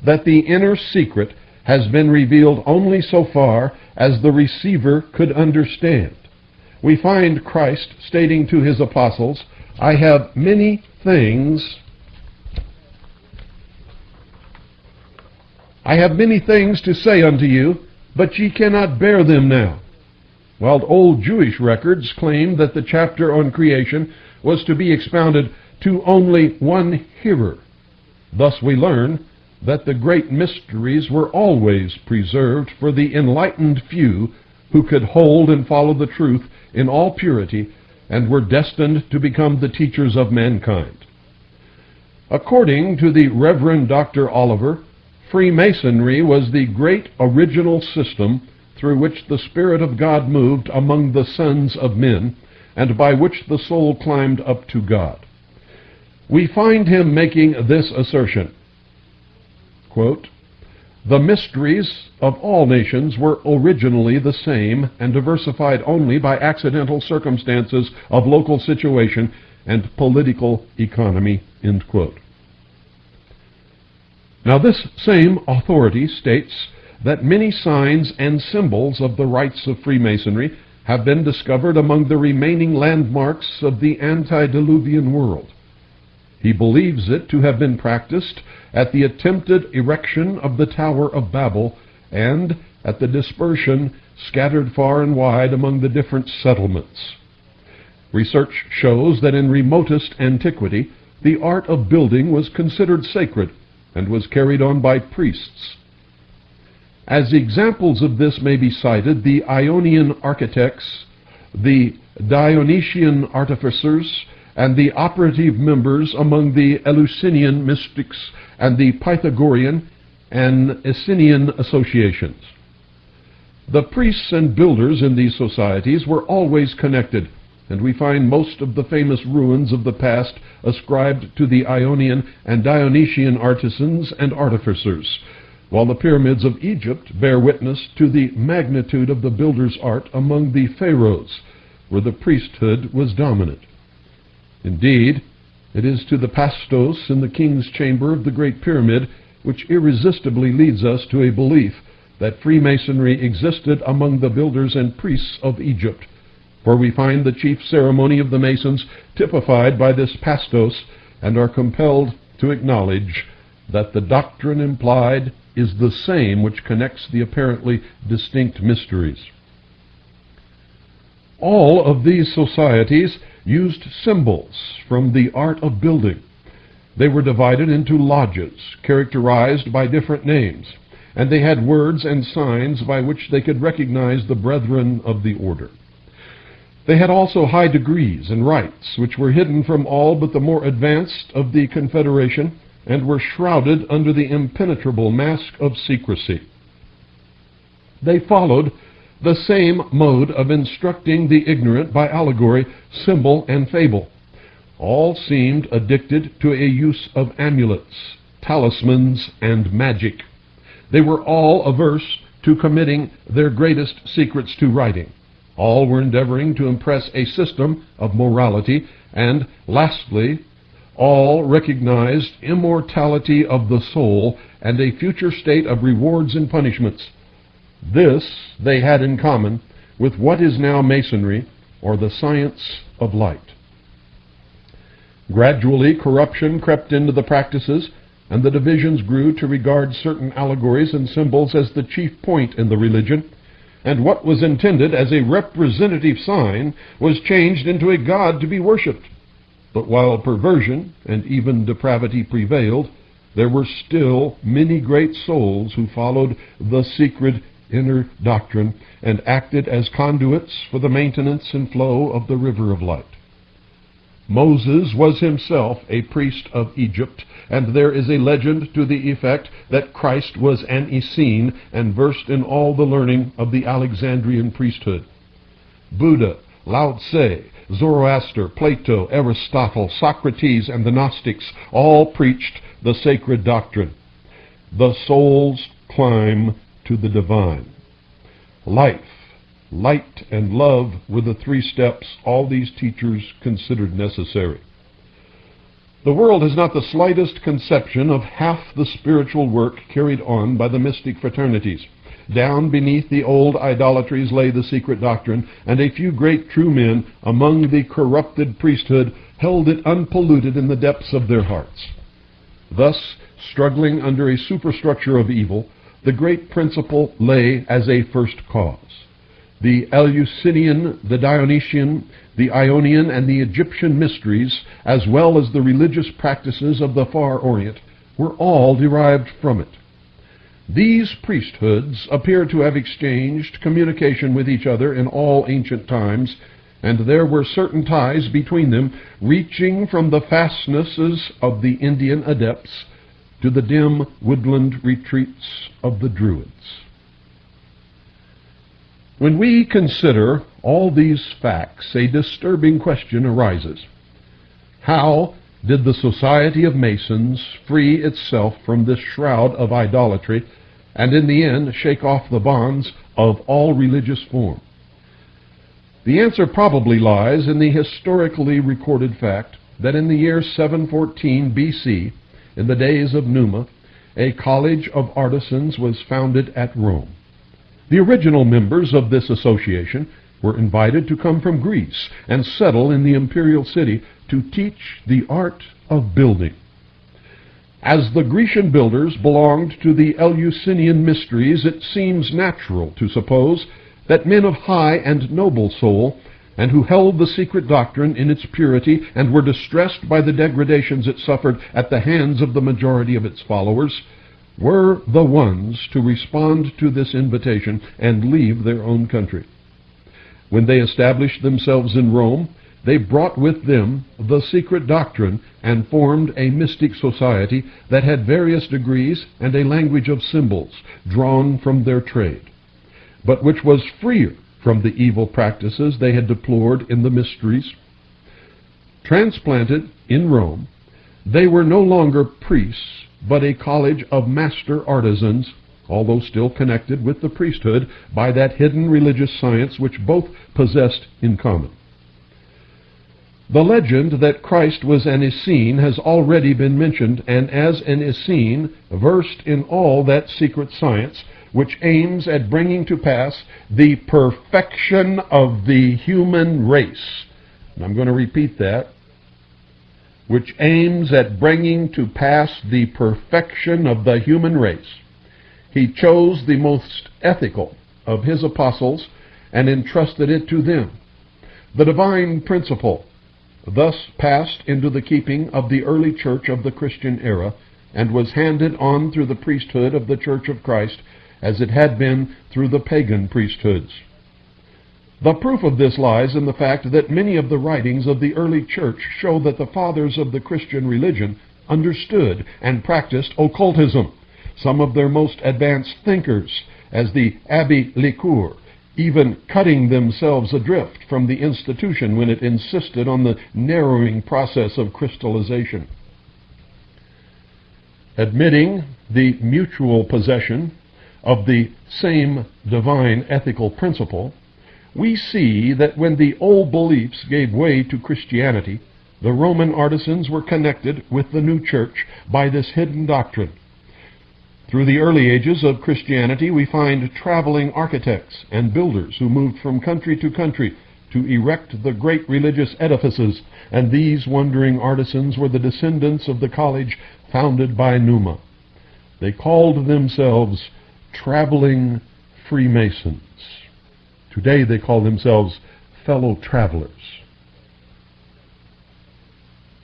that the inner secret has been revealed only so far as the receiver could understand. We find Christ stating to his apostles, "I have many things to say unto you, but ye cannot bear them now. while old Jewish records claim that the chapter on creation was to be expounded to only one hearer. Thus we learn that the great mysteries were always preserved for the enlightened few who could hold and follow the truth in all purity and were destined to become the teachers of mankind. According to the Reverend Dr. Oliver, Freemasonry was the great original system through which the Spirit of God moved among the sons of men, and by which the soul climbed up to God. We find him making this assertion, quote, "The mysteries of all nations were originally the same and diversified only by accidental circumstances of local situation and political economy," end quote. Now this same authority states that many signs and symbols of the rites of Freemasonry have been discovered among the remaining landmarks of the antediluvian world. He believes it to have been practiced at the attempted erection of the Tower of Babel and at the dispersion scattered far and wide among the different settlements. Research shows that in remotest antiquity, the art of building was considered sacred and was carried on by priests. As examples of this may be cited the Ionian architects, the Dionysian artificers, and the operative members among the Eleusinian mystics and the Pythagorean and Essenian associations. The priests and builders in these societies were always connected, and we find most of the famous ruins of the past ascribed to the Ionian and Dionysian artisans and artificers, while the pyramids of Egypt bear witness to the magnitude of the builder's art among the pharaohs, where the priesthood was dominant. Indeed, it is to the pastos in the king's chamber of the Great Pyramid which irresistibly leads us to a belief that Freemasonry existed among the builders and priests of Egypt, for we find the chief ceremony of the Masons typified by this pastos and are compelled to acknowledge that the doctrine implied is the same which connects the apparently distinct mysteries. All of these societies used symbols from the art of building. They were divided into lodges, characterized by different names, and they had words and signs by which they could recognize the brethren of the order. They had also high degrees and rights, which were hidden from all but the more advanced of the confederation, and were shrouded under the impenetrable mask of secrecy. They followed the same mode of instructing the ignorant by allegory, symbol, and fable. All seemed addicted to a use of amulets, talismans, and magic. They were all averse to committing their greatest secrets to writing. All were endeavoring to impress a system of morality, and lastly, all recognized immortality of the soul and a future state of rewards and punishments. This they had in common with what is now Masonry, or the science of light. Gradually, corruption crept into the practices, and the divisions grew to regard certain allegories and symbols as the chief point in the religion, and what was intended as a representative sign was changed into a god to be worshipped. But while perversion and even depravity prevailed, there were still many great souls who followed the secret inner doctrine and acted as conduits for the maintenance and flow of the river of light. Moses was himself a priest of Egypt, and there is a legend to the effect that Christ was an Essene and versed in all the learning of the Alexandrian priesthood. Buddha, Lao Tse, Zoroaster, Plato, Aristotle, Socrates, and the Gnostics all preached the sacred doctrine. The soul's climb to the divine. Life, light, and love were the three steps all these teachers considered necessary. The world has not the slightest conception of half the spiritual work carried on by the mystic fraternities. Down beneath the old idolatries lay the secret doctrine, and a few great true men among the corrupted priesthood held it unpolluted in the depths of their hearts. Thus, struggling under a superstructure of evil, the great principle lay as a first cause. the Eleusinian, the Dionysian, the Ionian, and the Egyptian mysteries, as well as the religious practices of the Far Orient, were all derived from it. These priesthoods appear to have exchanged communication with each other in all ancient times, and there were certain ties between them reaching from the fastnesses of the Indian adepts to the dim woodland retreats of the Druids. When we consider all these facts, a disturbing question arises. How did the Society of Masons free itself from this shroud of idolatry and in the end shake off the bonds of all religious form? The answer probably lies in the historically recorded fact that in the year 714 BC, in the days of Numa, a college of artisans was founded at Rome. The original members of this association were invited to come from Greece and settle in the imperial city to teach the art of building. As the Grecian builders belonged to the Eleusinian mysteries, it seems natural to suppose that men of high and noble soul, and who held the secret doctrine in its purity and were distressed by the degradations it suffered at the hands of the majority of its followers, were the ones to respond to this invitation and leave their own country. When they established themselves in Rome, they brought with them the secret doctrine and formed a mystic society that had various degrees and a language of symbols drawn from their trade, but which was freer from the evil practices they had deplored in the mysteries. Transplanted in Rome, they were no longer priests, but a college of master artisans, although still connected with the priesthood by that hidden religious science which both possessed in common. The legend that Christ was an Essene has already been mentioned, and as an Essene, versed in all that secret science which aims at bringing to pass the perfection of the human race. And I'm going to repeat that. Which aims at bringing to pass the perfection of the human race. He chose the most ethical of his apostles and entrusted it to them. The divine principle thus passed into the keeping of the early church of the Christian era and was handed on through the priesthood of the Church of Christ as it had been through the pagan priesthoods. The proof of this lies in the fact that many of the writings of the early church show that the fathers of the Christian religion understood and practiced occultism. Some of their most advanced thinkers, as the Abbé Lecour, even cutting themselves adrift from the institution when it insisted on the narrowing process of crystallization. Admitting the mutual possession of the same divine ethical principle, we see that when the old beliefs gave way to Christianity, the Roman artisans were connected with the new church by this hidden doctrine. Through the early ages of Christianity, we find traveling architects and builders who moved from country to country to erect the great religious edifices, and these wandering artisans were the descendants of the college founded by Numa. They called themselves traveling Freemasons. Today they call themselves fellow travelers.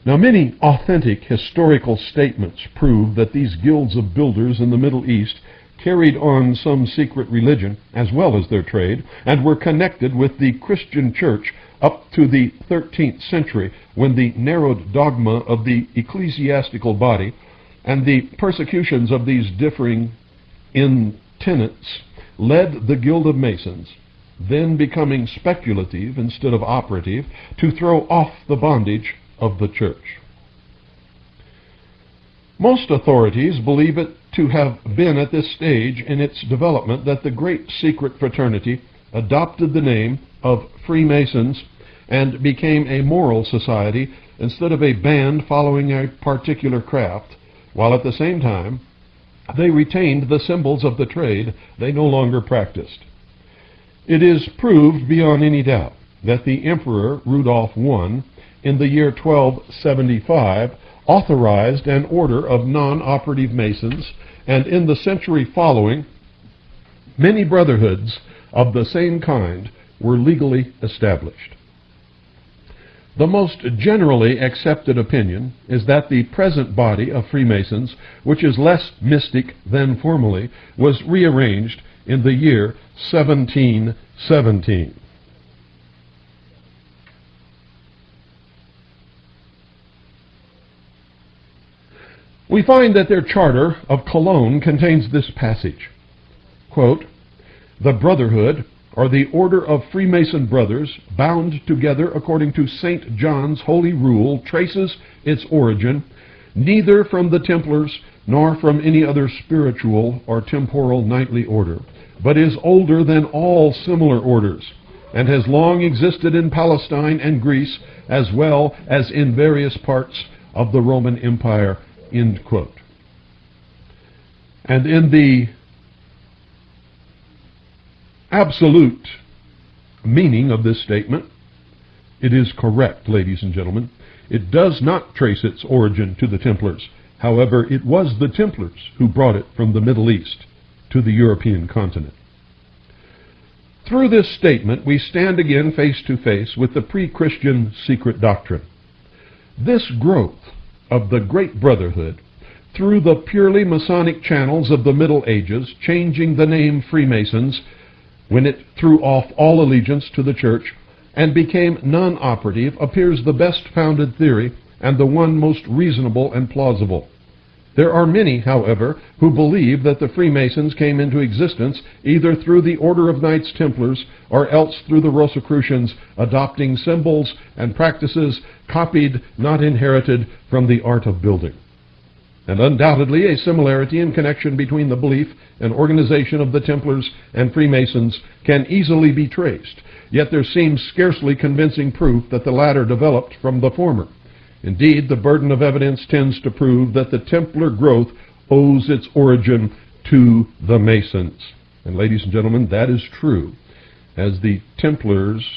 Now, many authentic historical statements prove that these guilds of builders in the Middle East carried on some secret religion as well as their trade, and were connected with the Christian church up to the 13th century, when the narrowed dogma of the ecclesiastical body and the persecutions of these differing in tenets led the Guild of Masons, then becoming speculative instead of operative, to throw off the bondage of the church. Most authorities believe it to have been at this stage in its development that the great secret fraternity adopted the name of Freemasons and became a moral society instead of a band following a particular craft, while at the same time they retained the symbols of the trade they no longer practiced. It is proved beyond any doubt that the Emperor Rudolph I, in the year 1275, authorized an order of non-operative Masons, and in the century following, many brotherhoods of the same kind were legally established. The most generally accepted opinion is that the present body of Freemasons, which is less mystic than formerly, was rearranged in the year 1717. We find that their charter of Cologne contains this passage, quote, "The Brotherhood, or the order of Freemason brothers, bound together according to St. John's holy rule, traces its origin neither from the Templars nor from any other spiritual or temporal knightly order, but is older than all similar orders, and has long existed in Palestine and Greece, as well as in various parts of the Roman Empire," end quote. And in the absolute meaning of this statement, it is correct, ladies and gentlemen. It does not trace its origin to the Templars. However, it was the Templars who brought it from the Middle East to the European continent. Through this statement, we stand again face to face with the pre-Christian secret doctrine. This growth of the Great Brotherhood through the purely Masonic channels of the Middle Ages, changing the name Freemasons when it threw off all allegiance to the Church and became non-operative, appears the best founded theory and the one most reasonable and plausible. There are many, however, who believe that the Freemasons came into existence either through the Order of Knights Templars or else through the Rosicrucians, adopting symbols and practices copied, not inherited, from the art of building. And undoubtedly a similarity in connection between the belief and organization of the Templars and Freemasons can easily be traced, yet there seems scarcely convincing proof that the latter developed from the former. Indeed, the burden of evidence tends to prove that the Templar growth owes its origin to the Masons. And ladies and gentlemen, that is true. As the Templars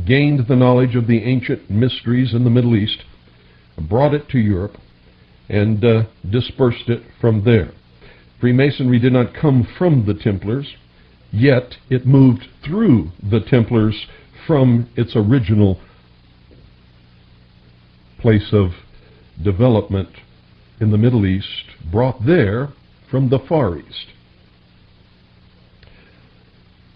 gained the knowledge of the ancient mysteries in the Middle East, brought it to Europe, and dispersed it from there. Freemasonry did not come from the Templars, yet it moved through the Templars from its original place of development in the Middle East, brought there from the Far East.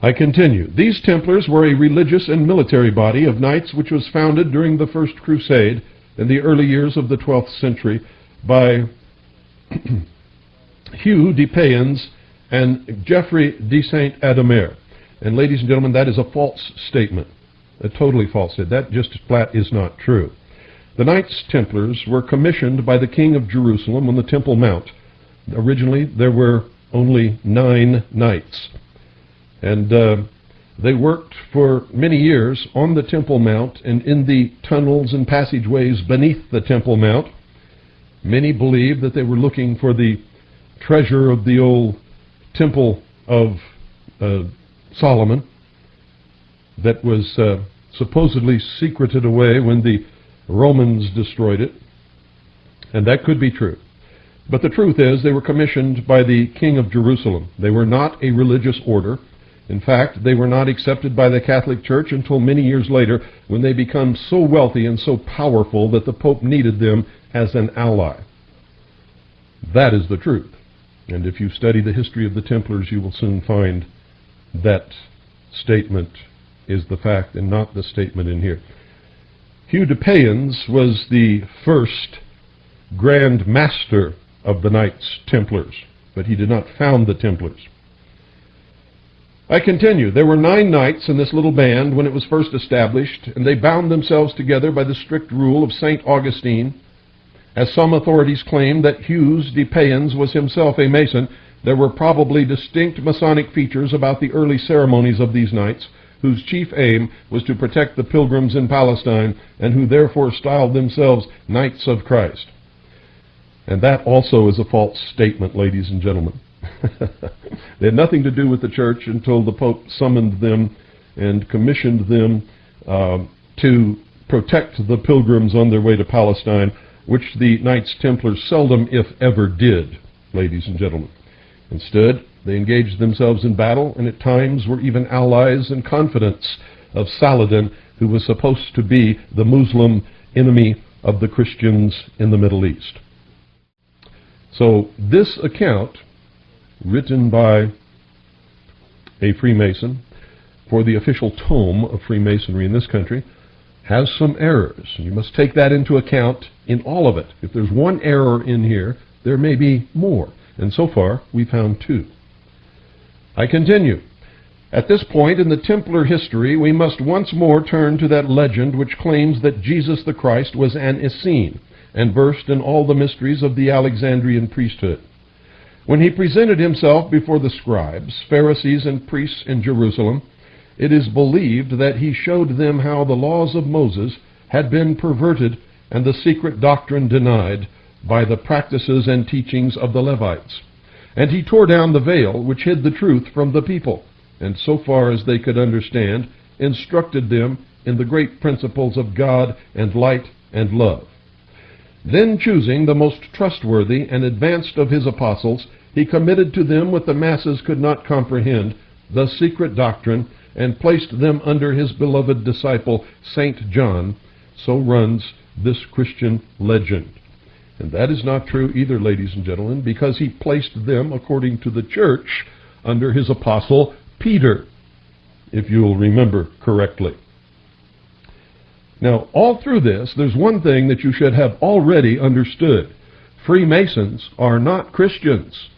I continue. These Templars were a religious and military body of knights which was founded during the First Crusade in the early years of the 12th century by Hugh de Payens and Geoffrey de Saint-Adamere. And ladies and gentlemen, that is a false statement, a totally false statement. That just flat is not true. The Knights Templars were commissioned by the King of Jerusalem on the Temple Mount. Originally, there were only 9 knights. And they worked for many years on the Temple Mount and in the tunnels and passageways beneath the Temple Mount. Many believe that they were looking for the treasure of the old Temple of Solomon that was supposedly secreted away when the Romans destroyed it, and that could be true. But the truth is they were commissioned by the King of Jerusalem. They were not a religious order. In fact, they were not accepted by the Catholic Church until many years later, when they become so wealthy and so powerful that the Pope needed them as an ally. That is the truth. And if you study the history of the Templars, you will soon find that statement is the fact and not the statement in here. Hugh de Payens was the first Grand Master of the Knights Templars, but he did not found the Templars. I continue. There were 9 knights in this little band when it was first established, and they bound themselves together by the strict rule of St. Augustine. As some authorities claim that Hugh de Payens was himself a Mason, there were probably distinct Masonic features about the early ceremonies of these knights, whose chief aim was to protect the pilgrims in Palestine, and who therefore styled themselves Knights of Christ. And that also is a false statement, ladies and gentlemen. They had nothing to do with the church until the Pope summoned them and commissioned them to protect the pilgrims on their way to Palestine, which the Knights Templars seldom, if ever, did, ladies and gentlemen. Instead, They engaged themselves in battle, and at times were even allies and confidants of Saladin, who was supposed to be the Muslim enemy of the Christians in the Middle East. So this account, written by a Freemason for the official tome of Freemasonry in this country, has some errors. You must take that into account in all of it. If there's one error in here, there may be more. And so far, we found two. I continue. At this point in the Templar history, we must once more turn to that legend which claims that Jesus the Christ was an Essene and versed in all the mysteries of the Alexandrian priesthood. When he presented himself before the scribes, Pharisees, and priests in Jerusalem, it is believed that he showed them how the laws of Moses had been perverted and the secret doctrine denied by the practices and teachings of the Levites. And he tore down the veil which hid the truth from the people, and so far as they could understand, instructed them in the great principles of God and light and love. Then, choosing the most trustworthy and advanced of his apostles, he committed to them what the masses could not comprehend, the secret doctrine, and placed them under his beloved disciple, St. John. So runs this Christian legend. And that is not true either, ladies and gentlemen, because he placed them, according to the church, under his apostle Peter, if you'll remember correctly. Now, all through this, there's one thing that you should have already understood. Freemasons are not Christians.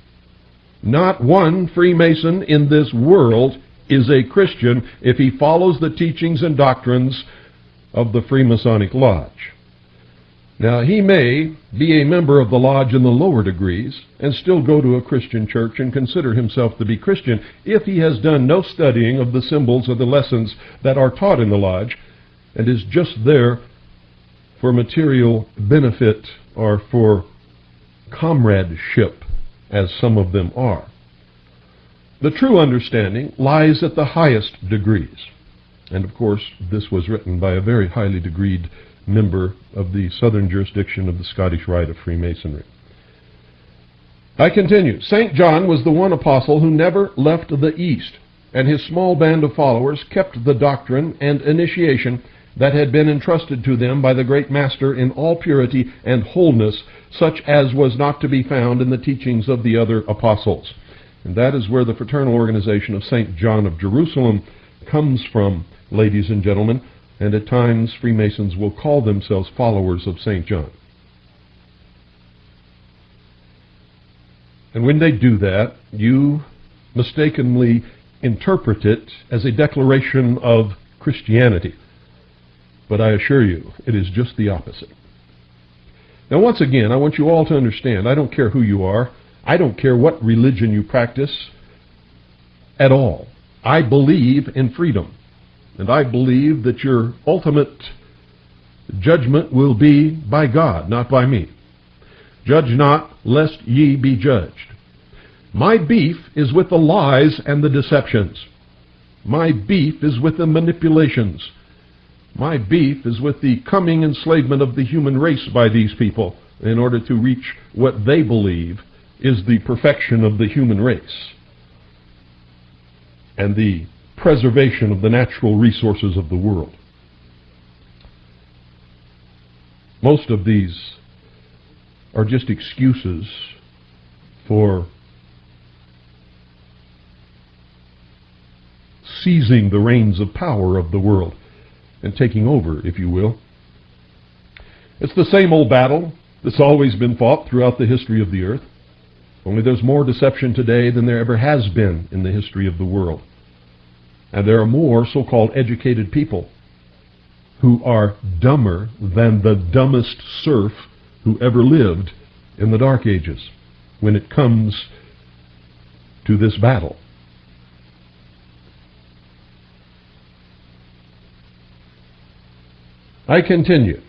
Not one Freemason in this world is a Christian if he follows the teachings and doctrines of the Freemasonic Lodge. Now, he may be a member of the lodge in the lower degrees and still go to a Christian church and consider himself to be Christian if he has done no studying of the symbols or the lessons that are taught in the lodge and is just there for material benefit or for comradeship, as some of them are. The true understanding lies at the highest degrees. And of course, this was written by a very highly degreed member of the southern jurisdiction of the Scottish Rite of Freemasonry. I continue. St. John was the one apostle who never left the East, and his small band of followers kept the doctrine and initiation that had been entrusted to them by the great Master in all purity and wholeness, such as was not to be found in the teachings of the other apostles. And that is where the fraternal organization of St. John of Jerusalem comes from, ladies and gentlemen, and at times Freemasons will call themselves followers of St. John. And when they do that, you mistakenly interpret it as a declaration of Christianity. But I assure you, it is just the opposite. Now, once again, I want you all to understand, I don't care who you are, I don't care what religion you practice at all. I believe in freedom. And I believe that your ultimate judgment will be by God, not by me. Judge not, lest ye be judged. My beef is with the lies and the deceptions. My beef is with the manipulations. My beef is with the coming enslavement of the human race by these people in order to reach what they believe is the perfection of the human race and the preservation of the natural resources of the world. Most of these are just excuses for seizing the reins of power of the world and taking over, if you will. It's the same old battle that's always been fought throughout the history of the earth. Only there's more deception today than there ever has been in the history of the world. And there are more so-called educated people who are dumber than the dumbest serf who ever lived in the Dark Ages when it comes to this battle. I continue.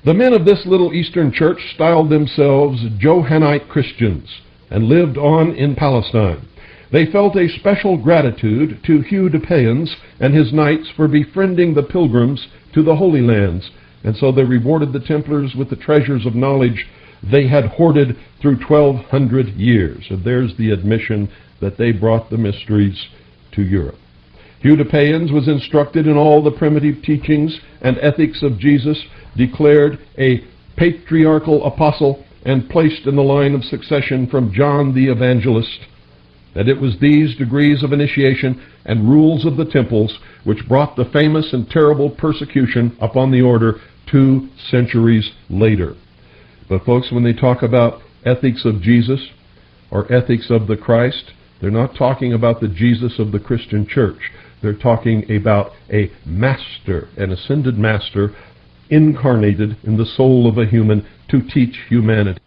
The men of this little Eastern church styled themselves Johannite Christians and lived on in Palestine. They felt a special gratitude to Hugh de Payens and his knights for befriending the pilgrims to the Holy Lands, and so they rewarded the Templars with the treasures of knowledge they had hoarded through 1,200 years. And there's the admission that they brought the mysteries to Europe. Hugh de Payens was instructed in all the primitive teachings and ethics of Jesus, declared a patriarchal apostle, and placed in the line of succession from John the Evangelist. And it was these degrees of initiation and rules of the temples which brought the famous and terrible persecution upon the order 2 centuries later. But folks, when they talk about ethics of Jesus or ethics of the Christ, they're not talking about the Jesus of the Christian church. They're talking about a master, an ascended master, incarnated in the soul of a human to teach humanity.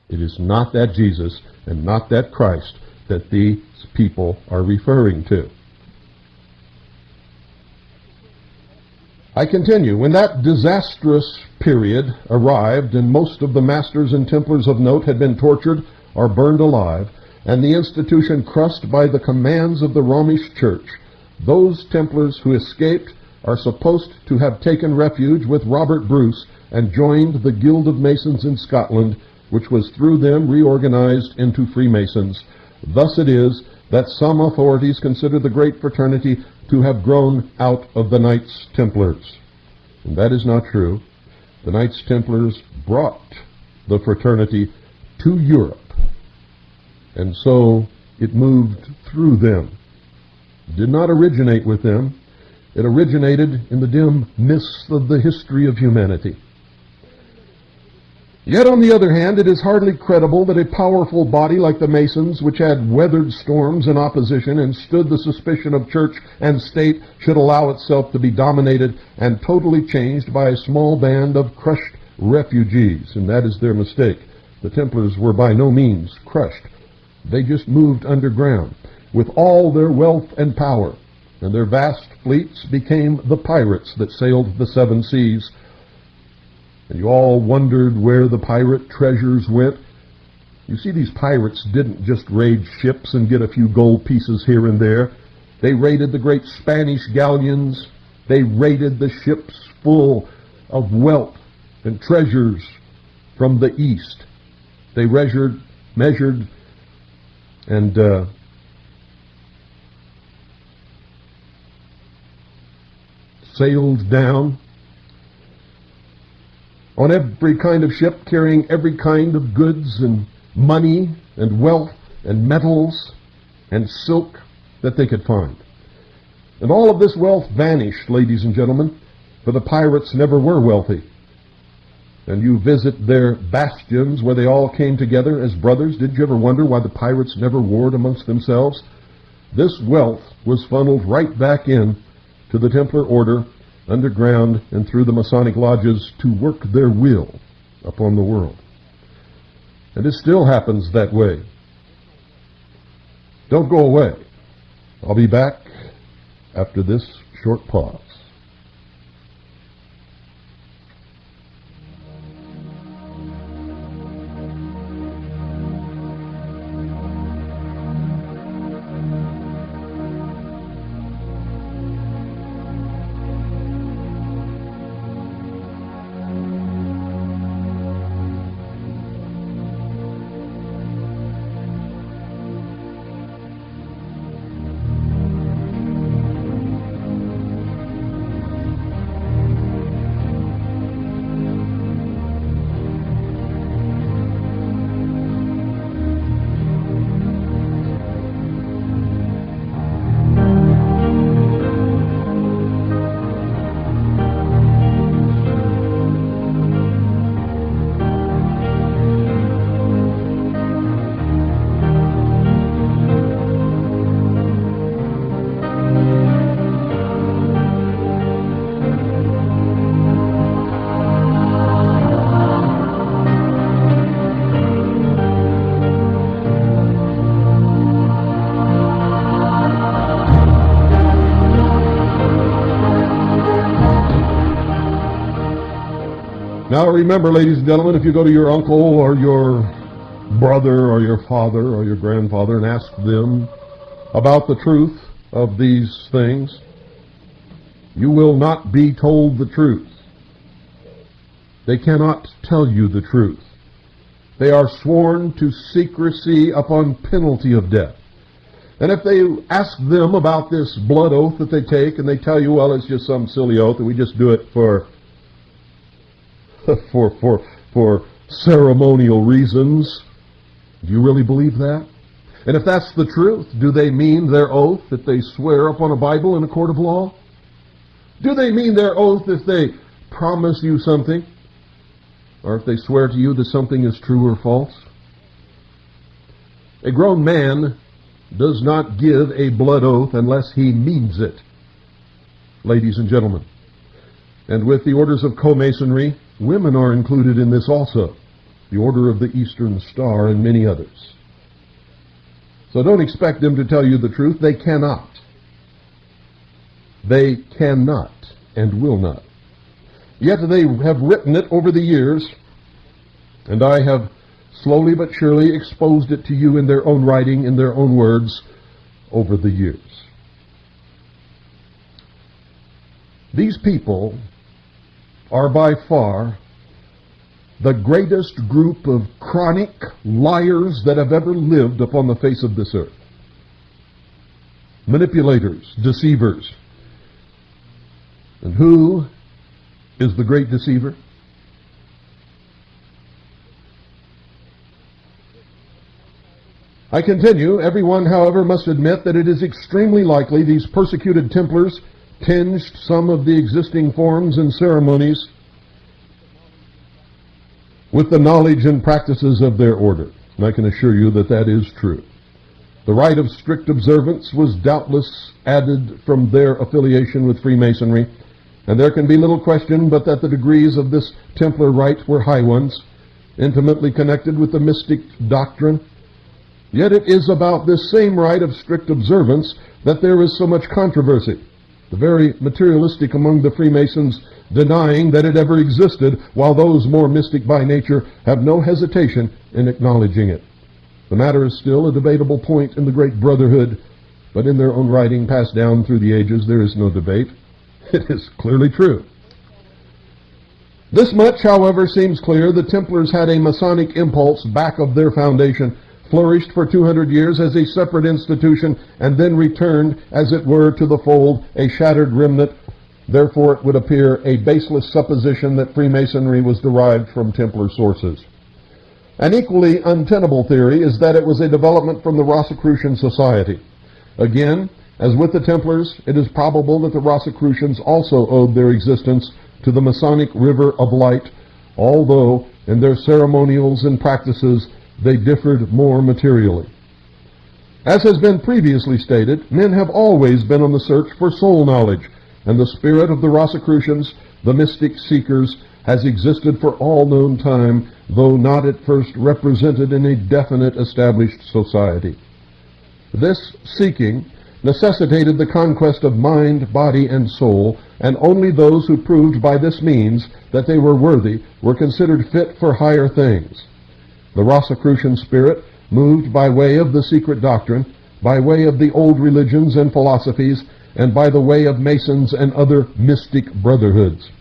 It is not that Jesus and not that Christ that these people are referring to. I continue. When that disastrous period arrived and most of the masters and Templars of note had been tortured or burned alive, and the institution crushed by the commands of the Romish Church, those Templars who escaped are supposed to have taken refuge with Robert Bruce and joined the Guild of Masons in Scotland, which was through them reorganized into Freemasons. Thus it is that some authorities consider the great fraternity to have grown out of the Knights Templars. And that is not true. The Knights Templars brought the fraternity to Europe, and so it moved through them. It did not originate with them. It originated in the dim mists of the history of humanity. Yet, on the other hand, it is hardly credible that a powerful body like the Masons, which had weathered storms and opposition and stood the suspicion of church and state, should allow itself to be dominated and totally changed by a small band of crushed refugees. And that is their mistake. The Templars were by no means crushed. They just moved underground with all their wealth and power, and their vast fleets became the pirates that sailed the 7 seas. And you all wondered where the pirate treasures went. You see, these pirates didn't just raid ships and get a few gold pieces here and there. They raided the great Spanish galleons. They raided the ships full of wealth and treasures from the east. They measured and sailed down on every kind of ship, carrying every kind of goods and money and wealth and metals and silk that they could find. And all of this wealth vanished, ladies and gentlemen, for the pirates never were wealthy. And you visit their bastions where they all came together as brothers. Did you ever wonder why the pirates never warred amongst themselves? This wealth was funneled right back in to the Templar order, underground and through the Masonic lodges, to work their will upon the world. And it still happens that way. Don't go away. I'll be back after this short pause. Now remember, ladies and gentlemen, if you go to your uncle or your brother or your father or your grandfather and ask them about the truth of these things, You will not be told the truth. They cannot tell you the truth. They are sworn to secrecy upon penalty of death. And if they ask them about this blood oath that they take, and they tell you, well, it's just some silly oath, and we just do it for ceremonial reasons, do you really believe that? And if that's the truth, do they mean their oath that they swear upon a Bible in a court of law? Do they mean their oath if they promise you something? Or if they swear to you that something is true or false? A grown man does not give a blood oath unless he means it, ladies and gentlemen. And with the orders of co-masonry, women are included in this also, the Order of the Eastern Star and many others. So don't expect them to tell you the truth. They cannot. They cannot and will not. Yet they have written it over the years, and I have slowly but surely exposed it to you in their own writing, in their own words, over the years. These people are by far the greatest group of chronic liars that have ever lived upon the face of this earth. Manipulators, deceivers. And who is the great deceiver? I continue. Everyone, however, must admit that it is extremely likely these persecuted Templars tinged some of the existing forms and ceremonies with the knowledge and practices of their order. And I can assure you that that is true. The rite of strict observance was doubtless added from their affiliation with Freemasonry, and there can be little question but that the degrees of this Templar rite were high ones, intimately connected with the mystic doctrine. Yet it is about this same rite of strict observance that there is so much controversy. The very materialistic among the Freemasons denying that it ever existed, while those more mystic by nature have no hesitation in acknowledging it. The matter is still a debatable point in the great brotherhood, but in their own writing passed down through the ages there is no debate. It is clearly true. This much, however, seems clear. The Templars had a Masonic impulse back of their foundation, flourished for 200 years as a separate institution, and then returned, as it were, to the fold, a shattered remnant. Therefore, it would appear a baseless supposition that Freemasonry was derived from Templar sources. An equally untenable theory is that it was a development from the Rosicrucian Society. Again, as with the Templars, it is probable that the Rosicrucians also owed their existence to the Masonic River of Light, although in their ceremonials and practices they differed more materially. As has been previously stated, men have always been on the search for soul knowledge, and the spirit of the Rosicrucians, the mystic seekers, has existed for all known time, though not at first represented in a definite established society. This seeking necessitated the conquest of mind, body, and soul, and only those who proved by this means that they were worthy were considered fit for higher things. The Rosicrucian spirit moved by way of the secret doctrine, by way of the old religions and philosophies, and by the way of Masons and other mystic brotherhoods.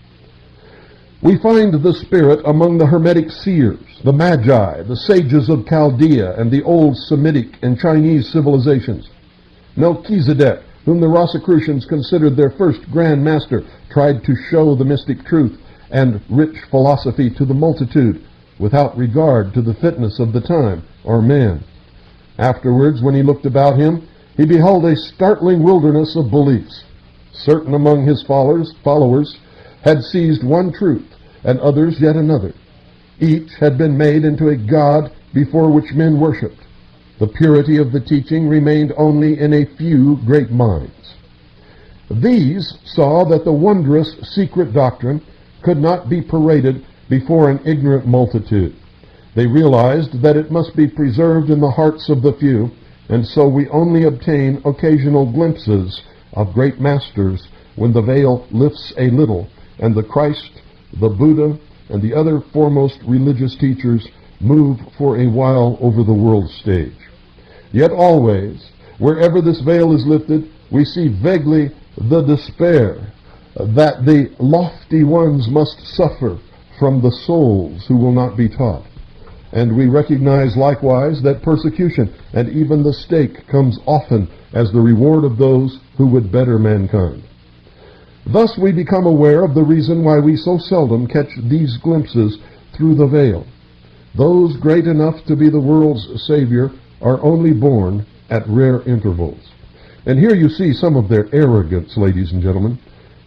We find the spirit among the Hermetic seers, the Magi, the sages of Chaldea, and the old Semitic and Chinese civilizations. Melchizedek, whom the Rosicrucians considered their first grand master, tried to show the mystic truth and rich philosophy to the multitude, without regard to the fitness of the time or man. Afterwards, when he looked about him, he beheld a startling wilderness of beliefs. Certain among his followers had seized one truth, and others yet another. Each had been made into a god before which men worshipped. The purity of the teaching remained only in a few great minds. These saw that the wondrous secret doctrine could not be paraded before an ignorant multitude. They realized that it must be preserved in the hearts of the few, and so we only obtain occasional glimpses of great masters when the veil lifts a little, and the Christ, the Buddha, and the other foremost religious teachers move for a while over the world stage. Yet always, wherever this veil is lifted, we see vaguely the despair, that the lofty ones must suffer from the souls who will not be taught. And we recognize likewise that persecution and even the stake comes often as the reward of those who would better mankind. Thus we become aware of the reason why we so seldom catch these glimpses through the veil. Those great enough to be the world's Savior are only born at rare intervals. And here you see some of their arrogance, ladies and gentlemen.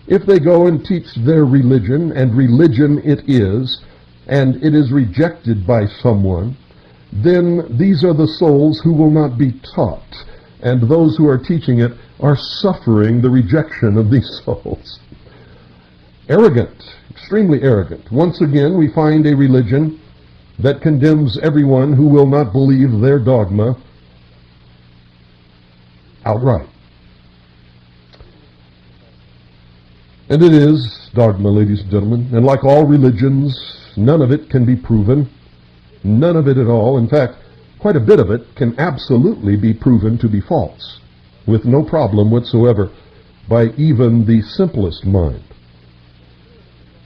If they go and teach their religion, and religion it is, and it is rejected by someone, then these are the souls who will not be taught, and those who are teaching it are suffering the rejection of these souls. Arrogant, extremely arrogant. Once again, we find a religion that condemns everyone who will not believe their dogma outright. And it is dogma, ladies and gentlemen, and like all religions, none of it can be proven. None of it at all. In fact, quite a bit of it can absolutely be proven to be false, with no problem whatsoever, by even the simplest mind.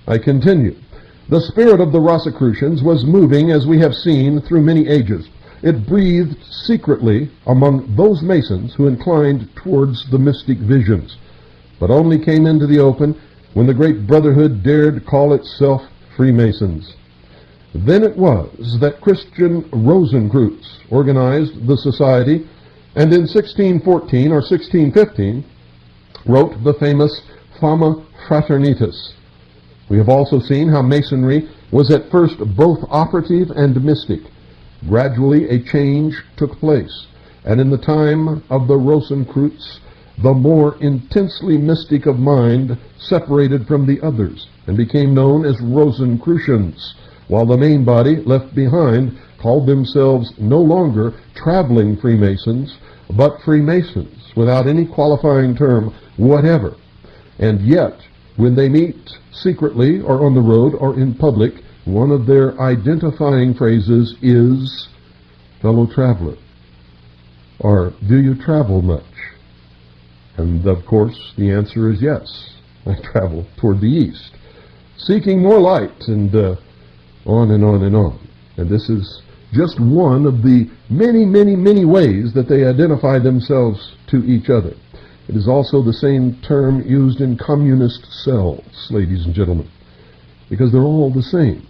I continue. The spirit of the Rosicrucians was moving, as we have seen, through many ages. It breathed secretly among those Masons who inclined towards the mystic visions, but only came into the open when the great brotherhood dared call itself Freemasons. Then it was that Christian Rosencreutz organized the society, and in 1614 or 1615 wrote the famous Fama Fraternitas. We have also seen how Masonry was at first both operative and mystic. Gradually a change took place, and in the time of the Rosencreutz, the more intensely mystic of mind separated from the others and became known as Rosicrucians, while the main body left behind called themselves no longer traveling Freemasons, but Freemasons, without any qualifying term whatever. And yet, when they meet secretly or on the road or in public, one of their identifying phrases is, "Fellow traveler," or "Do you travel much?" And of course, the answer is yes. I travel toward the east, seeking more light, and on and on and on. And this is just one of the many, many, many ways that they identify themselves to each other. It is also the same term used in communist cells, ladies and gentlemen, because they're all the same.